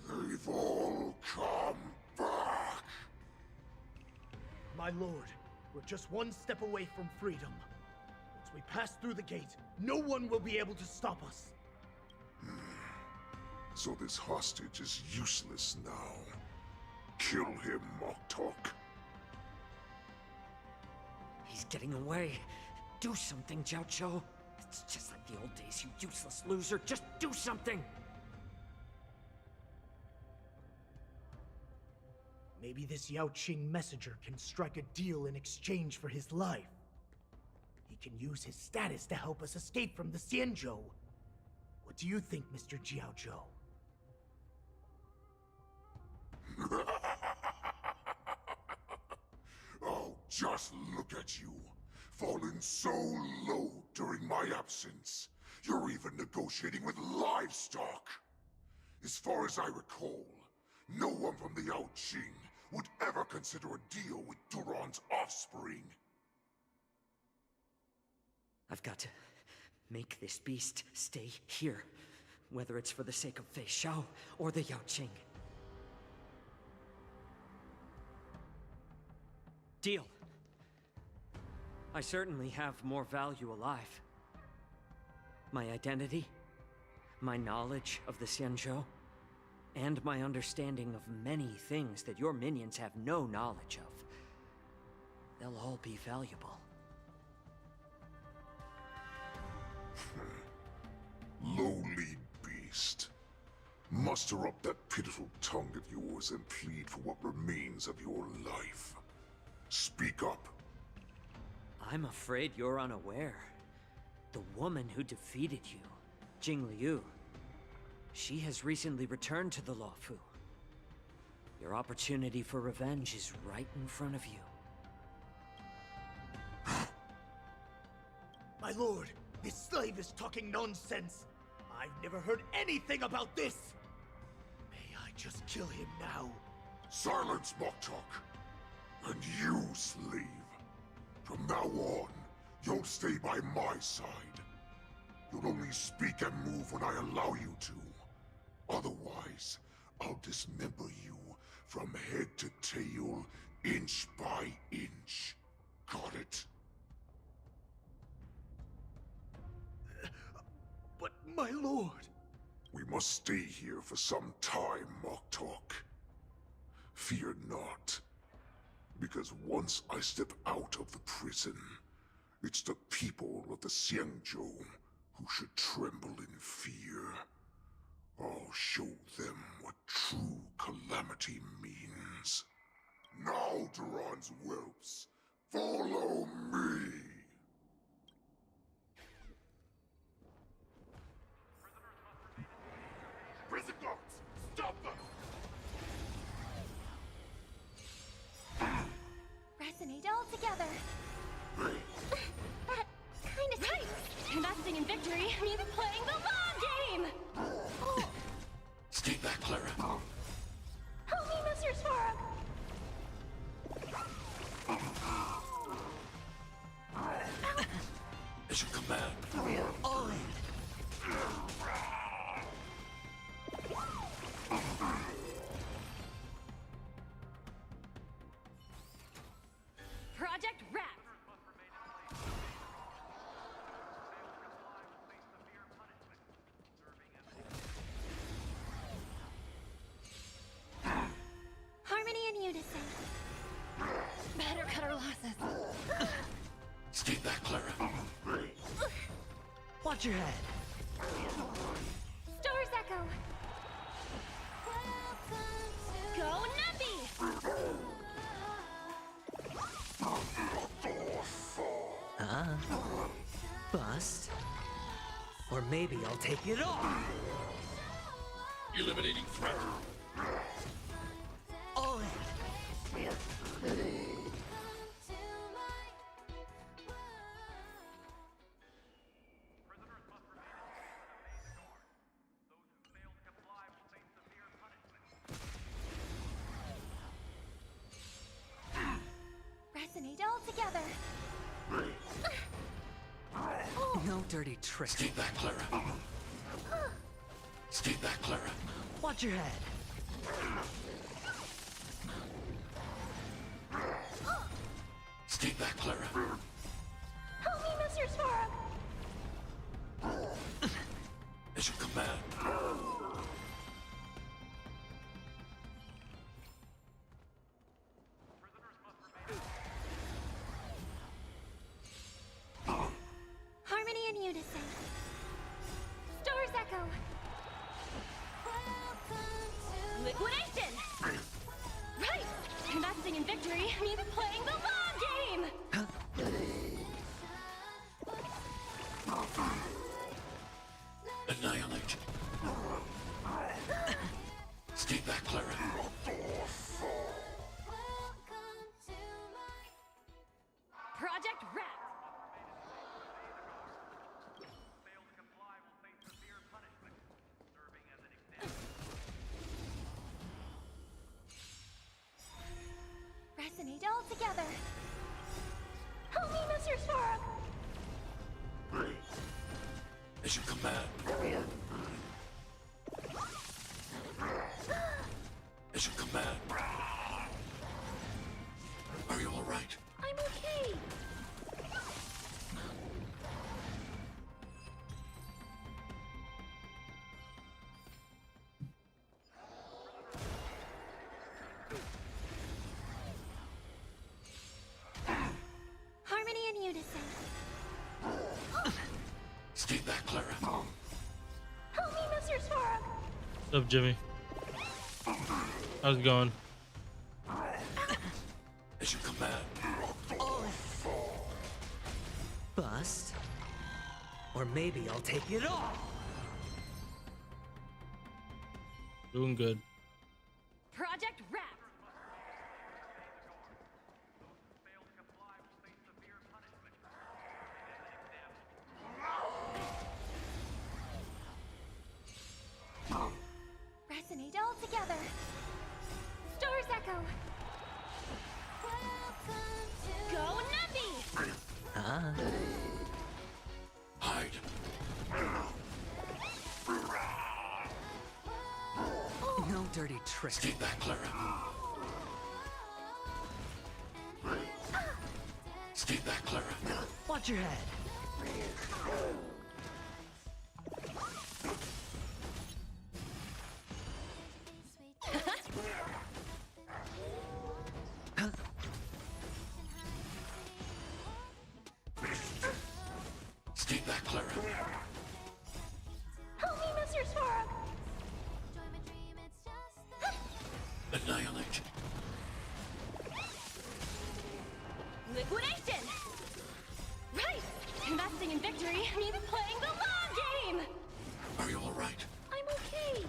[SPEAKER 4] They've all come back.
[SPEAKER 5] My lord, we're just one step away from freedom. Once we pass through the gate, no one will be able to stop us.
[SPEAKER 4] So this hostage is useless now. Kill him, Moktok.
[SPEAKER 9] He's getting away. Do something, Jiao. It's just like the old days, you useless loser. Just do something!
[SPEAKER 5] Maybe this Yao Qing messenger can strike a deal in exchange for his life. He can use his status to help us escape from the Xianzhou. What do you think, Mr. Jiaozhou?
[SPEAKER 4] Oh, just look at you. Fallen so low during my absence. You're even negotiating with livestock. As far as I recall, no one from the Yao Qing would ever consider a deal with Duran's offspring.
[SPEAKER 9] I've got to make this beast stay here. Whether it's for the sake of Fei Xiao or the Yao Qing. Deal. I certainly have more value alive. My identity, my knowledge of the Xianzhou, and my understanding of many things that your minions have no knowledge of. They'll all be valuable.
[SPEAKER 4] Lowly beast. Muster up that pitiful tongue of yours and plead for what remains of your life. Speak up.
[SPEAKER 9] I'm afraid you're unaware. The woman who defeated you, Jing Liu, she has recently returned to the Luofu. Your opportunity for revenge is right in front of you.
[SPEAKER 5] My lord, this slave is talking nonsense. I've never heard anything about this. May I just kill him now?
[SPEAKER 4] Silence, mock talk. And you, slave. From now on, you'll stay by my side. You'll only speak and move when I allow you to. Otherwise, I'll dismember you from head to tail, inch by inch. Got it?
[SPEAKER 5] But my lord...
[SPEAKER 4] We must stay here for some time, mock talk. Fear not. Because once I step out of the prison, it's the people of the Xianzhou who should tremble in fear. I'll show them what true calamity means. Now, Duran's whelps, follow me! Prison guards, stop them!
[SPEAKER 7] Resonate all together. That kind of
[SPEAKER 11] Right! Investing in victory means playing the long game!
[SPEAKER 18] Stay back, Clara.
[SPEAKER 7] Help me, Mr. Sora.
[SPEAKER 18] As you command.
[SPEAKER 12] On!
[SPEAKER 11] Project Wrap!
[SPEAKER 7] Harmony and unison.
[SPEAKER 11] Better cut our losses.
[SPEAKER 18] Stay back, Clara.
[SPEAKER 12] Watch your head.
[SPEAKER 7] Stars echo.
[SPEAKER 11] Go Nebby!
[SPEAKER 12] Bust. Or maybe I'll take it off.
[SPEAKER 18] Eliminating threat.
[SPEAKER 12] On!
[SPEAKER 7] Resonate all together.
[SPEAKER 12] No dirty tricks.
[SPEAKER 18] Stay back, Clara. Stay back, Clara.
[SPEAKER 12] Watch your head.
[SPEAKER 18] Stay back, Clara.
[SPEAKER 7] Help me, Mr. Sora.
[SPEAKER 18] As you command.
[SPEAKER 7] Harmony and unison. Stars echo.
[SPEAKER 11] Liquidation! Right! Investing in victory means playing the long game!
[SPEAKER 18] Annihilate. Stay back, Clara.
[SPEAKER 11] Project Wrap!
[SPEAKER 7] Resonate all together. Help me, Mr. Sora.
[SPEAKER 18] As you command. As you command. Are you all right?
[SPEAKER 7] I'm okay. Harmony and unison.
[SPEAKER 18] Stay back, Clara.
[SPEAKER 7] Help me, Mr. Sora.
[SPEAKER 1] What's up, Jimmy? How's it going?
[SPEAKER 18] As you command.
[SPEAKER 12] Bust. Or maybe I'll take it off.
[SPEAKER 1] Doing good.
[SPEAKER 11] Project Wrap!
[SPEAKER 12] dirty trick.
[SPEAKER 18] Stay back, Clara. Stay back, Clara.
[SPEAKER 12] Watch your head.
[SPEAKER 18] Stay back, Clara.
[SPEAKER 2] Help me, Mr. Sora!
[SPEAKER 18] Annihilate.
[SPEAKER 19] Liquidation! Right! Investing in victory means playing the long game!
[SPEAKER 18] Are you alright?
[SPEAKER 19] I'm okay!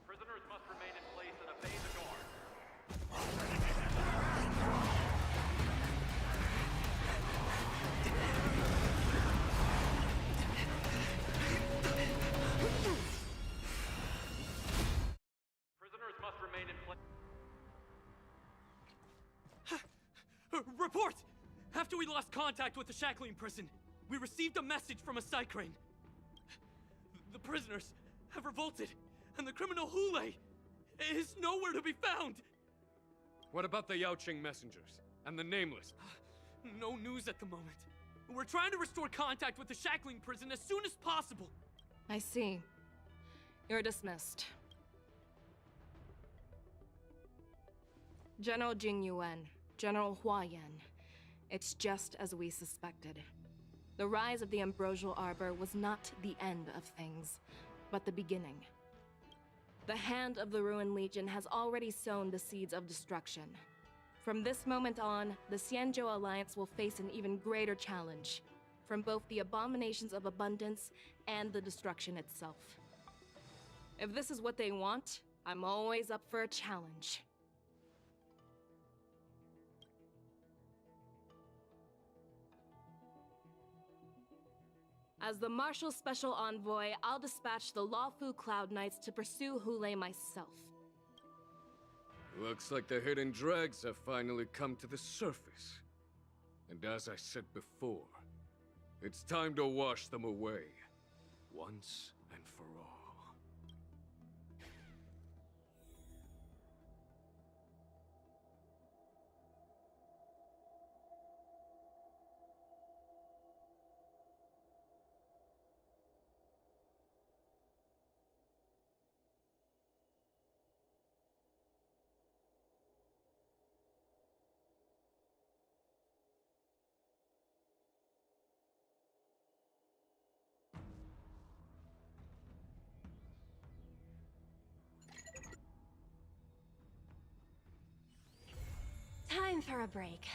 [SPEAKER 22] Prisoners must remain in place and obey the guard. Prisoners must remain in place.
[SPEAKER 13] Report! After we lost contact with the Shackling prison, we received a message from a Psycrane. The prisoners have revolted, and the criminal Hule is nowhere to be found!
[SPEAKER 6] What about the Yaoqing messengers and the Nameless?
[SPEAKER 13] No news at the moment. We're trying to restore contact with the Shackling prison as soon as possible.
[SPEAKER 19] I see. You're dismissed. General Jing Yuan, General Hua Yan. It's just as we suspected. The rise of the Ambrosial Arbor was not the end of things, but the beginning. The hand of the Ruined Legion has already sown the seeds of destruction. From this moment on, the Xianzhou Alliance will face an even greater challenge, from both the abominations of abundance and the destruction itself. If this is what they want, I'm always up for a challenge. As the Marshal Special Envoy, I'll dispatch the Lawfu Cloud Knights to pursue Hule myself.
[SPEAKER 6] Looks like the hidden dregs have finally come to the surface. And as I said before, it's time to wash them away, once and for all.
[SPEAKER 19] Time for a break.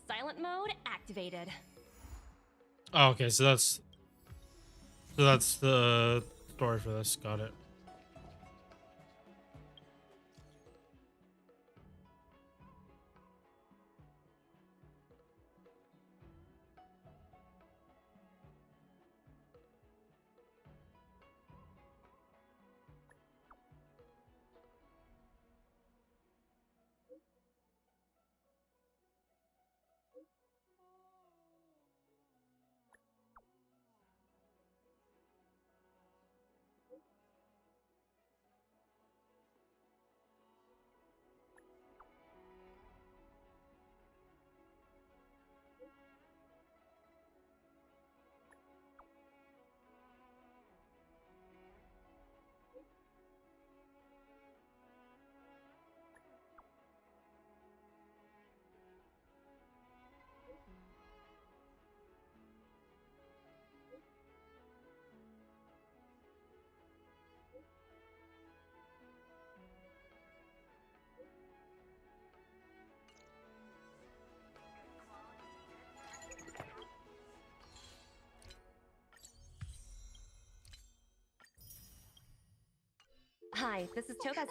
[SPEAKER 19] Silent mode activated.
[SPEAKER 1] Oh, okay, so that's the story for this. Got it.
[SPEAKER 19] Hi, this is Topaz.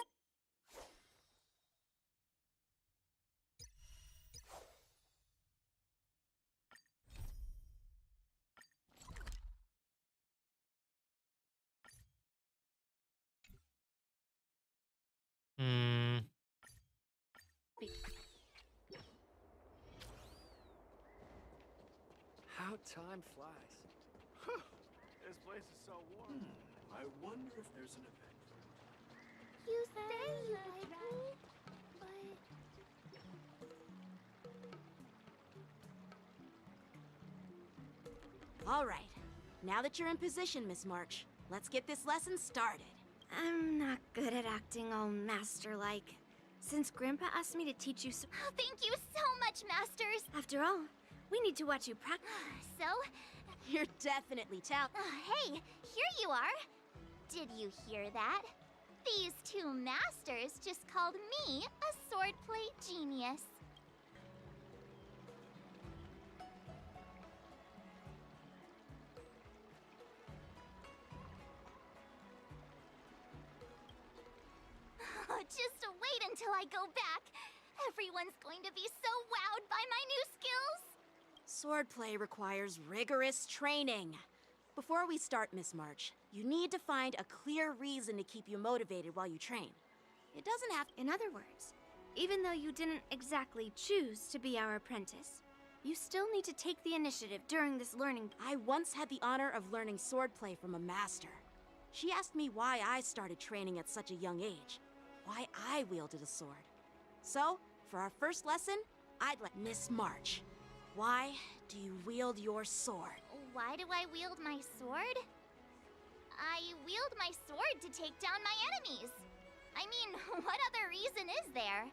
[SPEAKER 15] How time flies.
[SPEAKER 5] This place is so warm. I wonder if there's an event.
[SPEAKER 2] You say you like me, but...
[SPEAKER 8] All right. Now that you're in position, Miss March, let's get this lesson started.
[SPEAKER 7] I'm not good at acting all master-like. Since Grandpa asked me to teach you so...
[SPEAKER 2] Oh, thank you so much, Masters!
[SPEAKER 7] After all, we need to watch you practice.
[SPEAKER 2] So?
[SPEAKER 8] You're definitely talented.
[SPEAKER 2] Hey, here you are! Did you hear that? These two masters just called me a swordplay genius. Just wait until I go back. Everyone's going to be so wowed by my new skills.
[SPEAKER 8] Swordplay requires rigorous training. Before we start, Miss March, you need to find a clear reason to keep you motivated while you train. It doesn't have...
[SPEAKER 7] In other words, even though you didn't exactly choose to be our apprentice, you still need to take the initiative during this learning.
[SPEAKER 8] I once had the honor of learning swordplay from a master. She asked me why I started training at such a young age. Why I wielded a sword. So, for our first lesson, I'd like Miss March. Why do you wield your sword?
[SPEAKER 2] Why do I wield my sword? I wield my sword to take down my enemies. I mean, what other reason is there?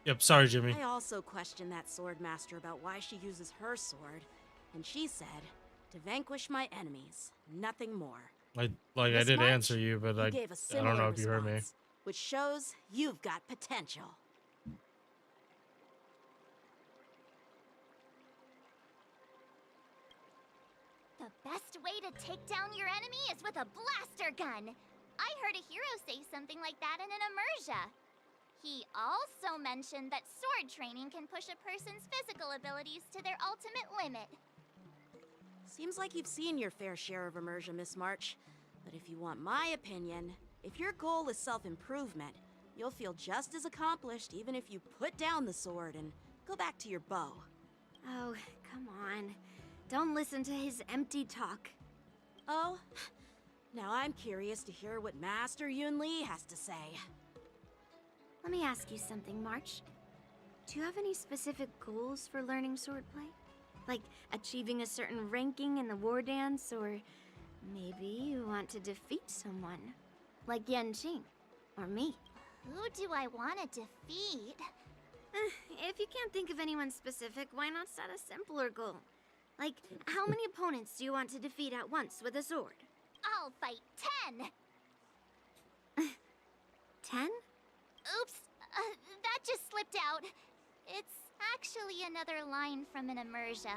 [SPEAKER 1] Yep, sorry, Jimmy.
[SPEAKER 8] I also questioned that sword master about why she uses her sword, and she said, to vanquish my enemies, nothing more.
[SPEAKER 1] I
[SPEAKER 8] Miss
[SPEAKER 1] did
[SPEAKER 8] March,
[SPEAKER 1] answer you, but I
[SPEAKER 8] gave a
[SPEAKER 1] don't know
[SPEAKER 8] similar
[SPEAKER 1] if you heard me.
[SPEAKER 8] response, which shows you've got potential.
[SPEAKER 2] The best way to take down your enemy is with a blaster gun. I heard a hero say something like that in an immersia. He also mentioned that sword training can push a person's physical abilities to their ultimate limit.
[SPEAKER 8] Seems like you've seen your fair share of immersion, Miss March. But if you want my opinion, if your goal is self-improvement, you'll feel just as accomplished even if you put down the sword and go back to your bow.
[SPEAKER 7] Oh, come on. Don't listen to his empty talk.
[SPEAKER 8] Oh, now I'm curious to hear what Master Yun Li has to say.
[SPEAKER 7] Let me ask you something, March. Do you have any specific goals for learning swordplay? Like achieving a certain ranking in the war dance, or maybe you want to defeat someone, like Yanqing, or me.
[SPEAKER 2] Who do I want to defeat?
[SPEAKER 7] If you can't think of anyone specific, why not set a simpler goal? Like, how many opponents do you want to defeat at once with a sword?
[SPEAKER 2] I'll fight 10!
[SPEAKER 7] 10?
[SPEAKER 2] Oops, that just slipped out. It's actually another line from an immersia.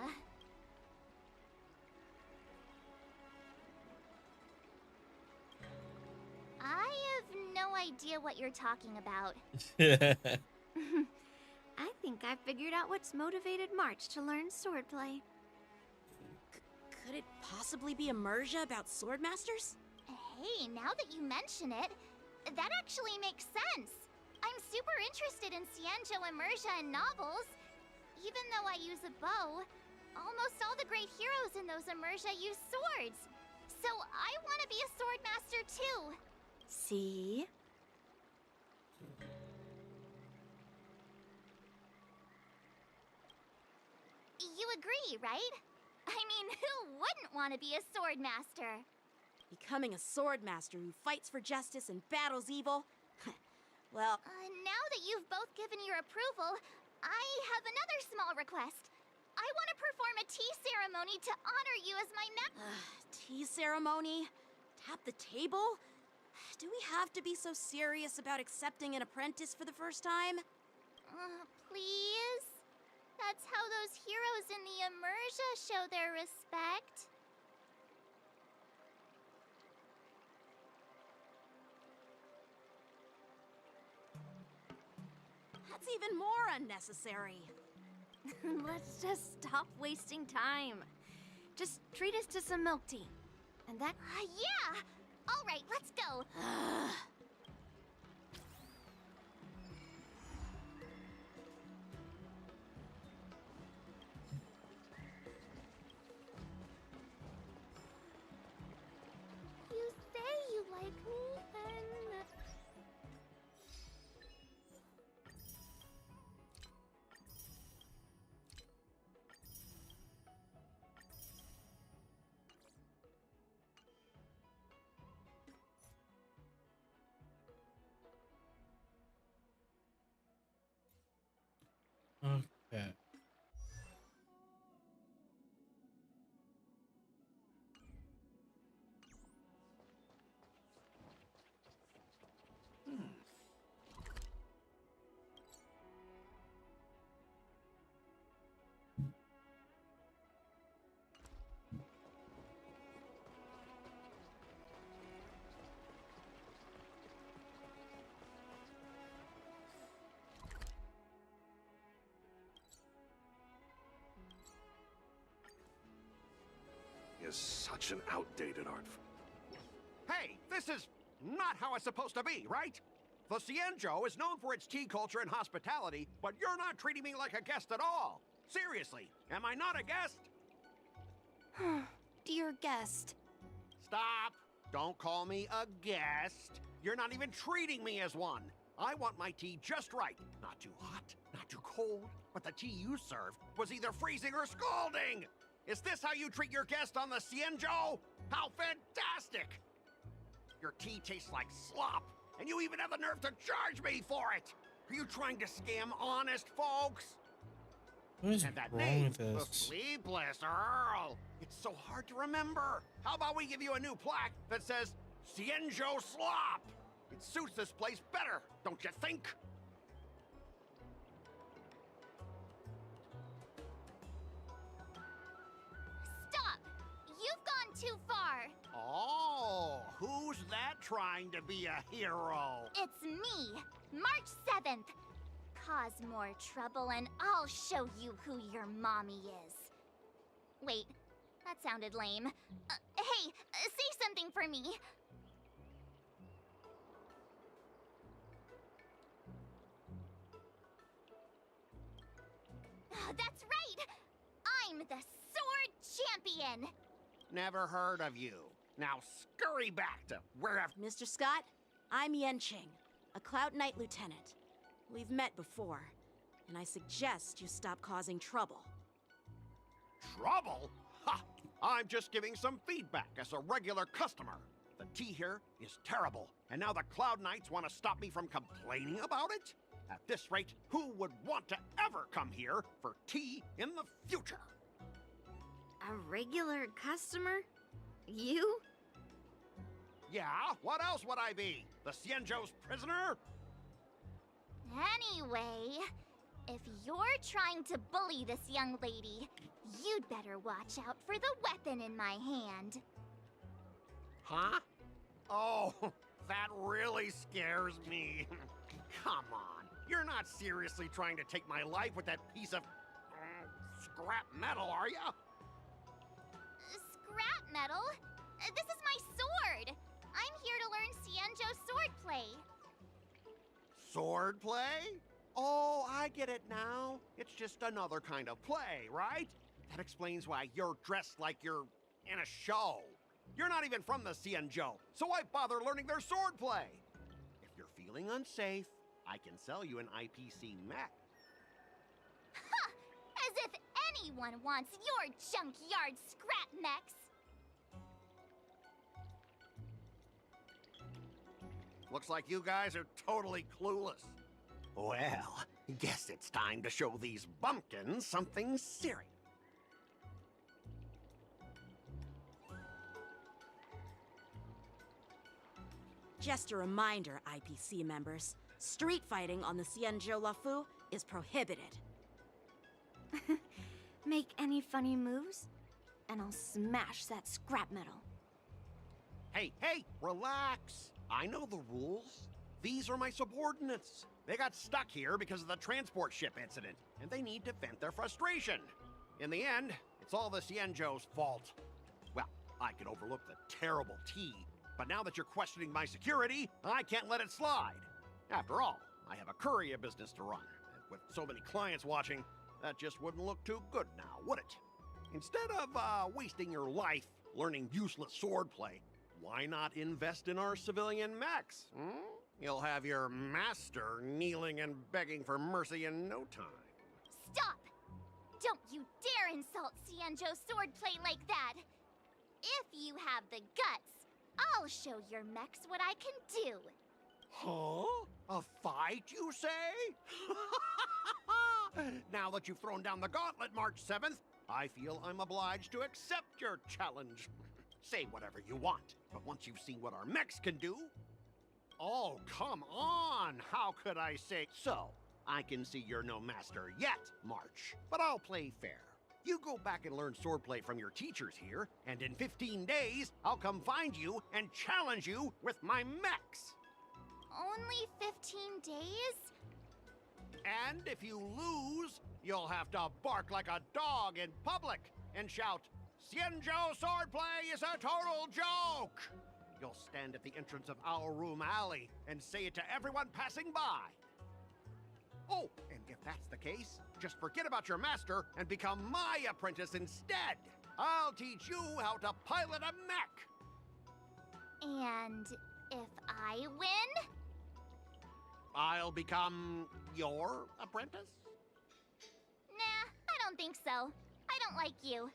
[SPEAKER 2] I have no idea what you're talking about.
[SPEAKER 7] I think I figured out what's motivated March to learn swordplay.
[SPEAKER 8] Could it possibly be immersia about swordmasters?
[SPEAKER 2] Hey, now that you mention it, that actually makes sense. I'm super interested in Xianzhou immersia and novels. Even though I use a bow, almost all the great heroes in those immersia use swords. So I want to be a swordmaster too.
[SPEAKER 7] See?
[SPEAKER 2] You agree, right? I mean, who wouldn't want to be a swordmaster?
[SPEAKER 8] Becoming a swordmaster who fights for justice and battles evil? Well...
[SPEAKER 2] now that you've both given your approval, I have another small request. I want to perform a tea ceremony to honor you as my
[SPEAKER 8] tea ceremony? Tap the table? Do we have to be so serious about accepting an apprentice for the first time?
[SPEAKER 2] Please? That's how those heroes in the immersia show their respect.
[SPEAKER 8] That's even more unnecessary.
[SPEAKER 7] Let's just stop wasting time. Just treat us to some milk tea. And that...
[SPEAKER 2] yeah! All right, let's go.
[SPEAKER 1] Yeah.
[SPEAKER 15] Is such an outdated art. Hey, this is not how it's supposed to be, right? The Cienjo is known for its tea culture and hospitality, but you're not treating me like a guest at all. Seriously, am I not a guest?
[SPEAKER 7] Dear guest.
[SPEAKER 15] Stop! Don't call me a guest. You're not even treating me as one. I want my tea just right. Not too hot, not too cold, but the tea you served was either freezing or scalding. Is this how you treat your guest on the Cienjo? How fantastic! Your tea tastes like slop, and you even have the nerve to charge me for it! Are you trying to scam honest folks?
[SPEAKER 1] What is
[SPEAKER 15] And that
[SPEAKER 1] wrong
[SPEAKER 15] name,
[SPEAKER 1] with
[SPEAKER 15] the
[SPEAKER 1] this?
[SPEAKER 15] Sleepless Earl. It's so hard to remember. How about we give you a new plaque that says Cienjo Slop? It suits this place better, don't you think?
[SPEAKER 2] Stop! You've gone too far.
[SPEAKER 15] Oh, who's that trying to be a hero?
[SPEAKER 2] It's me, March 7th. Cause more trouble and I'll show you who your mommy is. Wait, that sounded lame. Hey, say something for me. That's right! I'm the Sword Champion!
[SPEAKER 15] Never heard of you. Now scurry back to wherever.
[SPEAKER 8] Mr. Scott, I'm Yenching, a Cloud Knight lieutenant. We've met before, and I suggest you stop causing trouble.
[SPEAKER 15] Trouble? Ha! I'm just giving some feedback as a regular customer. The tea here is terrible, and now the Cloud Knights want to stop me from complaining about it? At this rate, who would want to ever come here for tea in the future?
[SPEAKER 7] A regular customer? You?
[SPEAKER 15] Yeah, what else would I be? The Cienjo's prisoner?
[SPEAKER 2] Anyway, if you're trying to bully this young lady, you'd better watch out for the weapon in my hand.
[SPEAKER 15] Huh? Oh, that really scares me. Come on, you're not seriously trying to take my life with that piece of scrap metal, are you?
[SPEAKER 2] Scrap metal? This is my sword! I'm here to learn Cienjo swordplay.
[SPEAKER 15] Swordplay? Oh, I get it now. It's just another kind of play, right? That explains why you're dressed like you're in a show. You're not even from the Cienjo, so why bother learning their swordplay? If you're feeling unsafe, I can sell you an IPC mech.
[SPEAKER 2] Ha! As if anyone wants your junkyard scrap mechs!
[SPEAKER 15] Looks like you guys are totally clueless. Well, guess it's time to show these bumpkins something serious.
[SPEAKER 8] Just a reminder, IPC members, street fighting on the Cienjo Lafu is prohibited.
[SPEAKER 7] Make any funny moves, and I'll smash that scrap metal.
[SPEAKER 15] Hey, relax. I know the rules. These are my subordinates. They got stuck here because of the transport ship incident, and they need to vent their frustration. In the end, it's all the Cienjo's fault. Well, I could overlook the terrible tea, but now that you're questioning my security, I can't let it slide. After all, I have a courier business to run, and with so many clients watching, that just wouldn't look too good now, would it? Instead of wasting your life learning useless swordplay, why not invest in our civilian mechs? You'll have your master kneeling and begging for mercy in no time.
[SPEAKER 2] Stop! Don't you dare insult Cienjo swordplay like that! If you have the guts, I'll show your mechs what I can do.
[SPEAKER 15] Huh? A fight, you say? Now that you've thrown down the gauntlet, March 7th, I feel I'm obliged to accept your challenge. Say whatever you want, but once you've seen what our mechs can do... Oh, come on! How could I say so? I can see you're no master yet, March, but I'll play fair. You go back and learn swordplay from your teachers here, and in 15 days, I'll come find you and challenge you with my mechs.
[SPEAKER 2] Only 15 days?
[SPEAKER 15] And if you lose, you'll have to bark like a dog in public and shout, "Xianzhou swordplay is a total joke!" You'll stand at the entrance of Our Room Alley and say it to everyone passing by. Oh, and if that's the case, just forget about your master and become my apprentice instead. I'll teach you how to pilot a mech.
[SPEAKER 2] And if I win?
[SPEAKER 15] I'll become your apprentice?
[SPEAKER 2] Nah, I don't think so. I don't like you.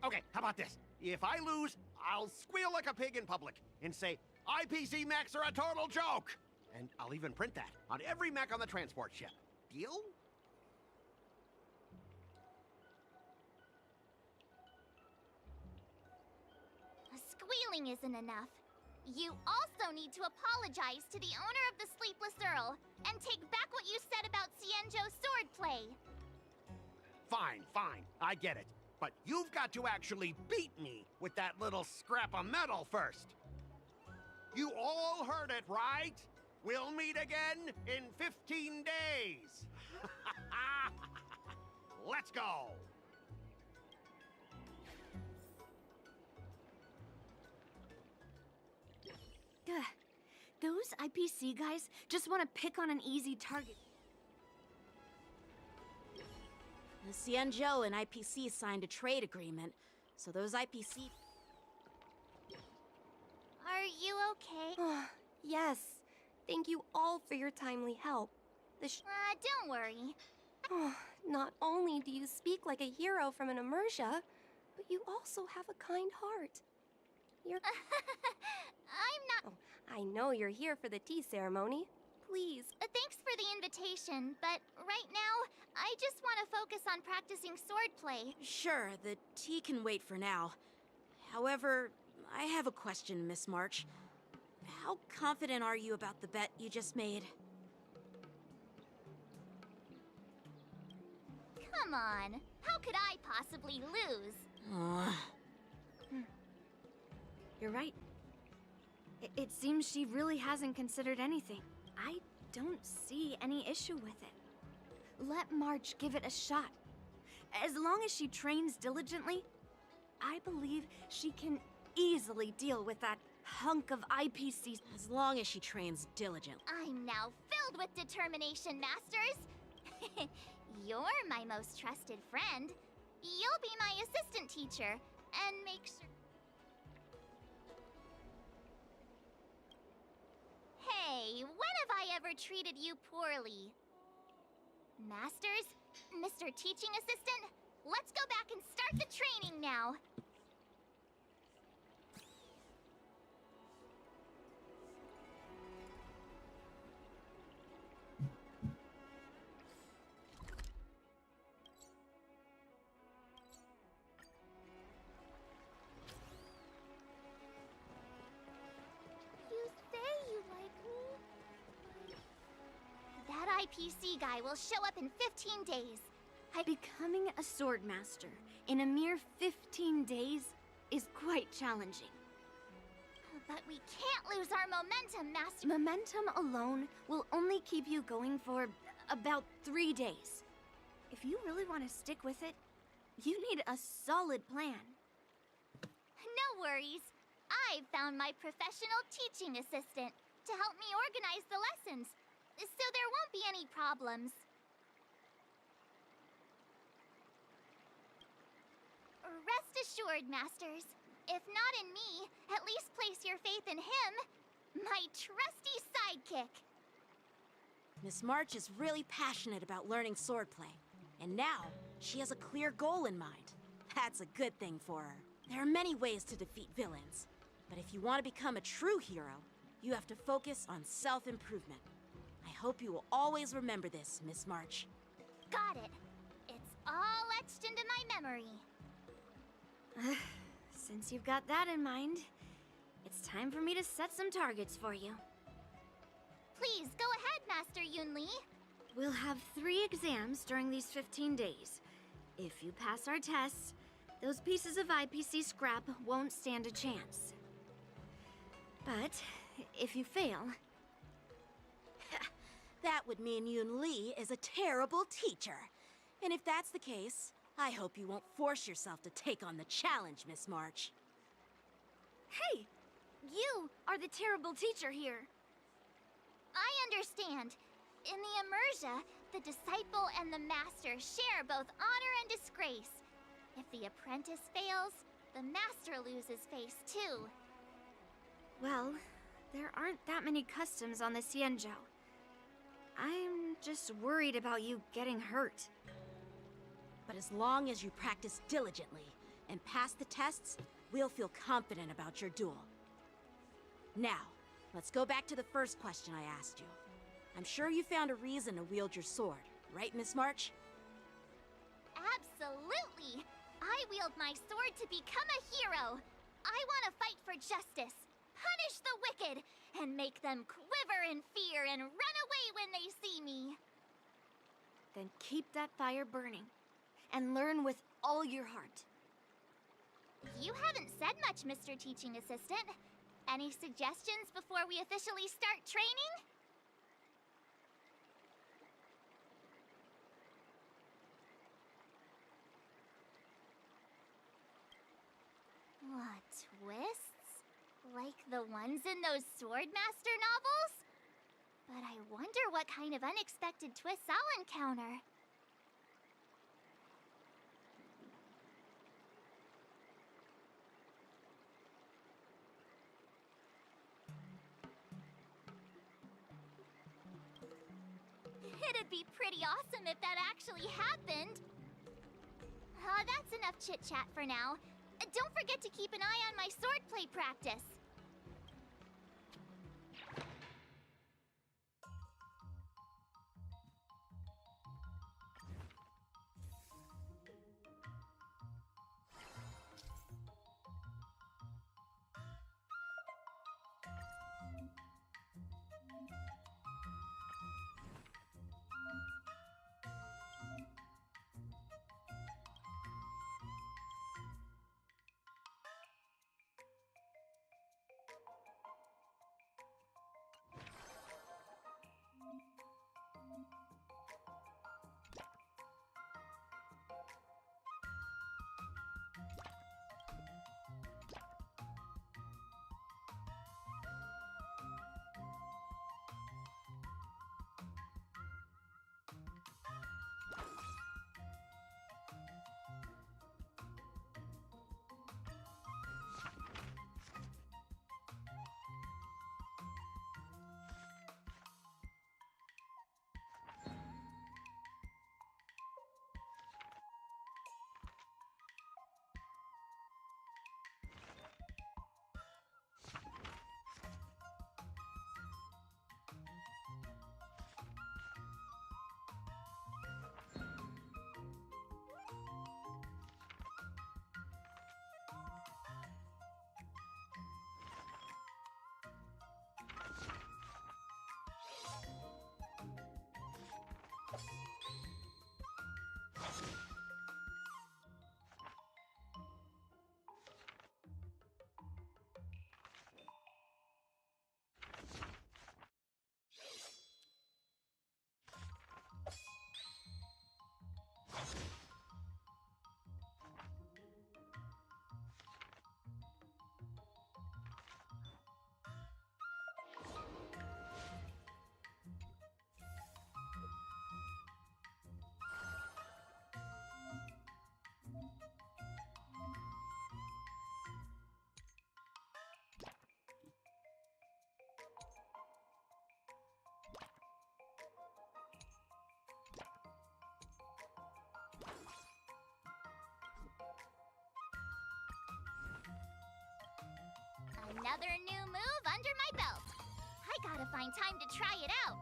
[SPEAKER 15] Okay, how about this? If I lose, I'll squeal like a pig in public and say, IPC mechs are a total joke! And I'll even print that on every mech on the transport ship. Deal?
[SPEAKER 2] Squealing isn't enough. You also need to apologize to the owner of the Sleepless Earl and take back what you said about Xianzhou swordplay.
[SPEAKER 15] Fine, fine, I get it. But you've got to actually beat me with that little scrap of metal first. You all heard it, right? We'll meet again in 15 days. Let's go.
[SPEAKER 7] Gah. Those IPC guys just want to pick on an easy target.
[SPEAKER 8] The Xianzhou and IPC signed a trade agreement, so those IPC...
[SPEAKER 2] Are you okay?
[SPEAKER 3] Yes. Thank you all for your timely help.
[SPEAKER 2] Don't worry.
[SPEAKER 3] Not only do you speak like a hero from an immersia, but you also have a kind heart. You're...
[SPEAKER 2] I'm not...
[SPEAKER 3] I know you're here for the tea ceremony. Please.
[SPEAKER 2] Thanks for the invitation, but right now, I just want to focus on practicing swordplay.
[SPEAKER 8] Sure, the tea can wait for now. However, I have a question, Miss March. How confident are you about the bet you just made?
[SPEAKER 2] Come on. How could I possibly lose?
[SPEAKER 7] You're right. It seems she really hasn't considered anything. I don't see any issue with it. Let March give it a shot. As long as she trains diligently, I believe she can easily deal with that hunk of IPC.
[SPEAKER 8] As long as she trains diligently.
[SPEAKER 2] I'm now filled with determination, Masters. You're my most trusted friend. You'll be my assistant teacher, and make sure... Hey, when have I ever treated you poorly? Masters? Mr. Teaching Assistant? Let's go back and start the training now. You say you like me? That IPC guy will show up in 15 days.
[SPEAKER 7] Becoming a swordmaster in a mere 15 days is quite challenging.
[SPEAKER 2] But we can't lose our momentum, Master.
[SPEAKER 7] Momentum alone will only keep you going for about 3 days. If you really want to stick with it, you need a solid plan.
[SPEAKER 2] No worries. I found my professional teaching assistant to help me organize the lessons, so there won't be any problems. Rest assured, Masters. If not in me, at least place your faith in him, my trusty sidekick.
[SPEAKER 8] Miss March is really passionate about learning swordplay, and now she has a clear goal in mind. That's a good thing for her. There are many ways to defeat villains, but if you want to become a true hero, you have to focus on self-improvement. I hope you will always remember this, Miss March.
[SPEAKER 2] Got it. It's all etched into my memory.
[SPEAKER 7] Since you've got that in mind, it's time for me to set some targets for you.
[SPEAKER 2] Please, go ahead, Master Yunli.
[SPEAKER 7] We'll have 3 exams during these 15 days. If you pass our tests, those pieces of IPC scrap won't stand a chance. But if you fail...
[SPEAKER 8] That would mean Yunli is a terrible teacher. And if that's the case, I hope you won't force yourself to take on the challenge, Miss March.
[SPEAKER 7] Hey! You are the terrible teacher here.
[SPEAKER 2] I understand. In the Immersia, the disciple and the master share both honor and disgrace. If the apprentice fails, the master loses face too.
[SPEAKER 7] Well, there aren't that many customs on the Xianzhou. I'm just worried about you getting hurt.
[SPEAKER 8] But as long as you practice diligently and pass the tests, we'll feel confident about your duel. Now, let's go back to the first question I asked you. I'm sure you found a reason to wield your sword, right, Miss March?
[SPEAKER 2] Absolutely! I wield my sword to become a hero! I want to fight for justice, punish the wicked, and make them quiver in fear and run away when they see me!
[SPEAKER 7] Then keep that fire burning, and learn with all your heart.
[SPEAKER 2] You haven't said much, Mr. Teaching Assistant. Any suggestions before we officially start training? What, twists? Like the ones in those Swordmaster novels? But I wonder what kind of unexpected twists I'll encounter. It'd be pretty awesome if that actually happened. That's enough chit-chat for now. Don't forget to keep an eye on my swordplay practice. Another new move under my belt. I gotta find time to try it out.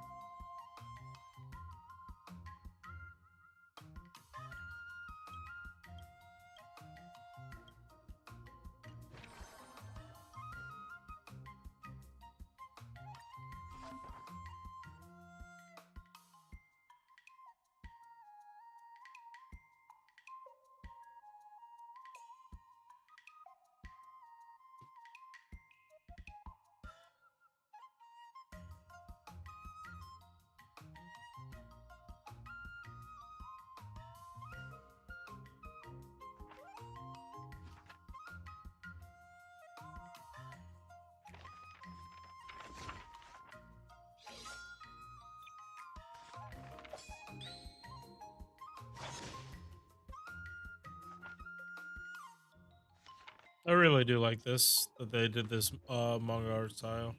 [SPEAKER 1] I really do like this, that they did this manga art style.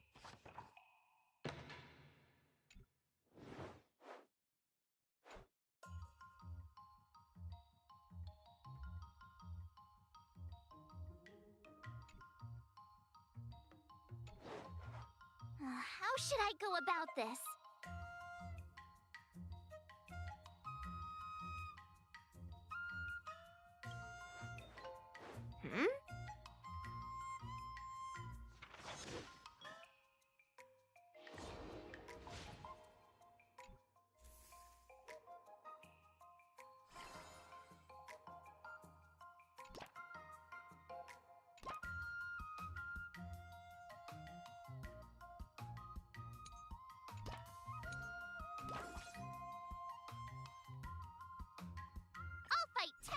[SPEAKER 2] How should I go about this?
[SPEAKER 7] Hmm?
[SPEAKER 2] I'll fight 10!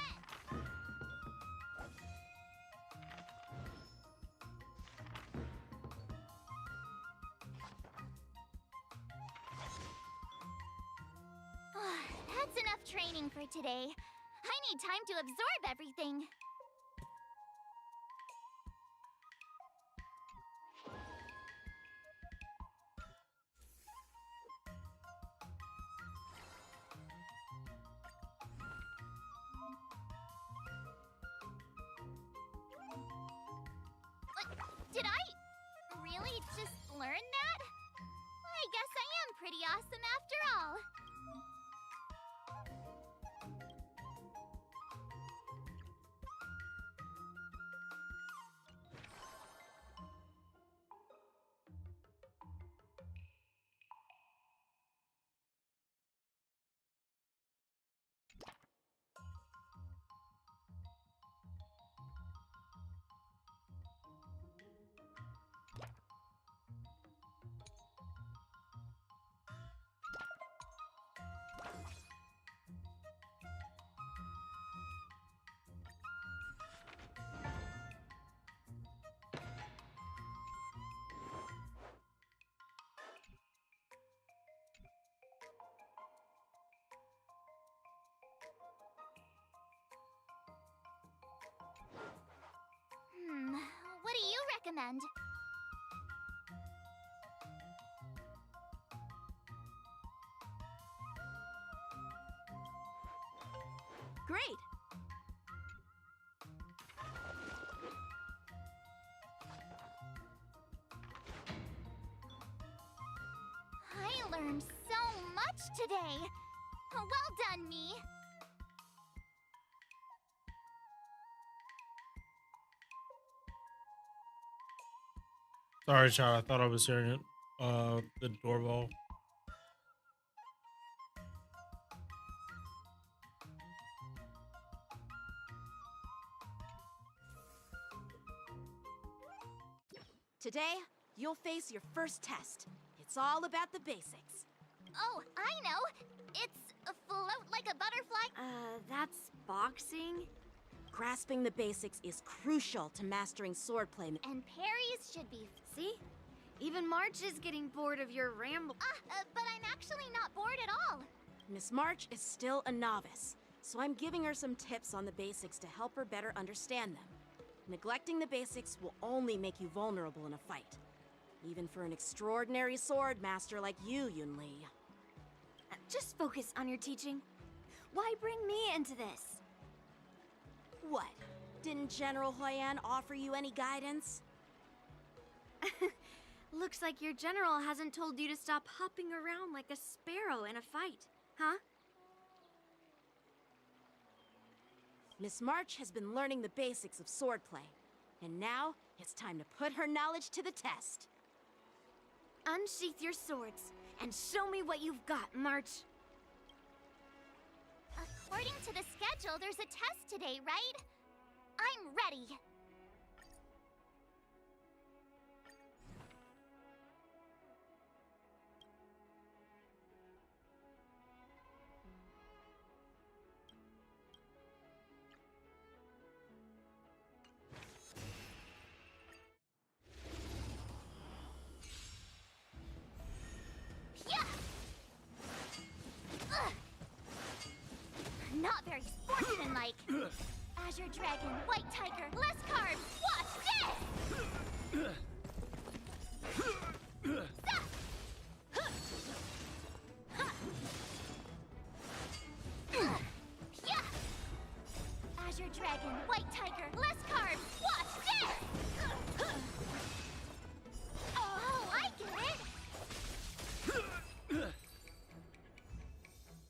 [SPEAKER 2] That's enough training for today. I need time to absorb everything. Did I really just learn that? I guess I am pretty awesome after all. What do you recommend?
[SPEAKER 8] Great!
[SPEAKER 2] I learned so much today. Well done, me.
[SPEAKER 1] Sorry, child. I thought I was hearing it. The doorbell.
[SPEAKER 8] Today, you'll face your first test. It's all about the basics.
[SPEAKER 2] Oh, I know. It's float like a butterfly.
[SPEAKER 7] That's boxing?
[SPEAKER 8] Grasping the basics is crucial to mastering swordplay.
[SPEAKER 2] And parries should be...
[SPEAKER 7] See? Even March is getting bored of your ramble.
[SPEAKER 2] But I'm actually not bored at all.
[SPEAKER 8] Miss March is still a novice, so I'm giving her some tips on the basics to help her better understand them. Neglecting the basics will only make you vulnerable in a fight. Even for an extraordinary sword master like you, Yunli.
[SPEAKER 7] Just focus on your teaching. Why bring me into this?
[SPEAKER 8] What? Didn't General Huyan offer you any guidance?
[SPEAKER 7] Looks like your general hasn't told you to stop hopping around like a sparrow in a fight, huh?
[SPEAKER 8] Miss March has been learning the basics of swordplay, and now it's time to put her knowledge to the test.
[SPEAKER 7] Unsheath your swords and show me what you've got, March.
[SPEAKER 2] According to the schedule, there's a test today, right? I'm ready. Not very sportsmanlike. Azure Dragon, White Tiger, less carbs, what?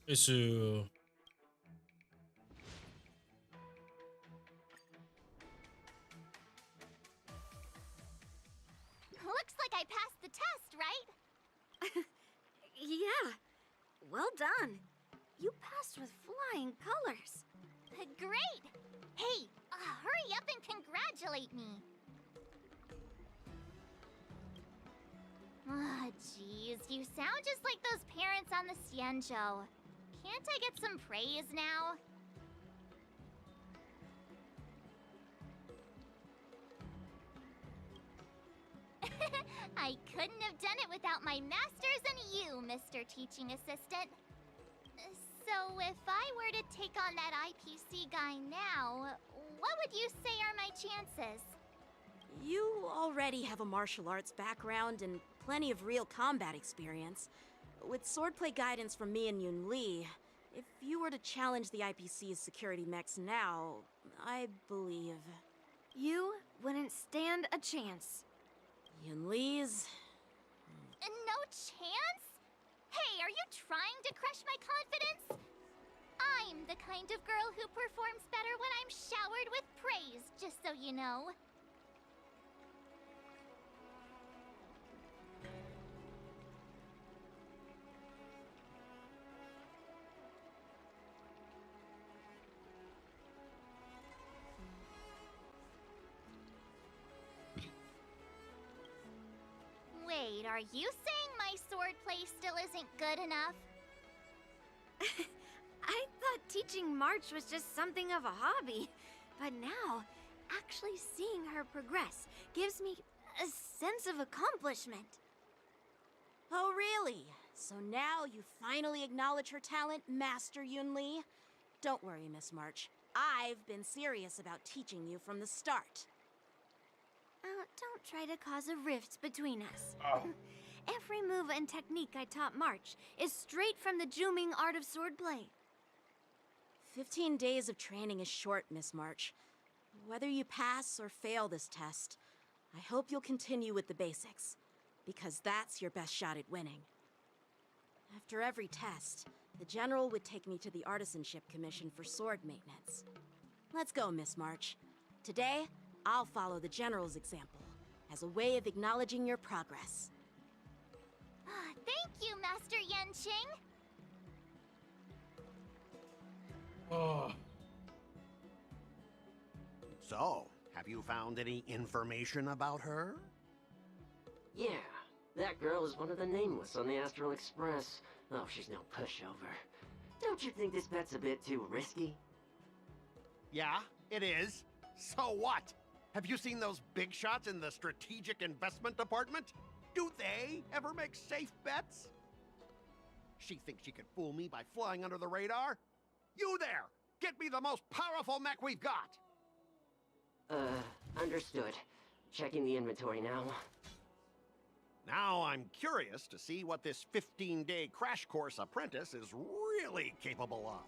[SPEAKER 1] Isu.
[SPEAKER 2] Looks like I passed the test, right?
[SPEAKER 7] Yeah. Well done. You passed with flying colors.
[SPEAKER 2] Great! Hey, hurry up and congratulate me. Ah, jeez, you sound just like those parents on the Xianzhou. Can't I get some praise now? I couldn't have done it without my masters and you, Mr. Teaching Assistant. So if I were to take on that IPC guy now, what would you say are my chances?
[SPEAKER 8] You already have a martial arts background and plenty of real combat experience. With swordplay guidance from me and Yun Li, if you were to challenge the IPC's security mechs now, I believe...
[SPEAKER 7] You wouldn't stand a chance.
[SPEAKER 8] Yun Li's...
[SPEAKER 2] No chance? Hey, are you trying to crush my confidence? I'm the kind of girl who performs better when I'm showered with praise, just so you know. Wait, are you saying my swordplay still isn't good enough?
[SPEAKER 7] I thought teaching March was just something of a hobby, but now, actually seeing her progress gives me a sense of accomplishment.
[SPEAKER 8] Oh, really? So now you finally acknowledge her talent, Master Yun Li? Don't worry, Miss March. I've been serious about teaching you from the start.
[SPEAKER 7] Don't try to cause a rift between us. Every move and technique I taught March is straight from the Juming art of swordplay.
[SPEAKER 8] 15 days of training is short, Miss March. Whether you pass or fail this test, I hope you'll continue with the basics, because that's your best shot at winning. After every test, the General would take me to the Artisanship Commission for sword maintenance. Let's go, Miss March. Today, I'll follow the General's example as a way of acknowledging your progress.
[SPEAKER 2] Thank you, Master Yanqing.
[SPEAKER 1] Oh.
[SPEAKER 15] So, have you found any information about her?
[SPEAKER 16] Yeah, that girl is one of the nameless on the Astral Express. Oh, she's no pushover. Don't you think this bet's a bit too risky?
[SPEAKER 15] Yeah, it is. So what? Have you seen those big shots in the Strategic Investment Department? Do they ever make safe bets? She thinks she can fool me by flying under the radar? You there! Get me the most powerful mech we've got!
[SPEAKER 16] Understood. Checking the inventory now.
[SPEAKER 15] Now I'm curious to see what this 15-day crash course apprentice is really capable of.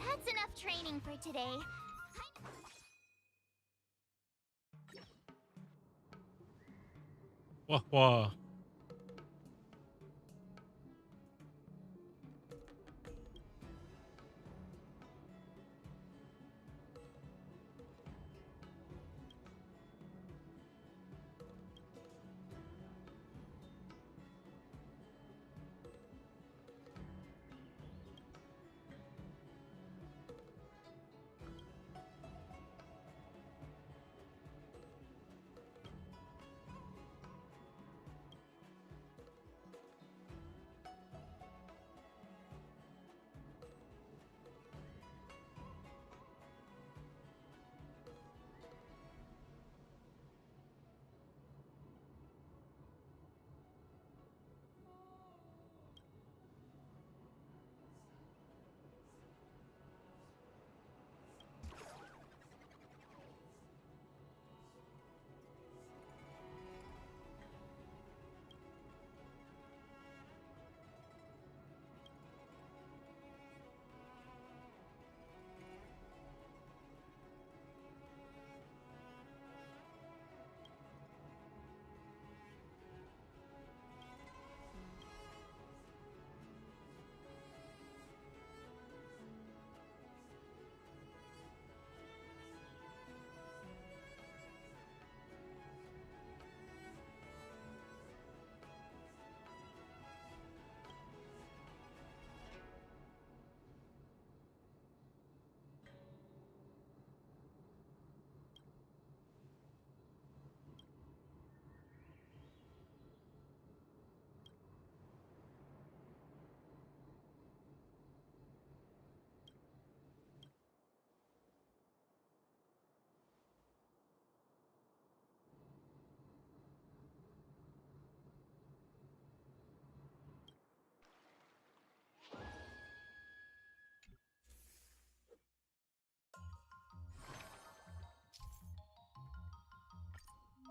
[SPEAKER 2] That's enough training for today.
[SPEAKER 1] Wah wah.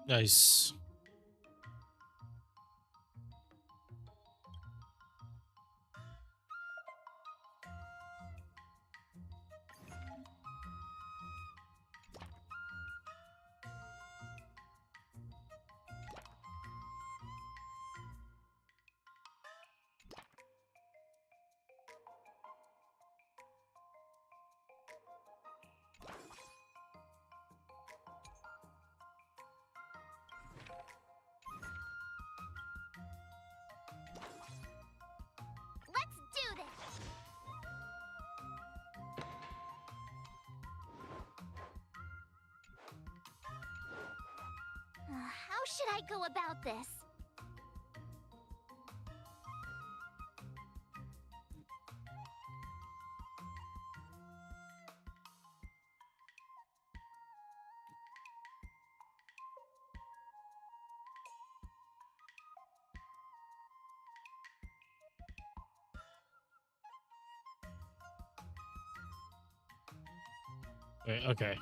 [SPEAKER 1] Nice.
[SPEAKER 2] Let's do this! How should I go about this?
[SPEAKER 1] Wait, okay.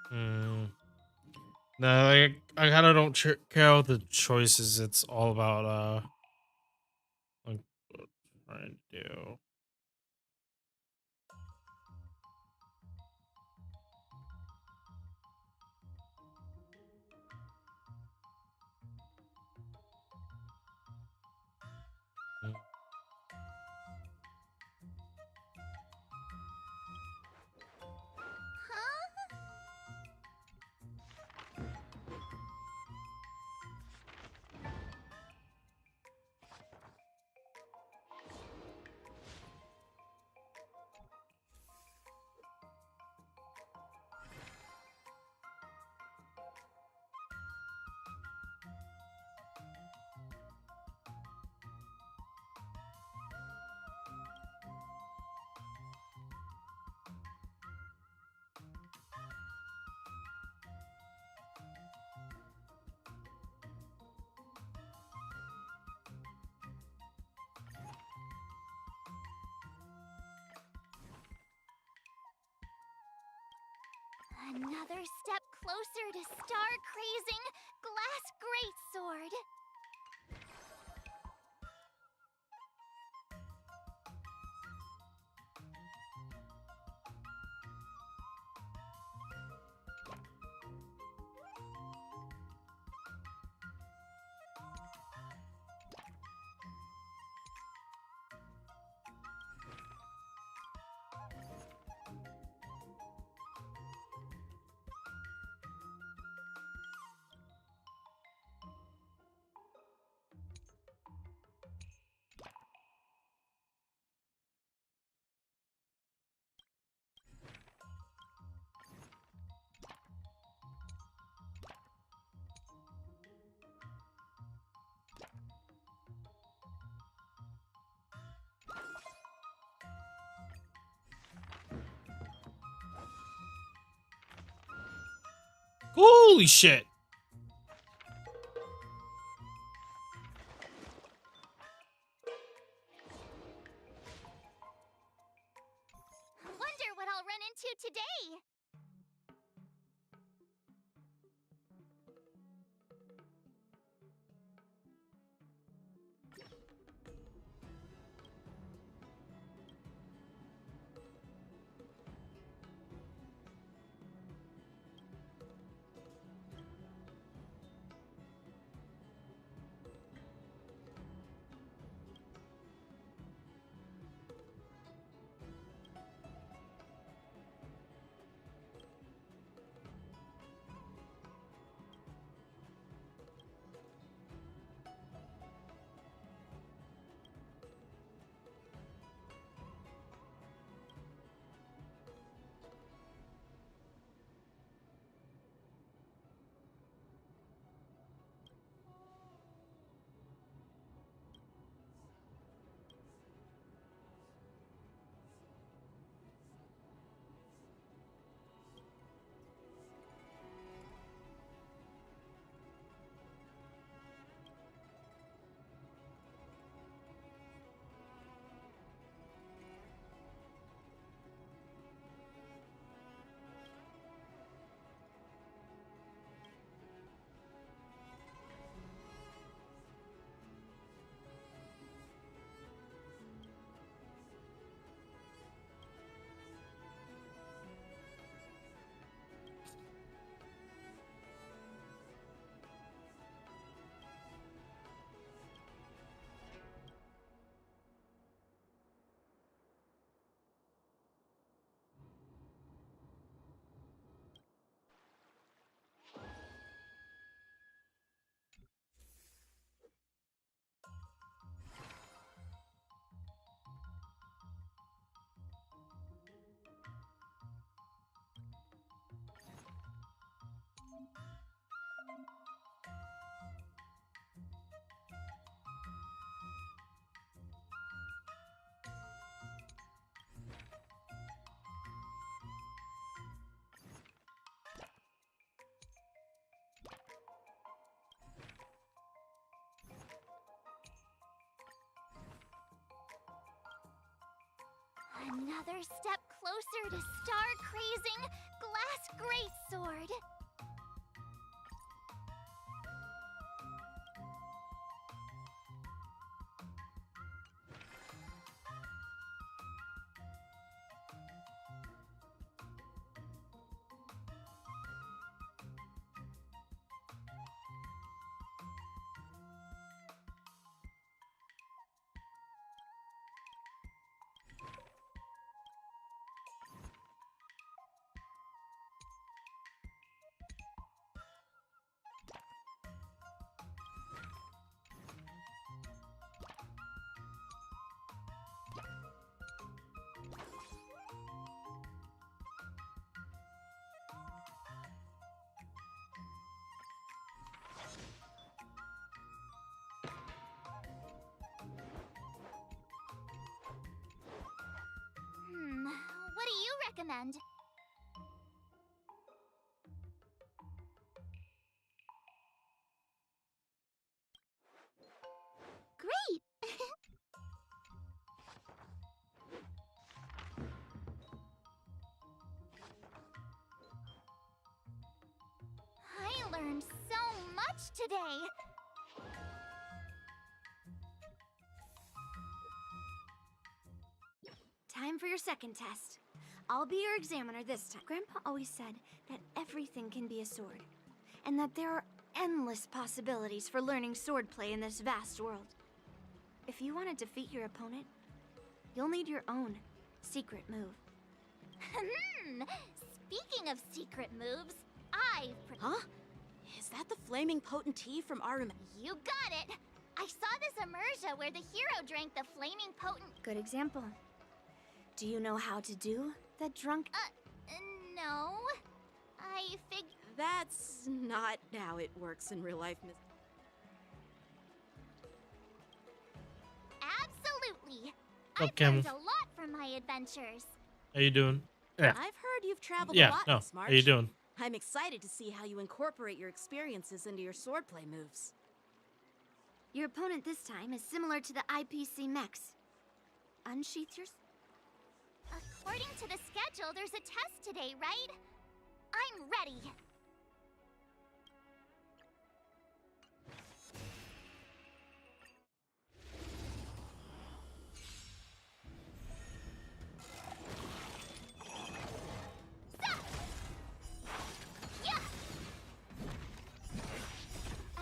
[SPEAKER 1] Hmm. No, I kind of don't care about the choices. It's all about like what I'm trying to do.
[SPEAKER 2] Another step closer to star-crazing glass greatsword.
[SPEAKER 1] Holy shit!
[SPEAKER 2] Wonder what I'll run into today. Another step closer to star-crazing glass greatsword. What do you recommend? Great! I learned so much today!
[SPEAKER 7] Time for your second test. I'll be your examiner this time. Grandpa always said that everything can be a sword, and that there are endless possibilities for learning swordplay in this vast world. If you want to defeat your opponent, you'll need your own secret move.
[SPEAKER 2] Speaking of secret moves,
[SPEAKER 8] Huh? Is that the flaming potentee from our...
[SPEAKER 2] You got it! I saw this immersion where the hero drank the flaming potent...
[SPEAKER 7] Good example. Do you know how to do the drunk...
[SPEAKER 2] No.
[SPEAKER 8] That's not how it works in real life, Miss...
[SPEAKER 2] Absolutely!
[SPEAKER 1] What's up,
[SPEAKER 2] I've learned
[SPEAKER 1] Cam?
[SPEAKER 2] a lot from my adventures.
[SPEAKER 1] How you doing? Yeah.
[SPEAKER 8] I've heard you've traveled
[SPEAKER 1] Yeah,
[SPEAKER 8] a lot,
[SPEAKER 1] no.
[SPEAKER 8] Miss March.
[SPEAKER 1] How you doing?
[SPEAKER 8] I'm excited to see how you incorporate your experiences into your swordplay moves.
[SPEAKER 7] Your opponent this time is similar to the IPC mechs. Unsheath your...
[SPEAKER 2] According to the schedule, there's a test today, right? I'm ready.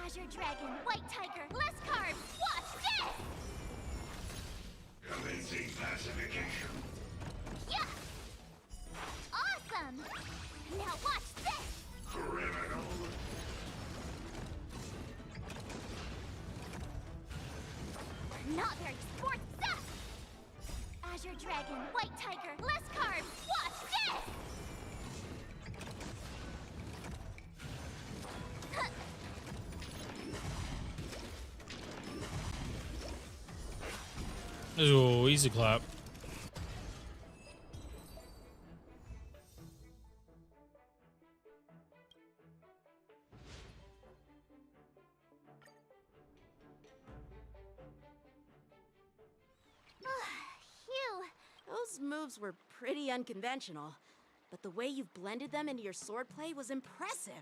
[SPEAKER 2] Azure Dragon, White Tiger, less carbs, watch this!
[SPEAKER 4] Commencing pacification.
[SPEAKER 2] Yeah! Awesome! Now watch this!
[SPEAKER 4] Criminal.
[SPEAKER 2] Not very sports stuff! Azure Dragon, White Tiger, less carbs, watch this!
[SPEAKER 1] Ooh, easy clap.
[SPEAKER 2] Phew.
[SPEAKER 8] Those moves were pretty unconventional, but the way you've blended them into your swordplay was impressive.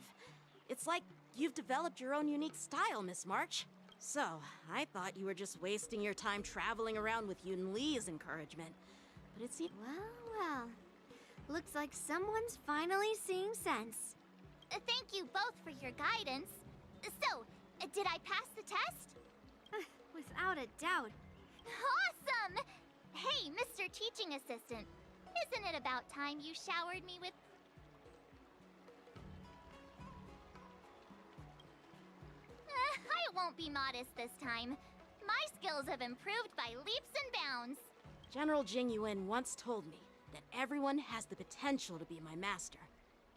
[SPEAKER 8] It's like you've developed your own unique style, Miss March. So, I thought you were just wasting your time traveling around with Yun Li's encouragement. But it seems...
[SPEAKER 7] Well. Looks like someone's finally seeing sense.
[SPEAKER 2] Thank you both for your guidance. So, did I pass the test?
[SPEAKER 7] Without a doubt.
[SPEAKER 2] Awesome! Hey, Mr. Teaching Assistant, isn't it about time you showered me with... I won't be modest this time. My skills have improved by leaps and bounds.
[SPEAKER 8] General Jing Yuan once told me that everyone has the potential to be my master.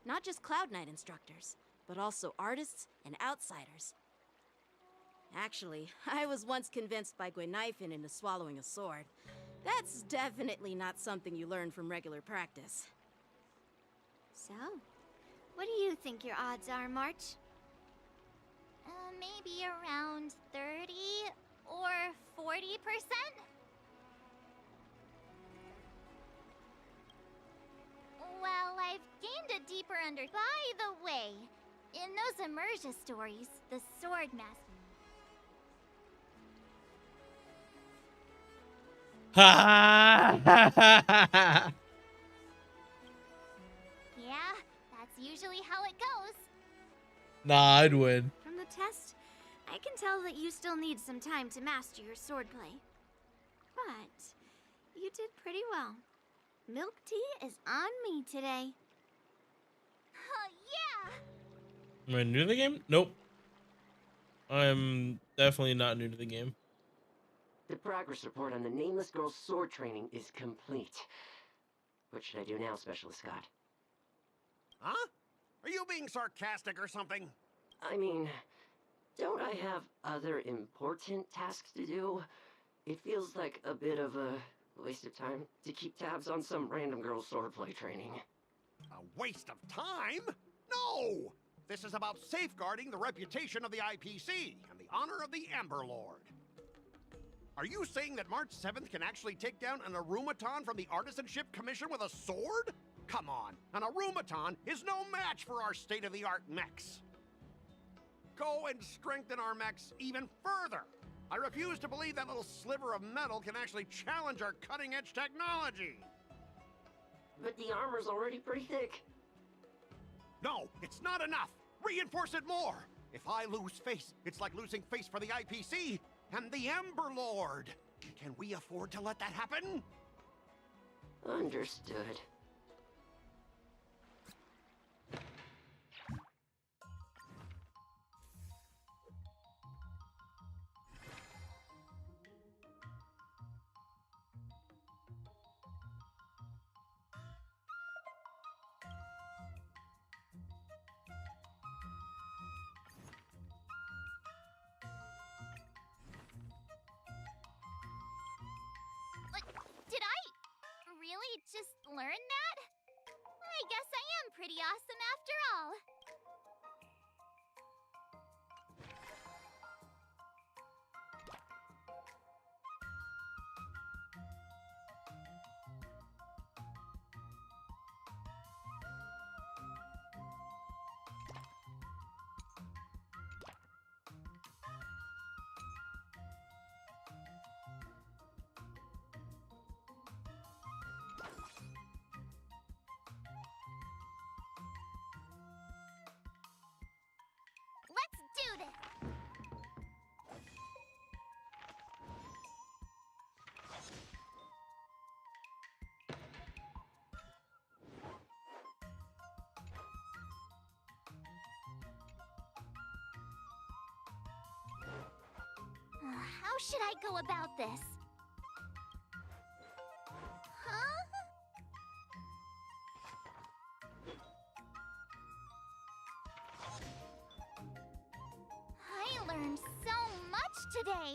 [SPEAKER 8] Not just Cloud Knight instructors, but also artists and outsiders. Actually, I was once convinced by Guinifin into swallowing a sword. That's definitely not something you learn from regular practice.
[SPEAKER 7] So, what do you think your odds are, March?
[SPEAKER 2] Maybe around 30 or 40%? Well, I've gained a deeper By the way, in those Immersia stories, the Sword Master. Yeah, that's usually how it goes.
[SPEAKER 1] Nah, I'd win.
[SPEAKER 7] From the test, I can tell that you still need some time to master your swordplay. But you did pretty well. Milk tea is on me today.
[SPEAKER 2] Yeah!
[SPEAKER 1] Am I new to the game? Nope. I'm definitely not new to the game.
[SPEAKER 16] The progress report on the Nameless Girl's sword training is complete. What should I do now, Specialist Scott?
[SPEAKER 15] Huh? Are you being sarcastic or something?
[SPEAKER 16] I mean, don't I have other important tasks to do? It feels like a bit of a waste of time to keep tabs on some random girl's swordplay training.
[SPEAKER 15] A waste of time? No! This is about safeguarding the reputation of the IPC and the honor of the Ember Lord. Are you saying that March 7th can actually take down an Arumaton from the Artisanship Commission with a sword? Come on, an Arumaton is no match for our state-of-the-art mechs. Go and strengthen our mechs even further. I refuse to believe that little sliver of metal can actually challenge our cutting-edge technology.
[SPEAKER 16] But the armor's already pretty thick.
[SPEAKER 15] No, it's not enough. Reinforce it more. If I lose face, it's like losing face for the IPC and the Ember Lord. Can we afford to let that happen?
[SPEAKER 16] Understood.
[SPEAKER 2] Did I really just learn that? I guess I am pretty awesome after all. Let's do this! How should I go about this? Huh? I learned so much today!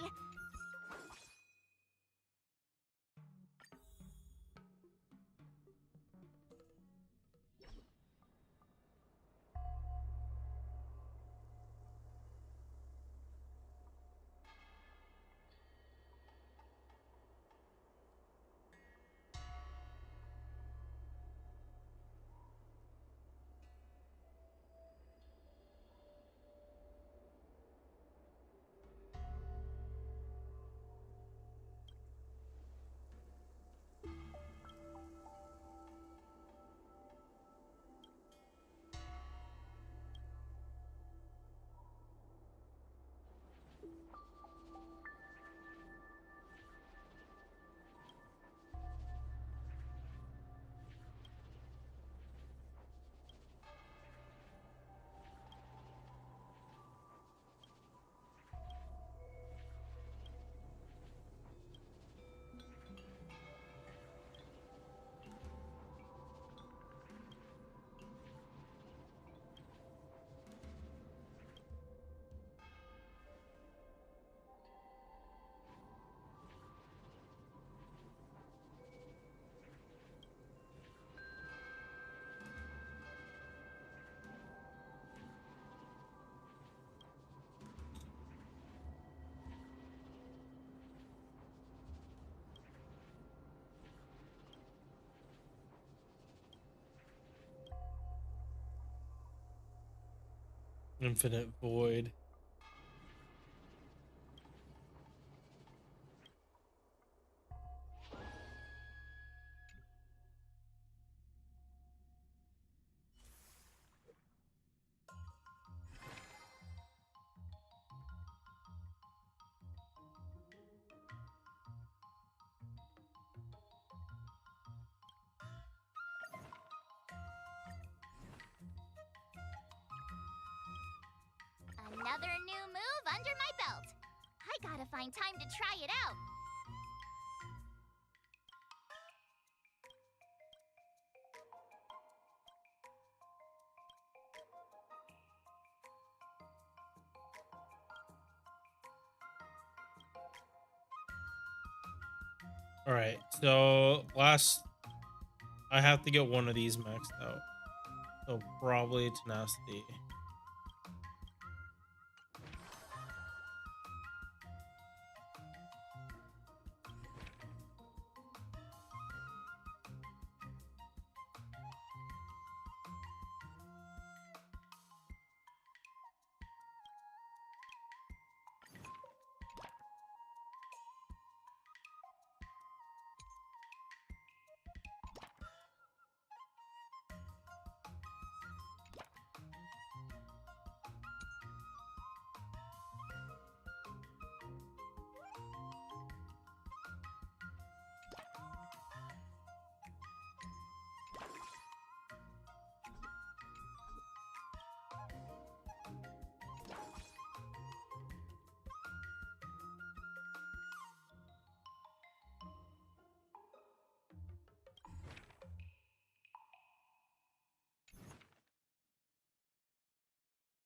[SPEAKER 1] Infinite void.
[SPEAKER 2] Another new move under my belt. I gotta find time to try it out.
[SPEAKER 1] All right, so I have to get one of these maxed out. So probably tenacity.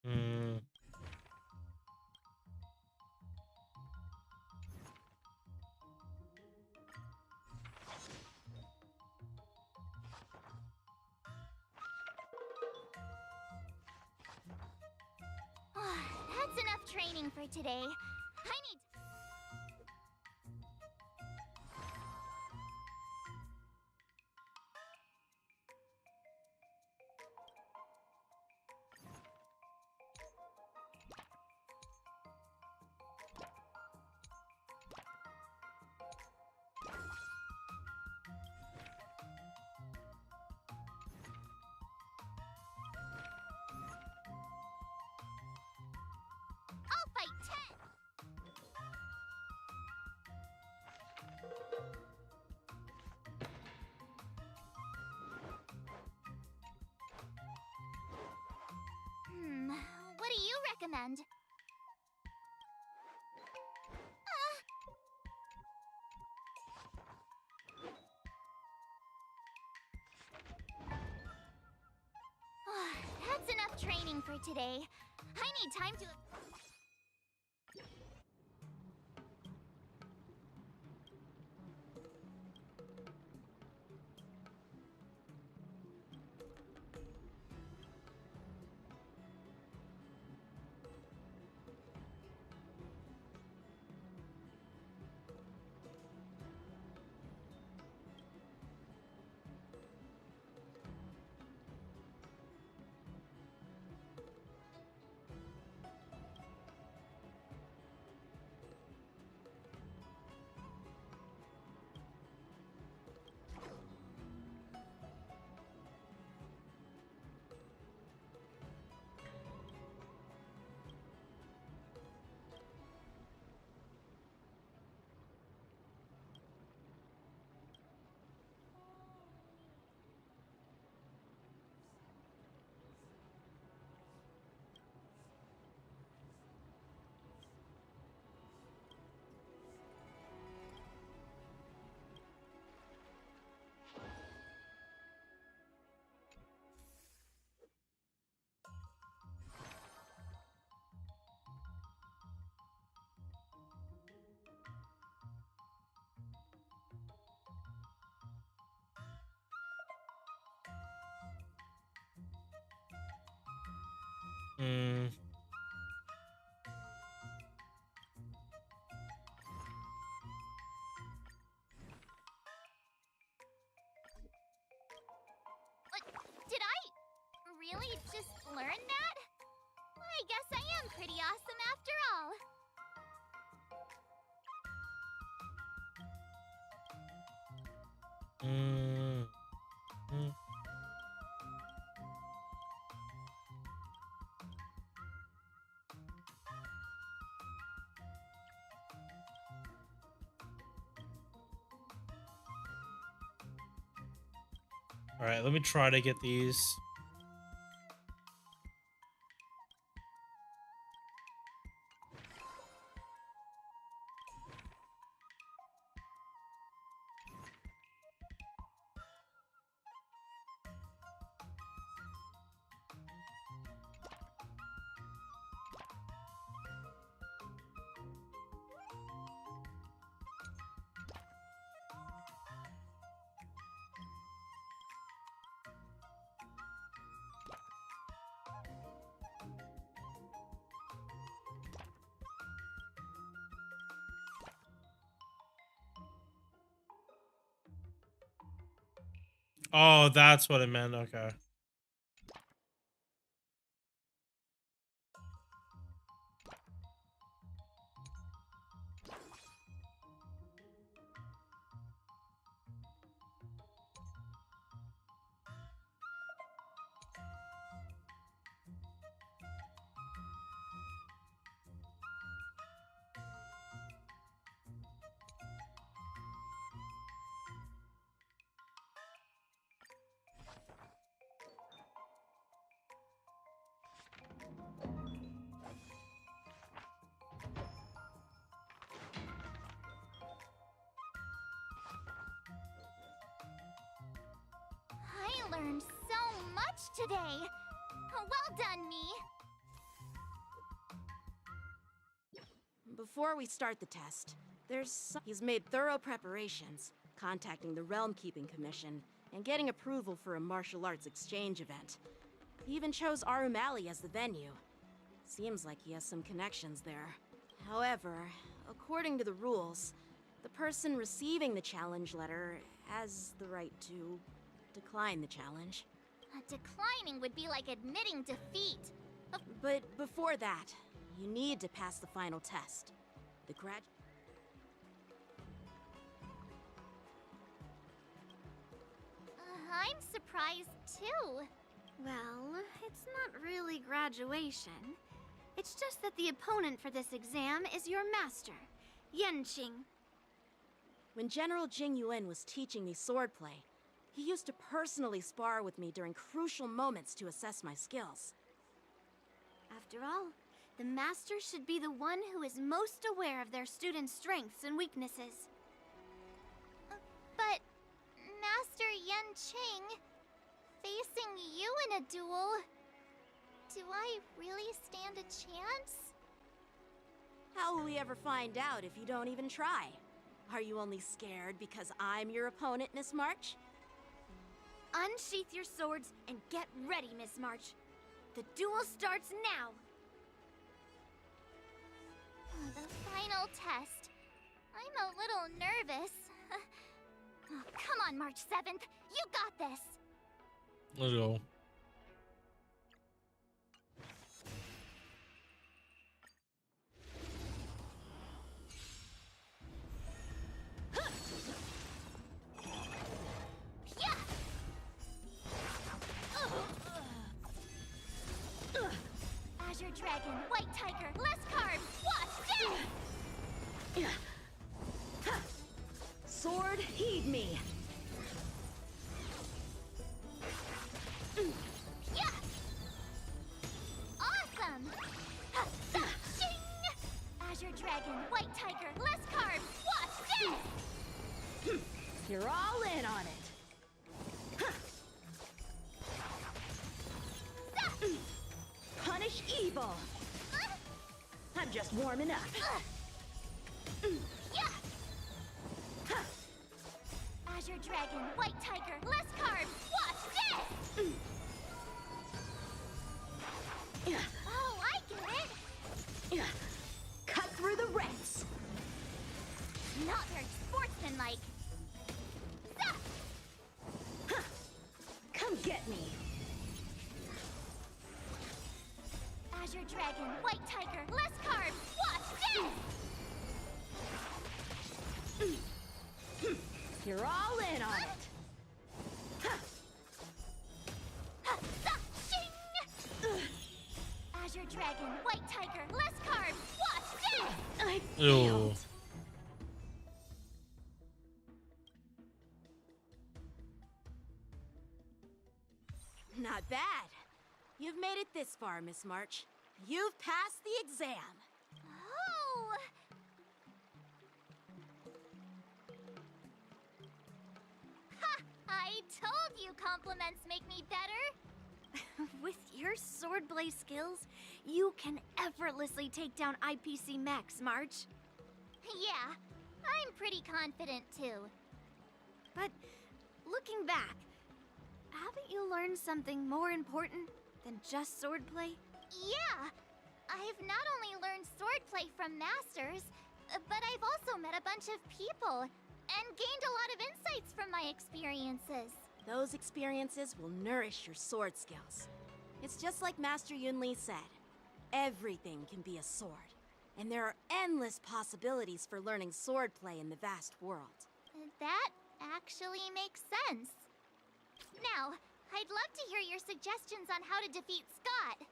[SPEAKER 1] Hmm.
[SPEAKER 2] That's enough training for today. I need I'll fight 10. What do you recommend? That's enough training for today. I need time to...
[SPEAKER 1] Hmm.
[SPEAKER 2] Did I really just learn that? I guess
[SPEAKER 1] Mm. Mm. All right, let me try to get these. Oh, that's what it meant. Okay.
[SPEAKER 2] I learned so much today. Well done, me.
[SPEAKER 8] Before we start the test, he's made thorough preparations, contacting the Realm Keeping Commission and getting approval for a martial arts exchange event. He even chose Arumali as the venue. Seems like he has some connections there. However, according to the rules, the person receiving the challenge letter has the right to decline the challenge.
[SPEAKER 2] Declining would be like admitting defeat.
[SPEAKER 8] But before that, you need to pass the final test. The
[SPEAKER 2] I'm surprised too.
[SPEAKER 7] Well, it's not really graduation. It's just that the opponent for this exam is your master, Yenqing.
[SPEAKER 8] When General Jing Yuan was teaching me swordplay, he used to personally spar with me during crucial moments to assess my skills.
[SPEAKER 7] After all, the master should be the one who is most aware of their students' strengths and weaknesses.
[SPEAKER 2] But, Master Yenqing, facing you in a duel, do I really stand a chance?
[SPEAKER 8] How will we ever find out if you don't even try? Are you only scared because I'm your opponent, Miss March?
[SPEAKER 7] Unsheath your swords and get ready, Miss March. The duel starts now!
[SPEAKER 2] The final test. I'm a little nervous. Oh, come on, March 7th. You got this.
[SPEAKER 1] Let's go.
[SPEAKER 2] Azure Dragon, White Tiger, less carbs. Watch this!
[SPEAKER 8] Sword, heed me!
[SPEAKER 2] Awesome! Shing! Azure Dragon, White Tiger, less carbs. Watch this!
[SPEAKER 8] You're all in on it. Punish evil. I'm just warming up.
[SPEAKER 2] Azure Dragon, White Tiger, less carbs. Watch this! Oh, I get it!
[SPEAKER 8] Cut through the ranks.
[SPEAKER 2] Not very sportsmanlike.
[SPEAKER 8] Come get me.
[SPEAKER 2] Azure Dragon, White Tiger, less carbs. Watch this!
[SPEAKER 8] You're all in on it. I
[SPEAKER 1] Ew.
[SPEAKER 8] failed. Not bad. You've made it this far, Miss March. You've passed the exam.
[SPEAKER 2] Oh! Ha! I told you compliments make me better.
[SPEAKER 7] With your swordplay skills, you can effortlessly take down IPC mechs, March.
[SPEAKER 2] Yeah, I'm pretty confident too.
[SPEAKER 7] But looking back, haven't you learned something more important than just swordplay?
[SPEAKER 2] Yeah, I've not only learned swordplay from masters, but I've also met a bunch of people and gained a lot of insights from my experiences.
[SPEAKER 8] Those experiences will nourish your sword skills. It's just like Master Yunli said. Everything can be a sword. And there are endless possibilities for learning swordplay in the vast world.
[SPEAKER 2] That actually makes sense. Now, I'd love to hear your suggestions on how to defeat Scott.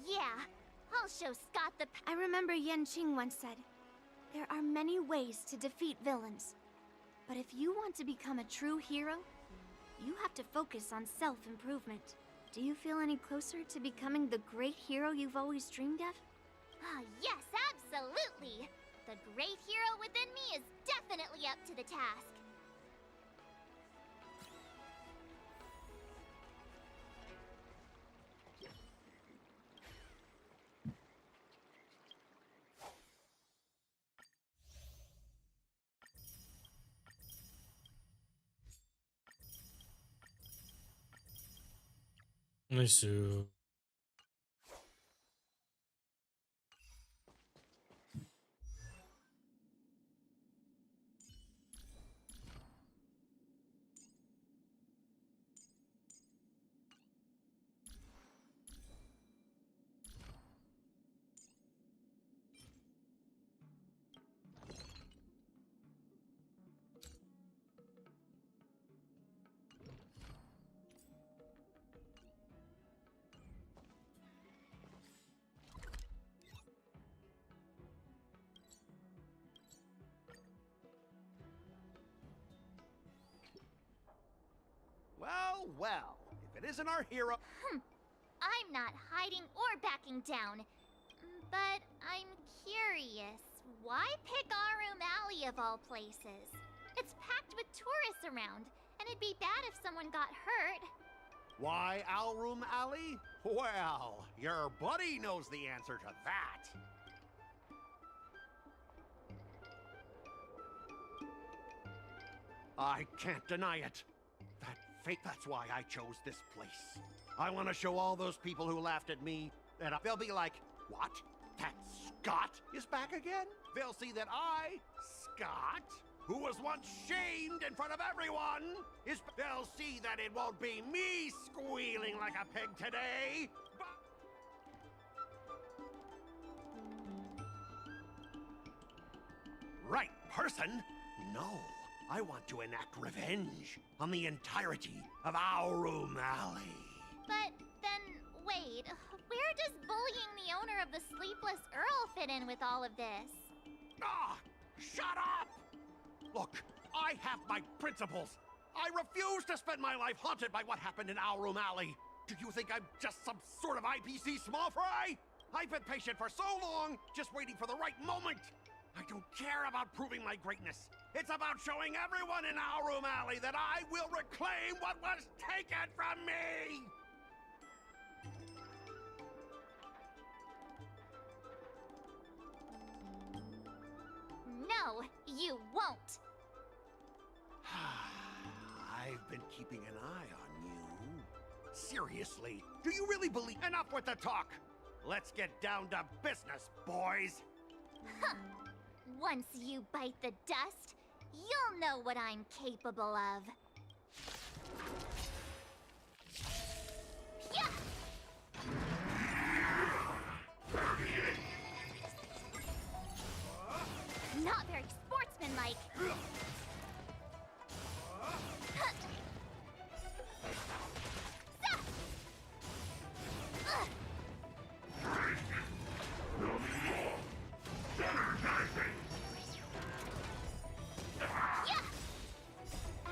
[SPEAKER 2] Yeah, I'll show Scott the
[SPEAKER 7] I remember Yanqing once said, there are many ways to defeat villains. But if you want to become a true hero, you have to focus on self-improvement. Do you feel any closer to becoming the great hero you've always dreamed of?
[SPEAKER 2] Ah, yes, absolutely! The great hero within me is definitely up to the task.
[SPEAKER 1] Nice.
[SPEAKER 15] Well, well, if it isn't our hero...
[SPEAKER 2] I'm not hiding or backing down. But I'm curious, why pick Arum Alley of all places? It's packed with tourists around, and it'd be bad if someone got hurt.
[SPEAKER 15] Why Alroom Alley? Well, your buddy knows the answer to that. I can't deny it. That fate, that's why I chose this place. I want to show all those people who laughed at me that they'll be like, what? That Scott is back again? They'll see that I, Scott, who was once shamed in front of everyone, they'll see that it won't be me squealing like a pig today, but... Right person? No. I want to enact revenge on the entirety of Aurum Alley.
[SPEAKER 2] But then, wait, where does bullying the owner of the Sleepless Earl fit in with all of this?
[SPEAKER 15] Ah! Shut up! Look, I have my principles. I refuse to spend my life haunted by what happened in Aurum Alley. Do you think I'm just some sort of IPC small fry? I've been patient for so long, just waiting for the right moment. I don't care about proving my greatness. It's about showing everyone in Aurum Alley that I will reclaim what was taken from me!
[SPEAKER 2] No, you won't!
[SPEAKER 15] I've been keeping an eye on you. Seriously, do you really believe... Enough with the talk! Let's get down to business, boys!
[SPEAKER 2] Huh. Once you bite the dust, you'll know what I'm capable of. Yeah! Not very sportsmanlike! sportsmanlike.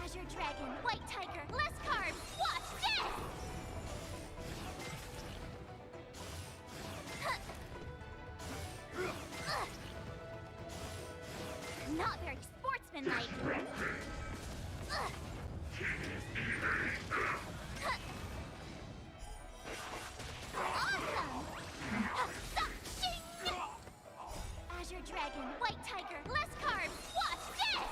[SPEAKER 2] Azure Dragon, White Tiger, less carbs. Watch this! Not very sportsmanlike. Awesome! Azure Dragon, White Tiger, less carbs. Watch this!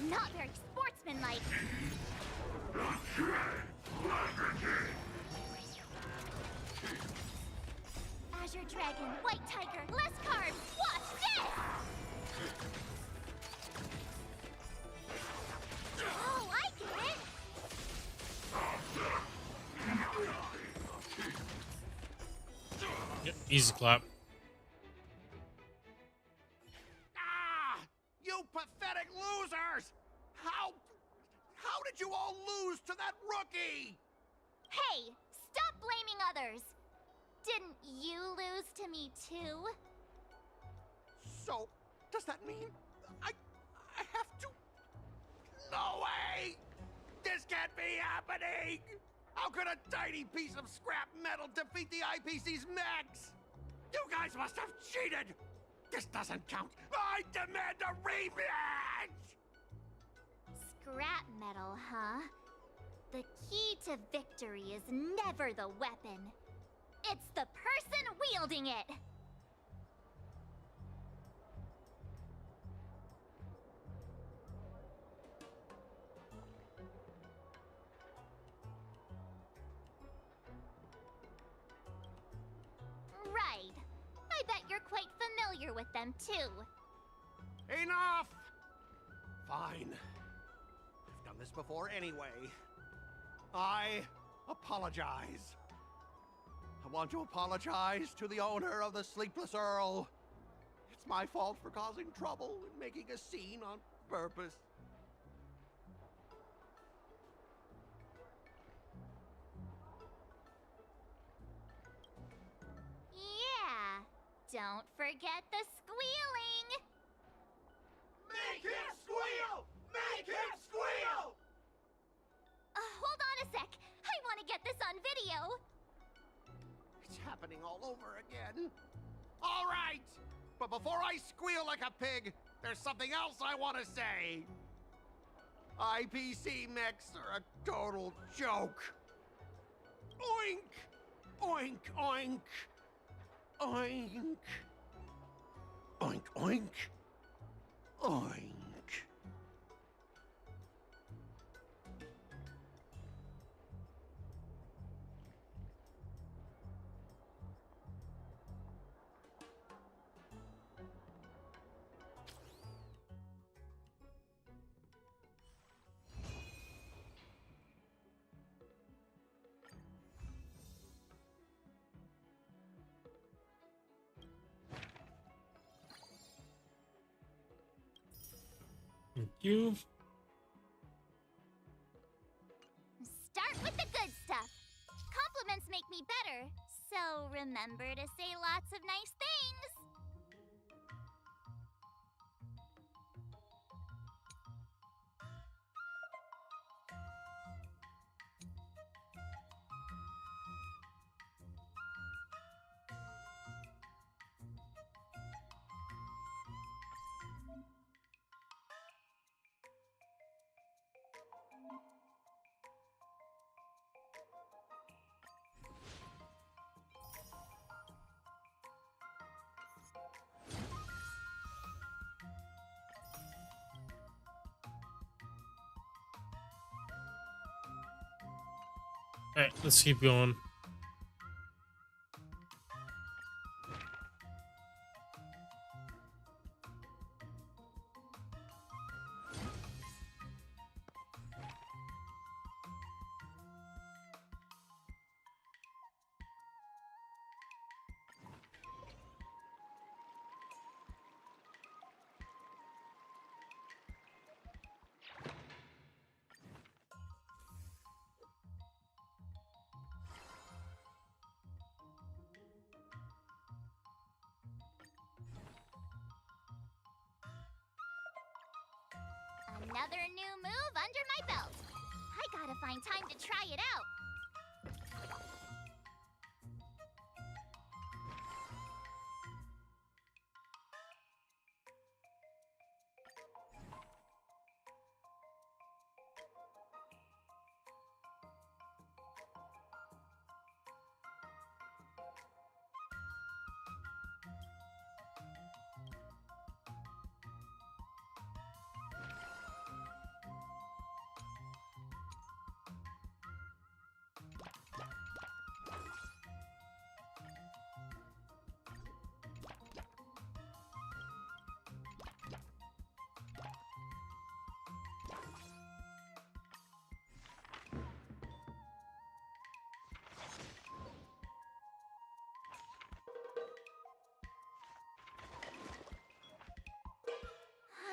[SPEAKER 2] Not very sportsmanlike. Azure Dragon, White Tiger, less carbs. Watch this! Oh, I get it!
[SPEAKER 1] Yep, easy clap.
[SPEAKER 15] You pathetic losers! How did you all lose to that rookie?
[SPEAKER 2] Hey, stop blaming others. Didn't you lose to me too?
[SPEAKER 15] So, does that mean I have to? No way! This can't be happening! How could a tiny piece of scrap metal defeat the IPC's mechs? You guys must have cheated! This doesn't count! I demand a rematch!
[SPEAKER 2] Scrap metal, huh? The key to victory is never the weapon. It's the person wielding it! Right. I bet you're quite familiar with them, too.
[SPEAKER 15] Enough! Fine. I've done this before anyway. I apologize. I want to apologize to the owner of the Sleepless Earl. It's my fault for causing trouble and making a scene on purpose.
[SPEAKER 2] Yeah. Don't forget the squealing!
[SPEAKER 15] Make him squeal! Make him squeal!
[SPEAKER 2] Hold on a sec. I want to get this on video.
[SPEAKER 15] It's happening all over again. All right! But before I squeal like a pig, there's something else I want to say. IPC mechs are a total joke. Oink! Oink, oink. Oink. Oink, oink. Oink.
[SPEAKER 1] Thank you.
[SPEAKER 2] Start with the good stuff. Compliments make me better, so remember to say lots of nice things.
[SPEAKER 1] Alright, let's keep going.
[SPEAKER 2] move under my belt. I gotta find time to try it out.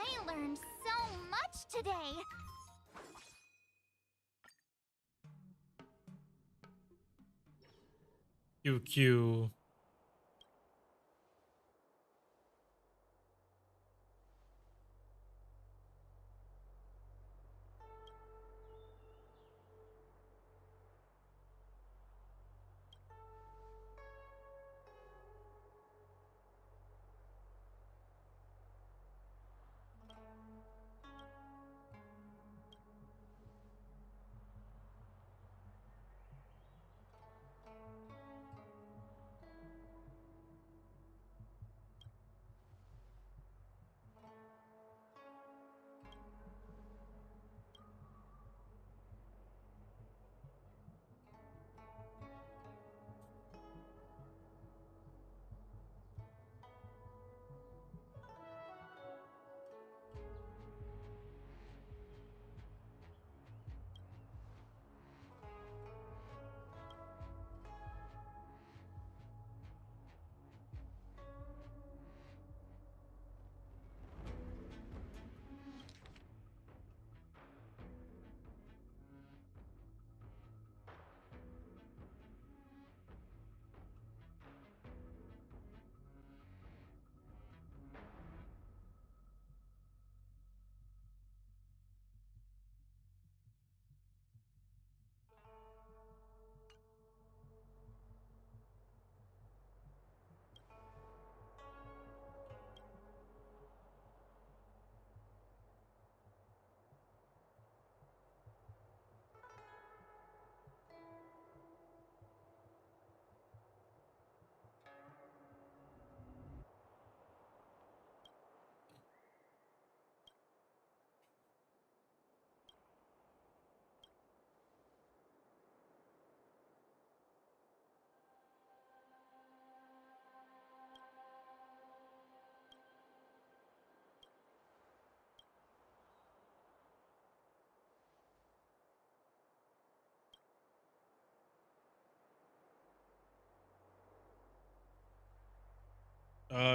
[SPEAKER 2] I learned so much today.
[SPEAKER 1] QQ.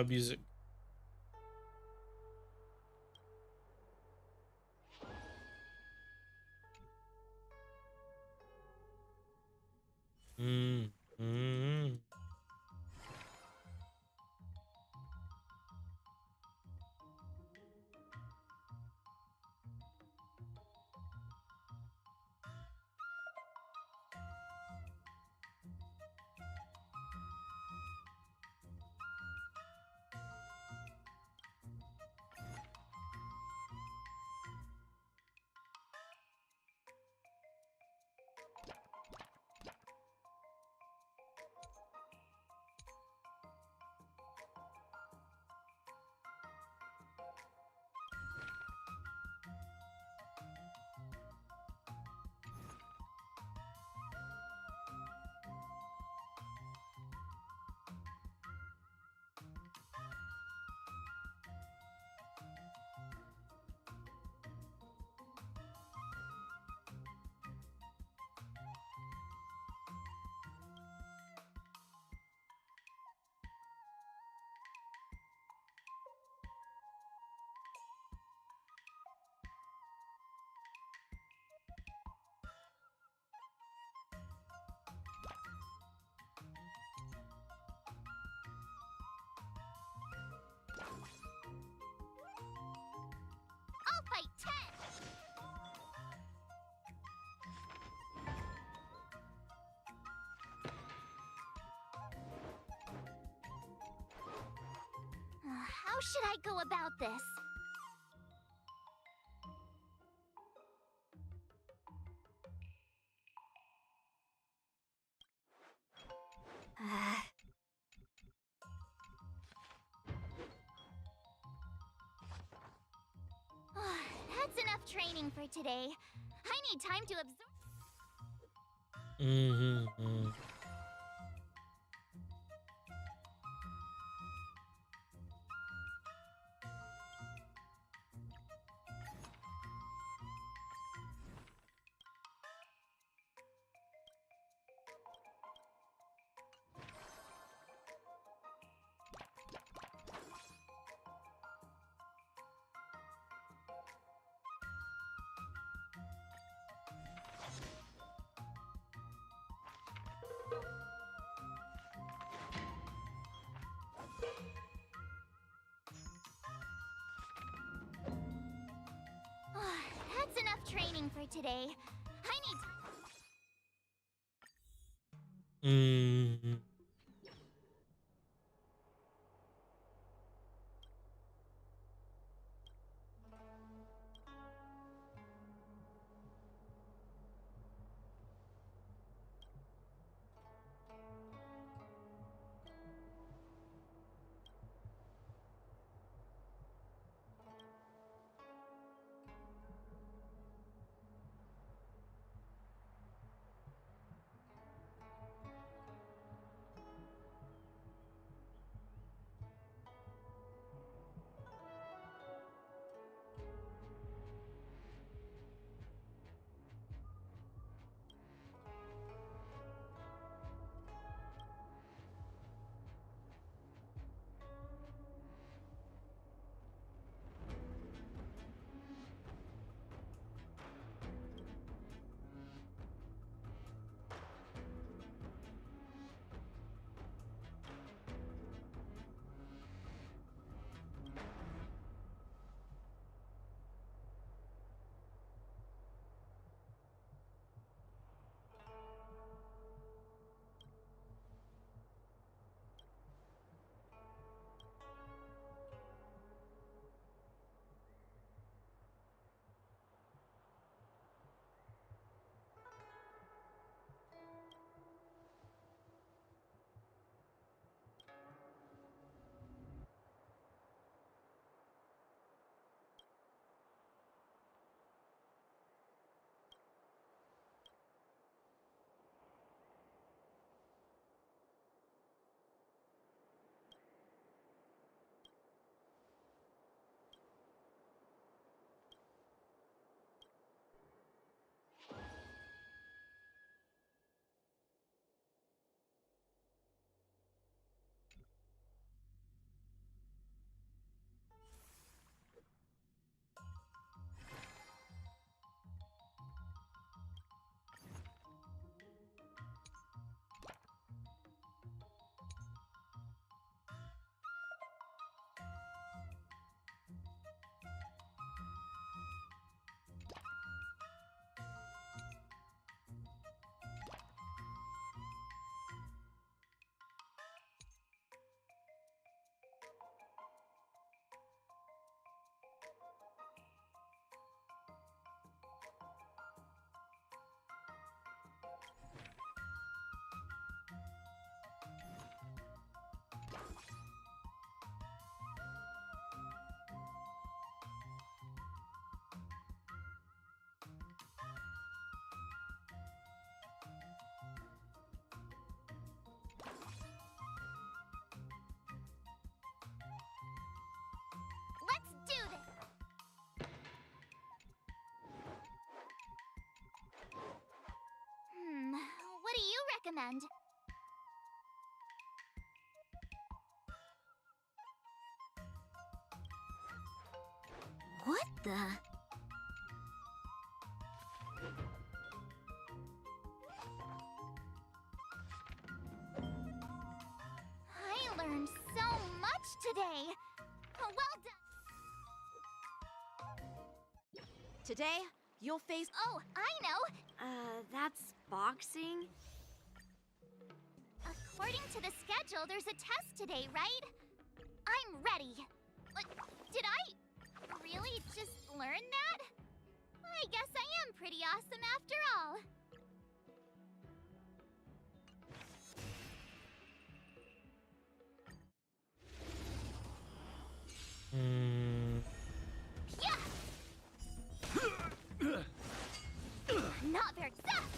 [SPEAKER 1] Music. Mm. Mm.
[SPEAKER 2] How should I go about this? That's enough training for today. I need time to absorb. That's enough training for today. I need time. Let's do this! What do you recommend? What the? I learned so much today! Well done!
[SPEAKER 8] Today, you'll face.
[SPEAKER 2] Oh, I know!
[SPEAKER 7] That's boxing?
[SPEAKER 2] According to the schedule, there's a test today, right? I'm ready! I guess I am pretty awesome after all. Not very tough.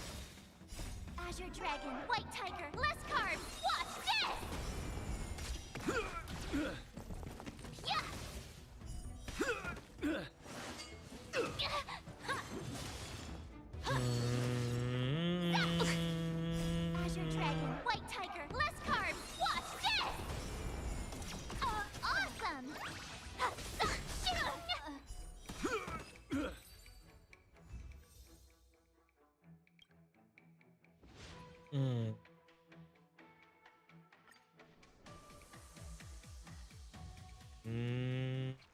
[SPEAKER 2] Azure Dragon, White Tiger, less carbs. Watch this. Azure Dragon, White Tiger, less carbs. Watch this. Awesome.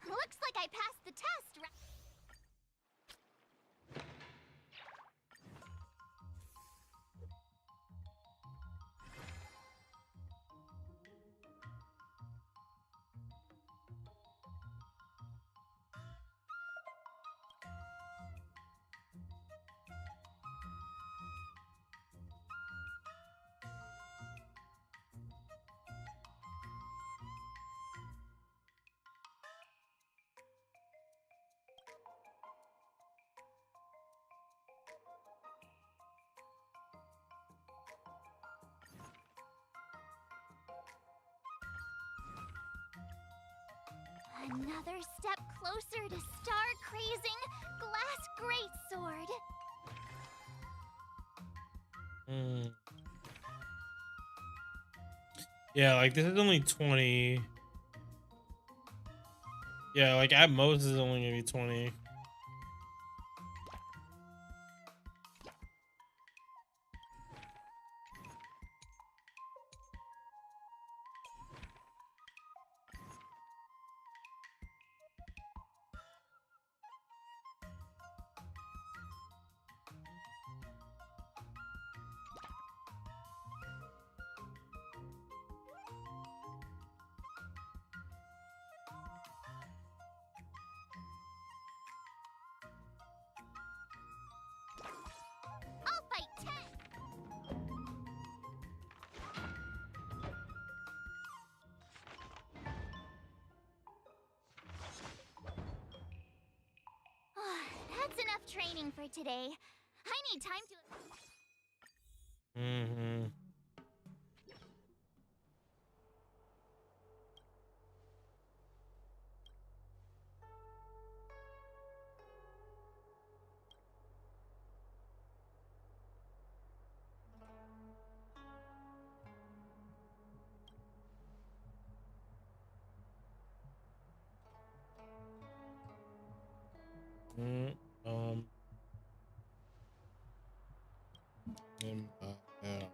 [SPEAKER 2] Looks like I passed the test, right? Another step closer to star-crazing glass greatsword.
[SPEAKER 1] Yeah, like this is only 20. Yeah, like at most it's only gonna be 20.
[SPEAKER 2] I'll fight 10. That's enough training for today. I need time to...
[SPEAKER 1] Yeah.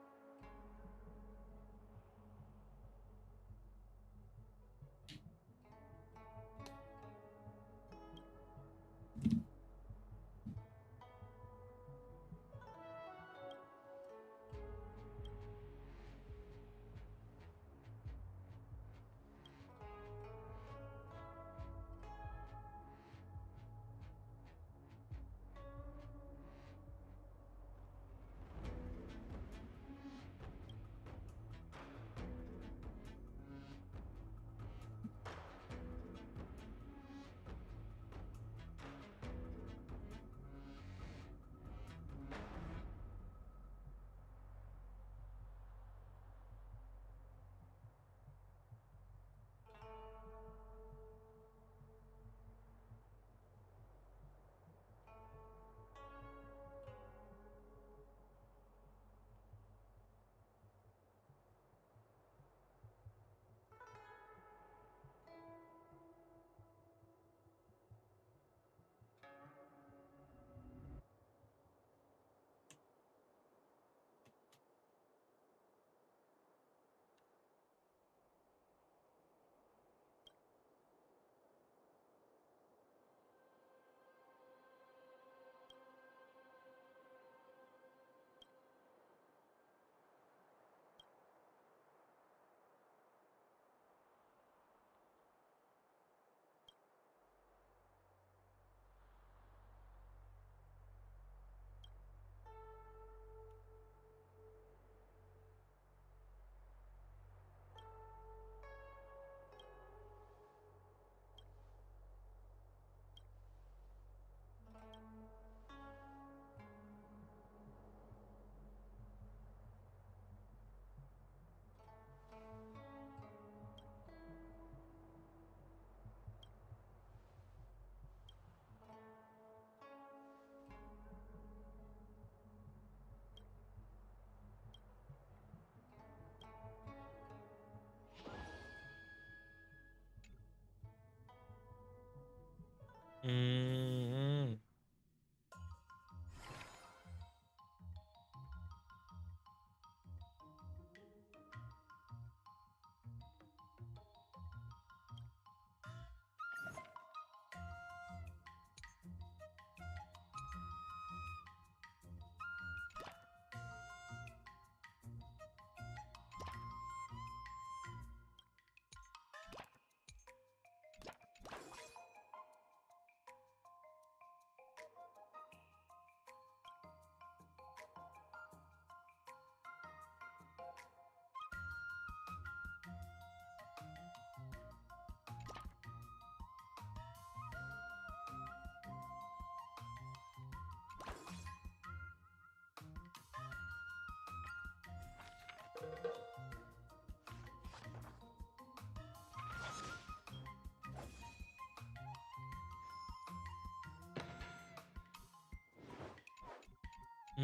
[SPEAKER 2] How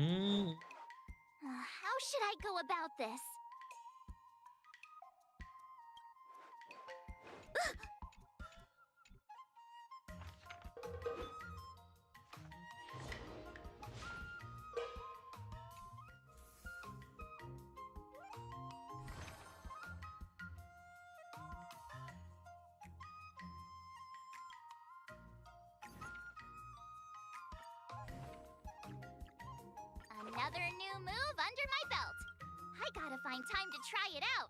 [SPEAKER 2] should I go about this? Another new move under my belt. I gotta find time to try it out.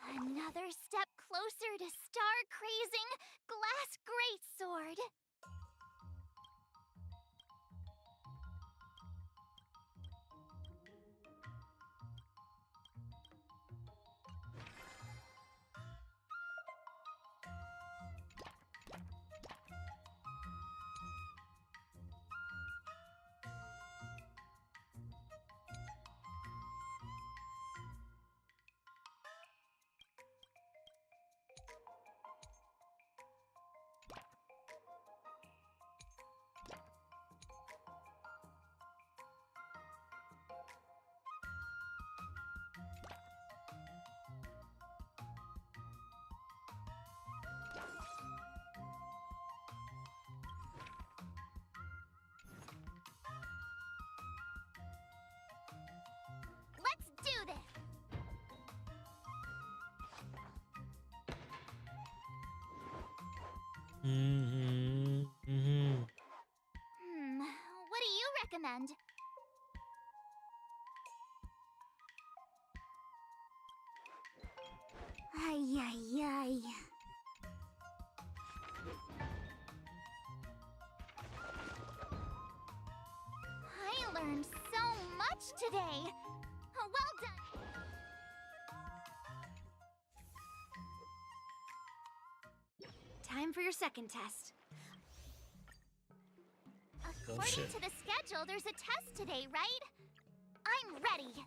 [SPEAKER 2] Another step closer to star-crazing glass greatsword. Let's do this! What do you recommend? Ay, ay, ay. I learned so much today. Well done.
[SPEAKER 7] Time for your second test.
[SPEAKER 2] According to the schedule, there's a test today, right? I'm ready.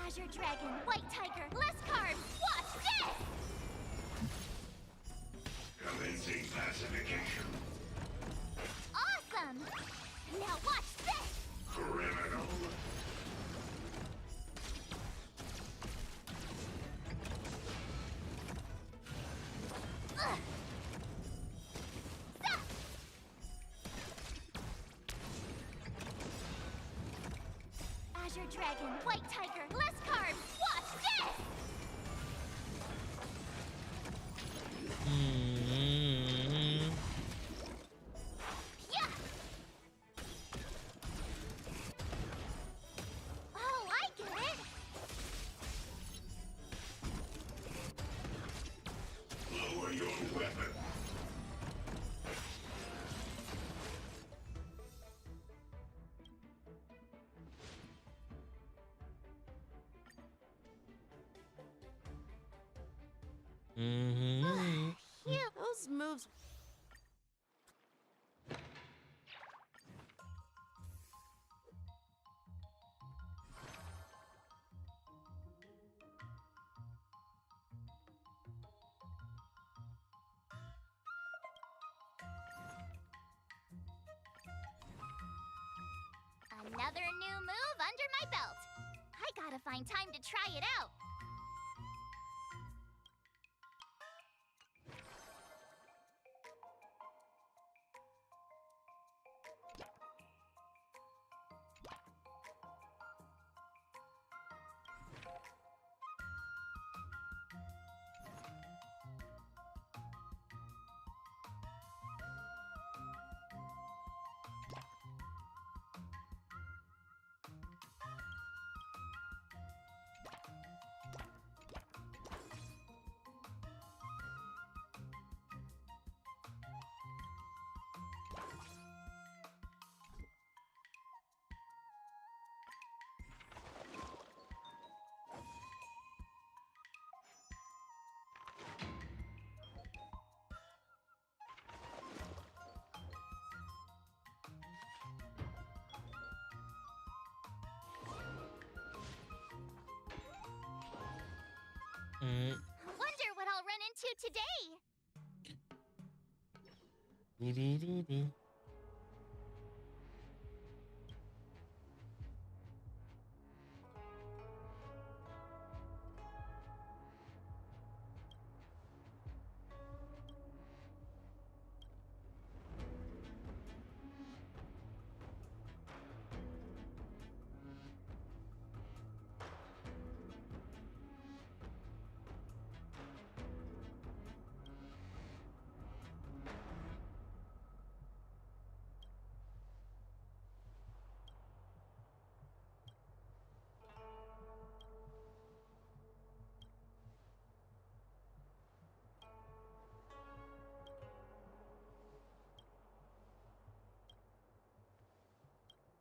[SPEAKER 2] Azure Dragon, White Tiger, less cards. Watch this!
[SPEAKER 4] Commencing pacification.
[SPEAKER 2] Awesome! Now watch this!
[SPEAKER 4] Criminal.
[SPEAKER 2] Ugh. Stop! Azure Dragon, White Tiger, less cards. Watch!
[SPEAKER 1] Mm-hmm.
[SPEAKER 8] Phew, those moves.
[SPEAKER 2] Another new move under my belt. I gotta find time to try it out.
[SPEAKER 1] Mm.
[SPEAKER 2] Wonder what I'll run into today.
[SPEAKER 1] Dee-dee-dee-dee.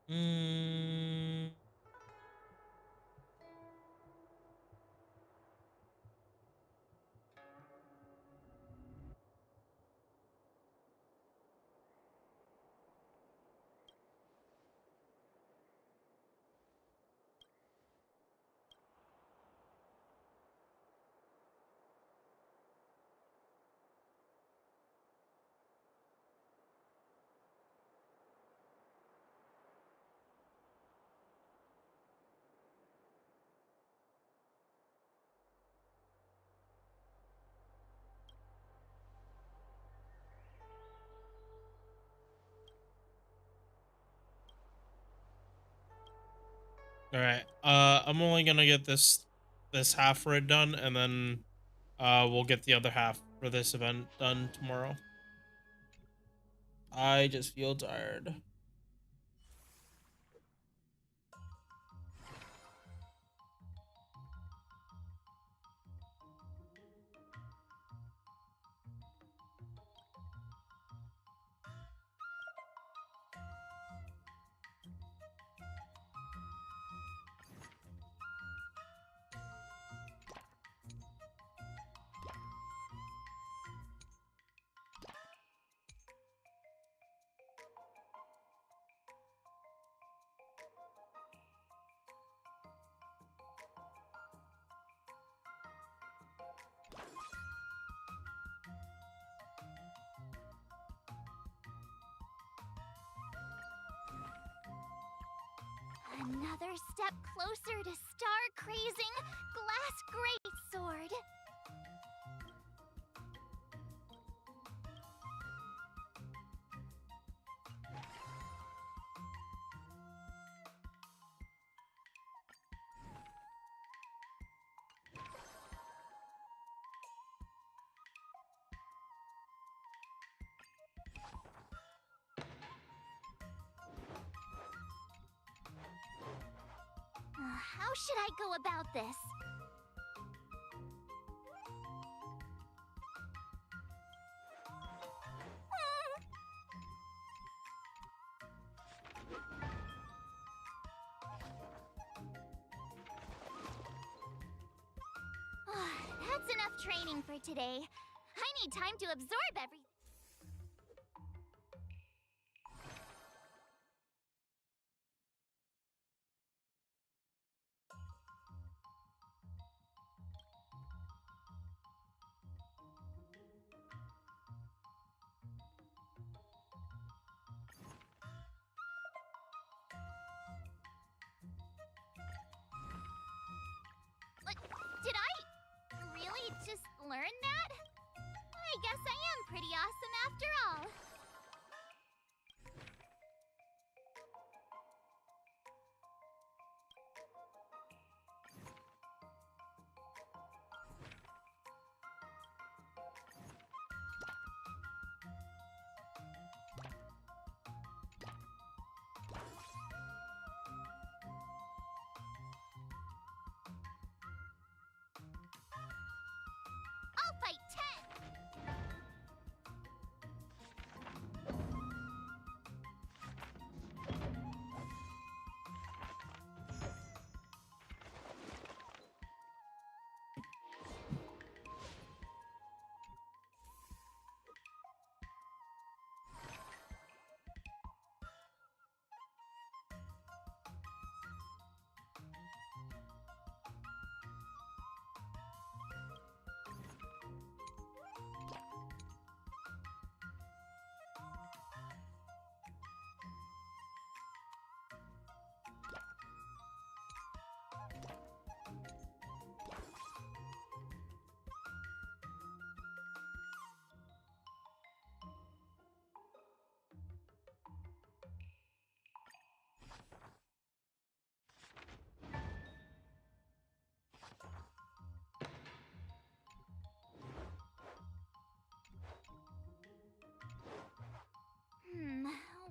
[SPEAKER 1] Mm. All right. I'm only gonna get this half raid done, and then we'll get the other half for this event done tomorrow. I just feel tired.
[SPEAKER 2] Another step closer to star-crazing glass greatsword. How should I go about this? That's enough training for today. I need time to absorb everything. Did I really just learn that? I guess I am pretty awesome after all. I'll fight 10!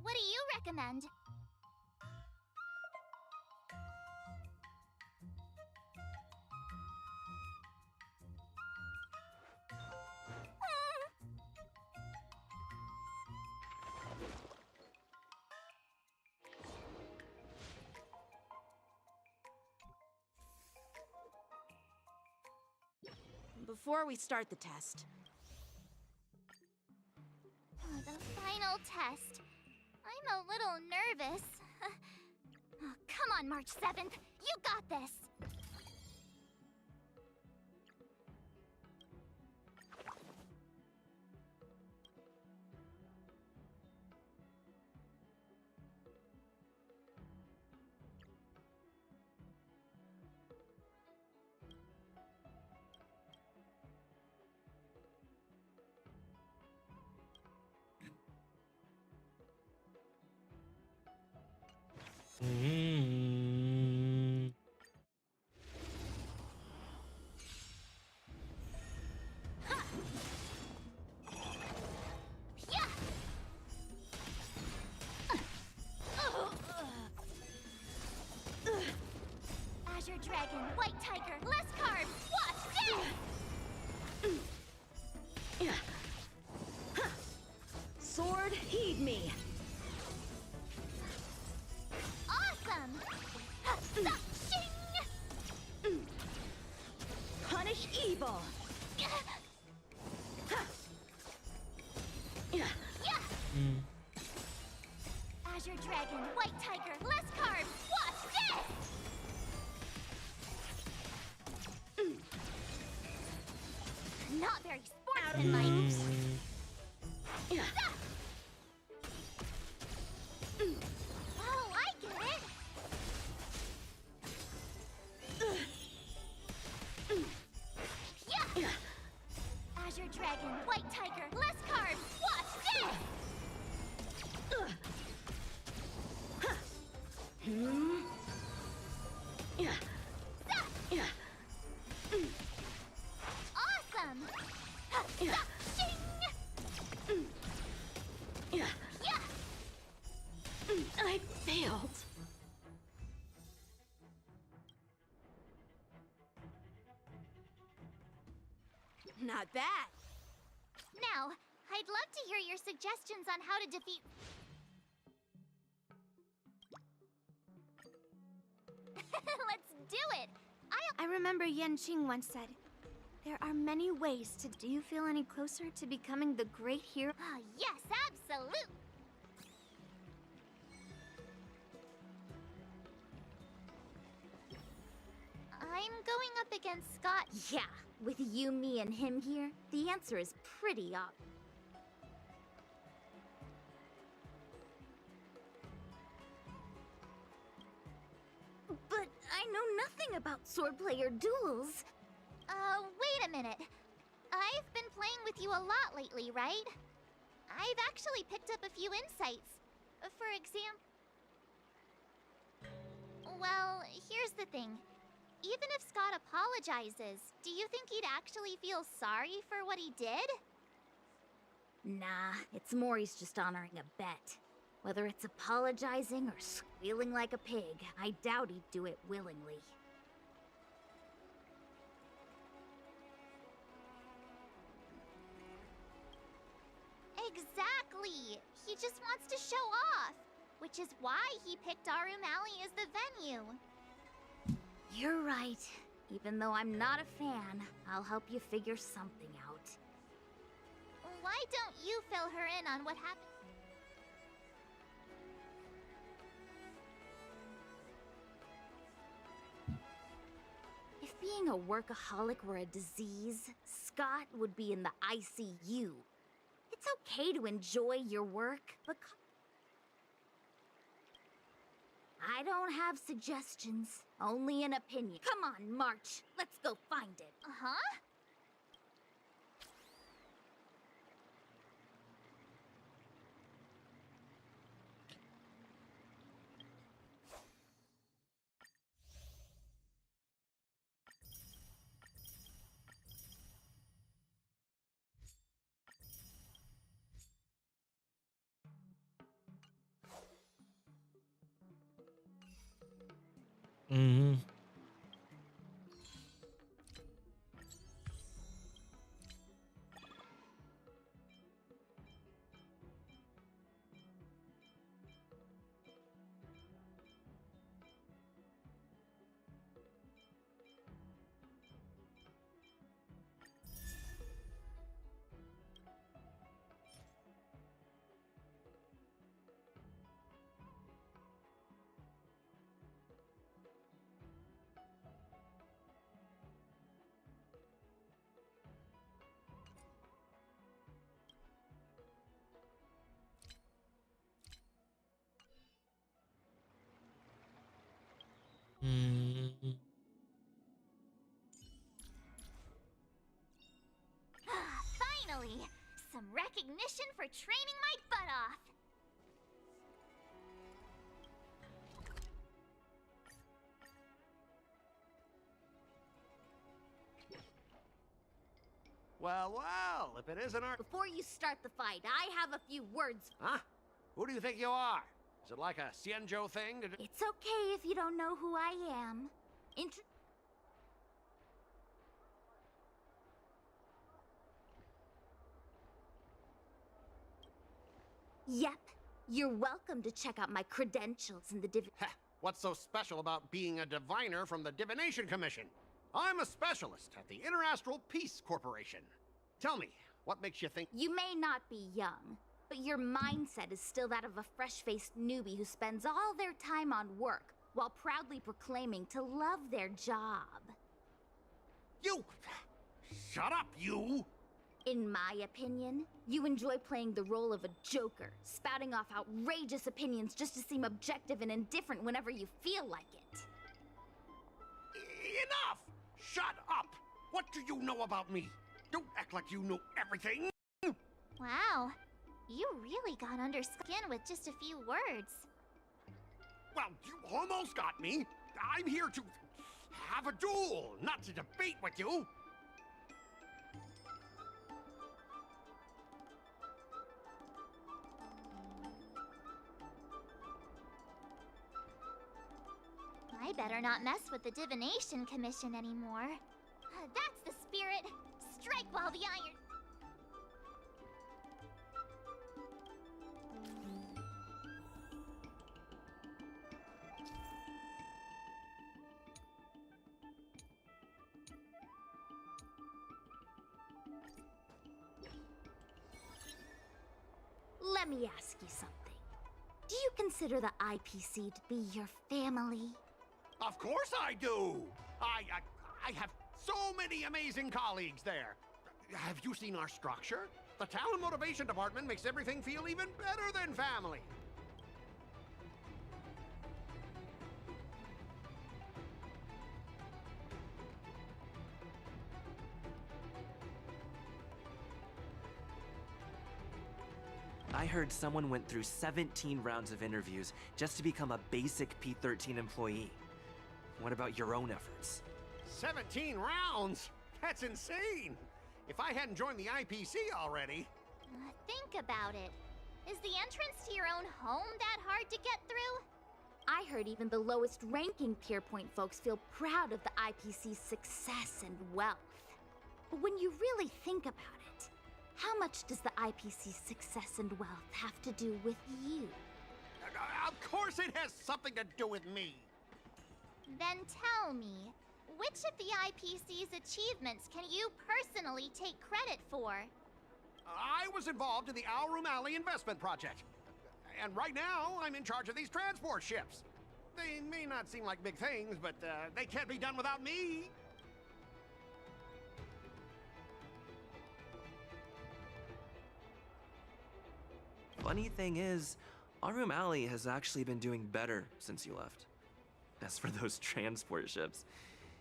[SPEAKER 2] What do you recommend?
[SPEAKER 8] Before we start the test,
[SPEAKER 2] The final test. I'm a little nervous. Oh, come on, March 7th. You got this! Azure Dragon, White Tiger, less carbs! Watch this!
[SPEAKER 8] sword, heed me.
[SPEAKER 2] Awesome! Shing!
[SPEAKER 8] Punish evil.
[SPEAKER 2] Azure Dragon, White Tiger, less carbs! Watch this! Not very sportsmanlike. Oh, I get it! Azure Dragon, White Tiger, less carbs! Watch this! Awesome!
[SPEAKER 8] I failed. Not bad.
[SPEAKER 2] Now, I'd love to hear your suggestions on how to defeat... Let's do it!
[SPEAKER 3] I remember Yan Qing once said,
[SPEAKER 7] There are many ways to. Do you feel any closer to becoming the great hero?
[SPEAKER 2] Ah, yes, absolute. I'm going up against Scott.
[SPEAKER 7] Yeah, with you, me, and him here, the answer is pretty obvious. But I know nothing about swordplay or duels.
[SPEAKER 2] Wait a minute. I've been playing with you a lot lately, right? I've actually picked up a few insights. For example... Well, here's the thing. Even if Scott apologizes, do you think he'd actually feel sorry for what he did?
[SPEAKER 7] Nah, it's more he's just honoring a bet. Whether it's apologizing or squealing like a pig, I doubt he'd do it willingly.
[SPEAKER 2] Exactly! He just wants to show off, which is why he picked Arum Alley as the venue.
[SPEAKER 7] You're right. Even though I'm not a fan, I'll help you figure something out.
[SPEAKER 2] Why don't you fill her in on what happened?
[SPEAKER 7] If being a workaholic were a disease, Scott would be in the ICU. It's okay to enjoy your work, but I don't have suggestions, only an opinion. Come on, March. Let's go find it.
[SPEAKER 2] Uh-huh?
[SPEAKER 1] Mm-hmm. Mm-hmm.
[SPEAKER 2] Finally! Some recognition for training my butt off!
[SPEAKER 15] Well, well, if it isn't our...
[SPEAKER 7] Before you start the fight, I have a few words.
[SPEAKER 15] Huh? Who do you think you are? Is it like a Xianzhou thing to do?
[SPEAKER 7] It's okay if you don't know who I am. Yep. You're welcome to check out my credentials in the
[SPEAKER 15] What's so special about being a diviner from the Divination Commission? I'm a specialist at the Interastral Peace Corporation. Tell me, what makes you think...
[SPEAKER 7] You may not be young, but your mindset is still that of a fresh-faced newbie who spends all their time on work while proudly proclaiming to love their job.
[SPEAKER 15] You... Shut up, you!
[SPEAKER 7] In my opinion, you enjoy playing the role of a joker, spouting off outrageous opinions just to seem objective and indifferent whenever you feel like it.
[SPEAKER 15] Enough! Shut up! What do you know about me? Don't act like you know everything!
[SPEAKER 2] Wow, you really got under skin with just a few words.
[SPEAKER 15] Well, you almost got me. I'm here to have a duel, not to debate with you.
[SPEAKER 2] I better not mess with the Divination Commission anymore. That's the spirit! Strike while the iron... me ask you something. Do you consider the IPC to be your family?
[SPEAKER 15] Of course I do! I have so many amazing colleagues there. Have you seen our structure? The talent motivation department makes everything feel even better than family.
[SPEAKER 14] I heard someone went through 17 rounds of interviews just to become a basic P-13 employee. What about your own efforts?
[SPEAKER 15] 17 rounds? That's insane! If I hadn't joined the IPC already...
[SPEAKER 2] Think about it. Is the entrance to your own home that hard to get through? I heard even the lowest ranking Pierpoint folks feel proud of the IPC's success and wealth. But when you really think about it, how much does the IPC's success and wealth have to do with you?
[SPEAKER 15] Of course it has something to do with me!
[SPEAKER 2] Then tell me, which of the IPC's achievements can you personally take credit for?
[SPEAKER 15] I was involved in the Alroom Alley investment project. And right now, I'm in charge of these transport ships. They may not seem like big things, but they can't be done without me.
[SPEAKER 14] Funny thing is, Alroom Alley has actually been doing better since you left. As for those transport ships,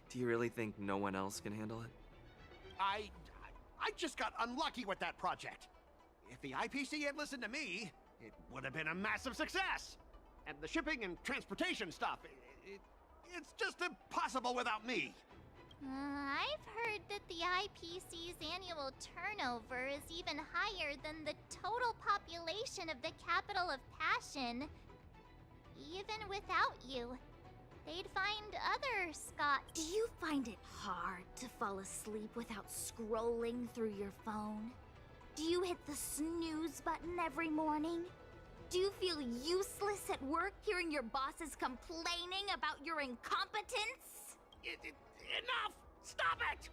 [SPEAKER 14] do you really think no one else can handle it?
[SPEAKER 15] I just got unlucky with that project. If the IPC had listened to me, it would have been a massive success. And the shipping and transportation stuff, it's just impossible without me.
[SPEAKER 2] I've heard that the IPC's annual turnover is even higher than the total population of the capital of Passion. Even without you, they'd find other Scott. Do you find it hard to fall asleep without scrolling through your phone? Do you hit the snooze button every morning? Do you feel useless at work hearing your bosses complaining about your incompetence?
[SPEAKER 15] Enough! Stop it!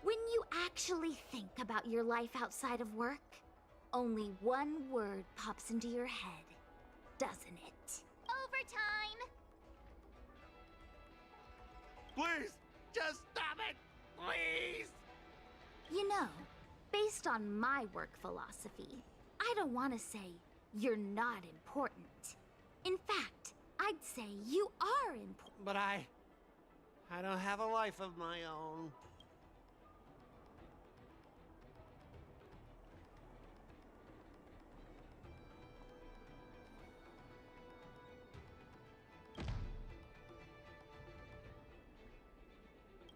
[SPEAKER 2] When you actually think about your life outside of work, only one word pops into your head, doesn't it? Overtime!
[SPEAKER 15] Please, just stop it! Please!
[SPEAKER 2] You know, based on my work philosophy, I don't want to say you're not important. In fact, I'd say you are important.
[SPEAKER 15] But I don't have a life of my own.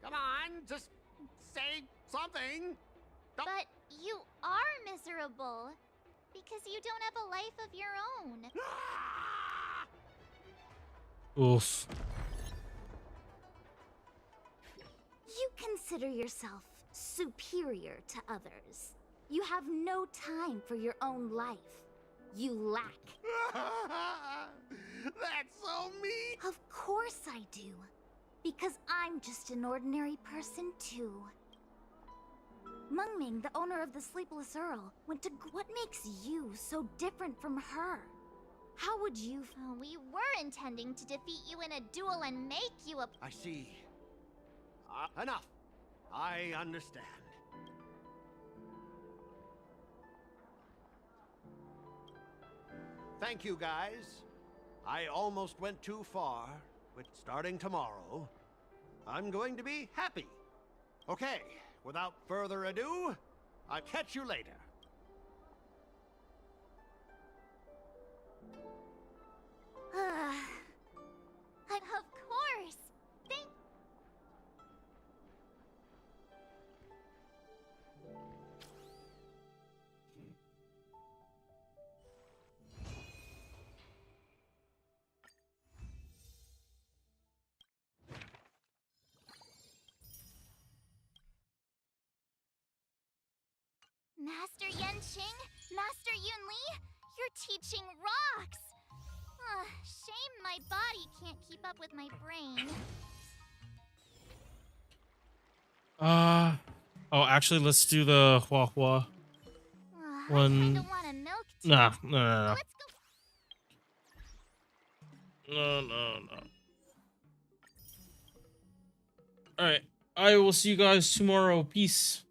[SPEAKER 15] Come on, just say something.
[SPEAKER 2] But you are miserable. Because you don't have a life of your own.
[SPEAKER 1] Oof.
[SPEAKER 2] You consider yourself superior to others. You have no time for your own life. You lack.
[SPEAKER 15] That's so mean!
[SPEAKER 2] Of course I do. Because I'm just an ordinary person too. Mungming, the owner of the Sleepless Earl, went to... What makes you so different from her? How would you... we were intending to defeat you in a duel and make you a...
[SPEAKER 15] I see. Enough. I understand. Thank you, guys. I almost went too far, but starting tomorrow, I'm going to be happy. Okay. Without further ado, I'll catch you later.
[SPEAKER 2] Of course. Master Yenqing, Master Yunli, your teaching rocks! Shame my body can't keep up with my brain.
[SPEAKER 1] Oh, actually, let's do the Hua Hua
[SPEAKER 2] I
[SPEAKER 1] one.
[SPEAKER 2] kinda want a milk
[SPEAKER 1] Nah, no. No. Alright. I will see you guys tomorrow. Peace.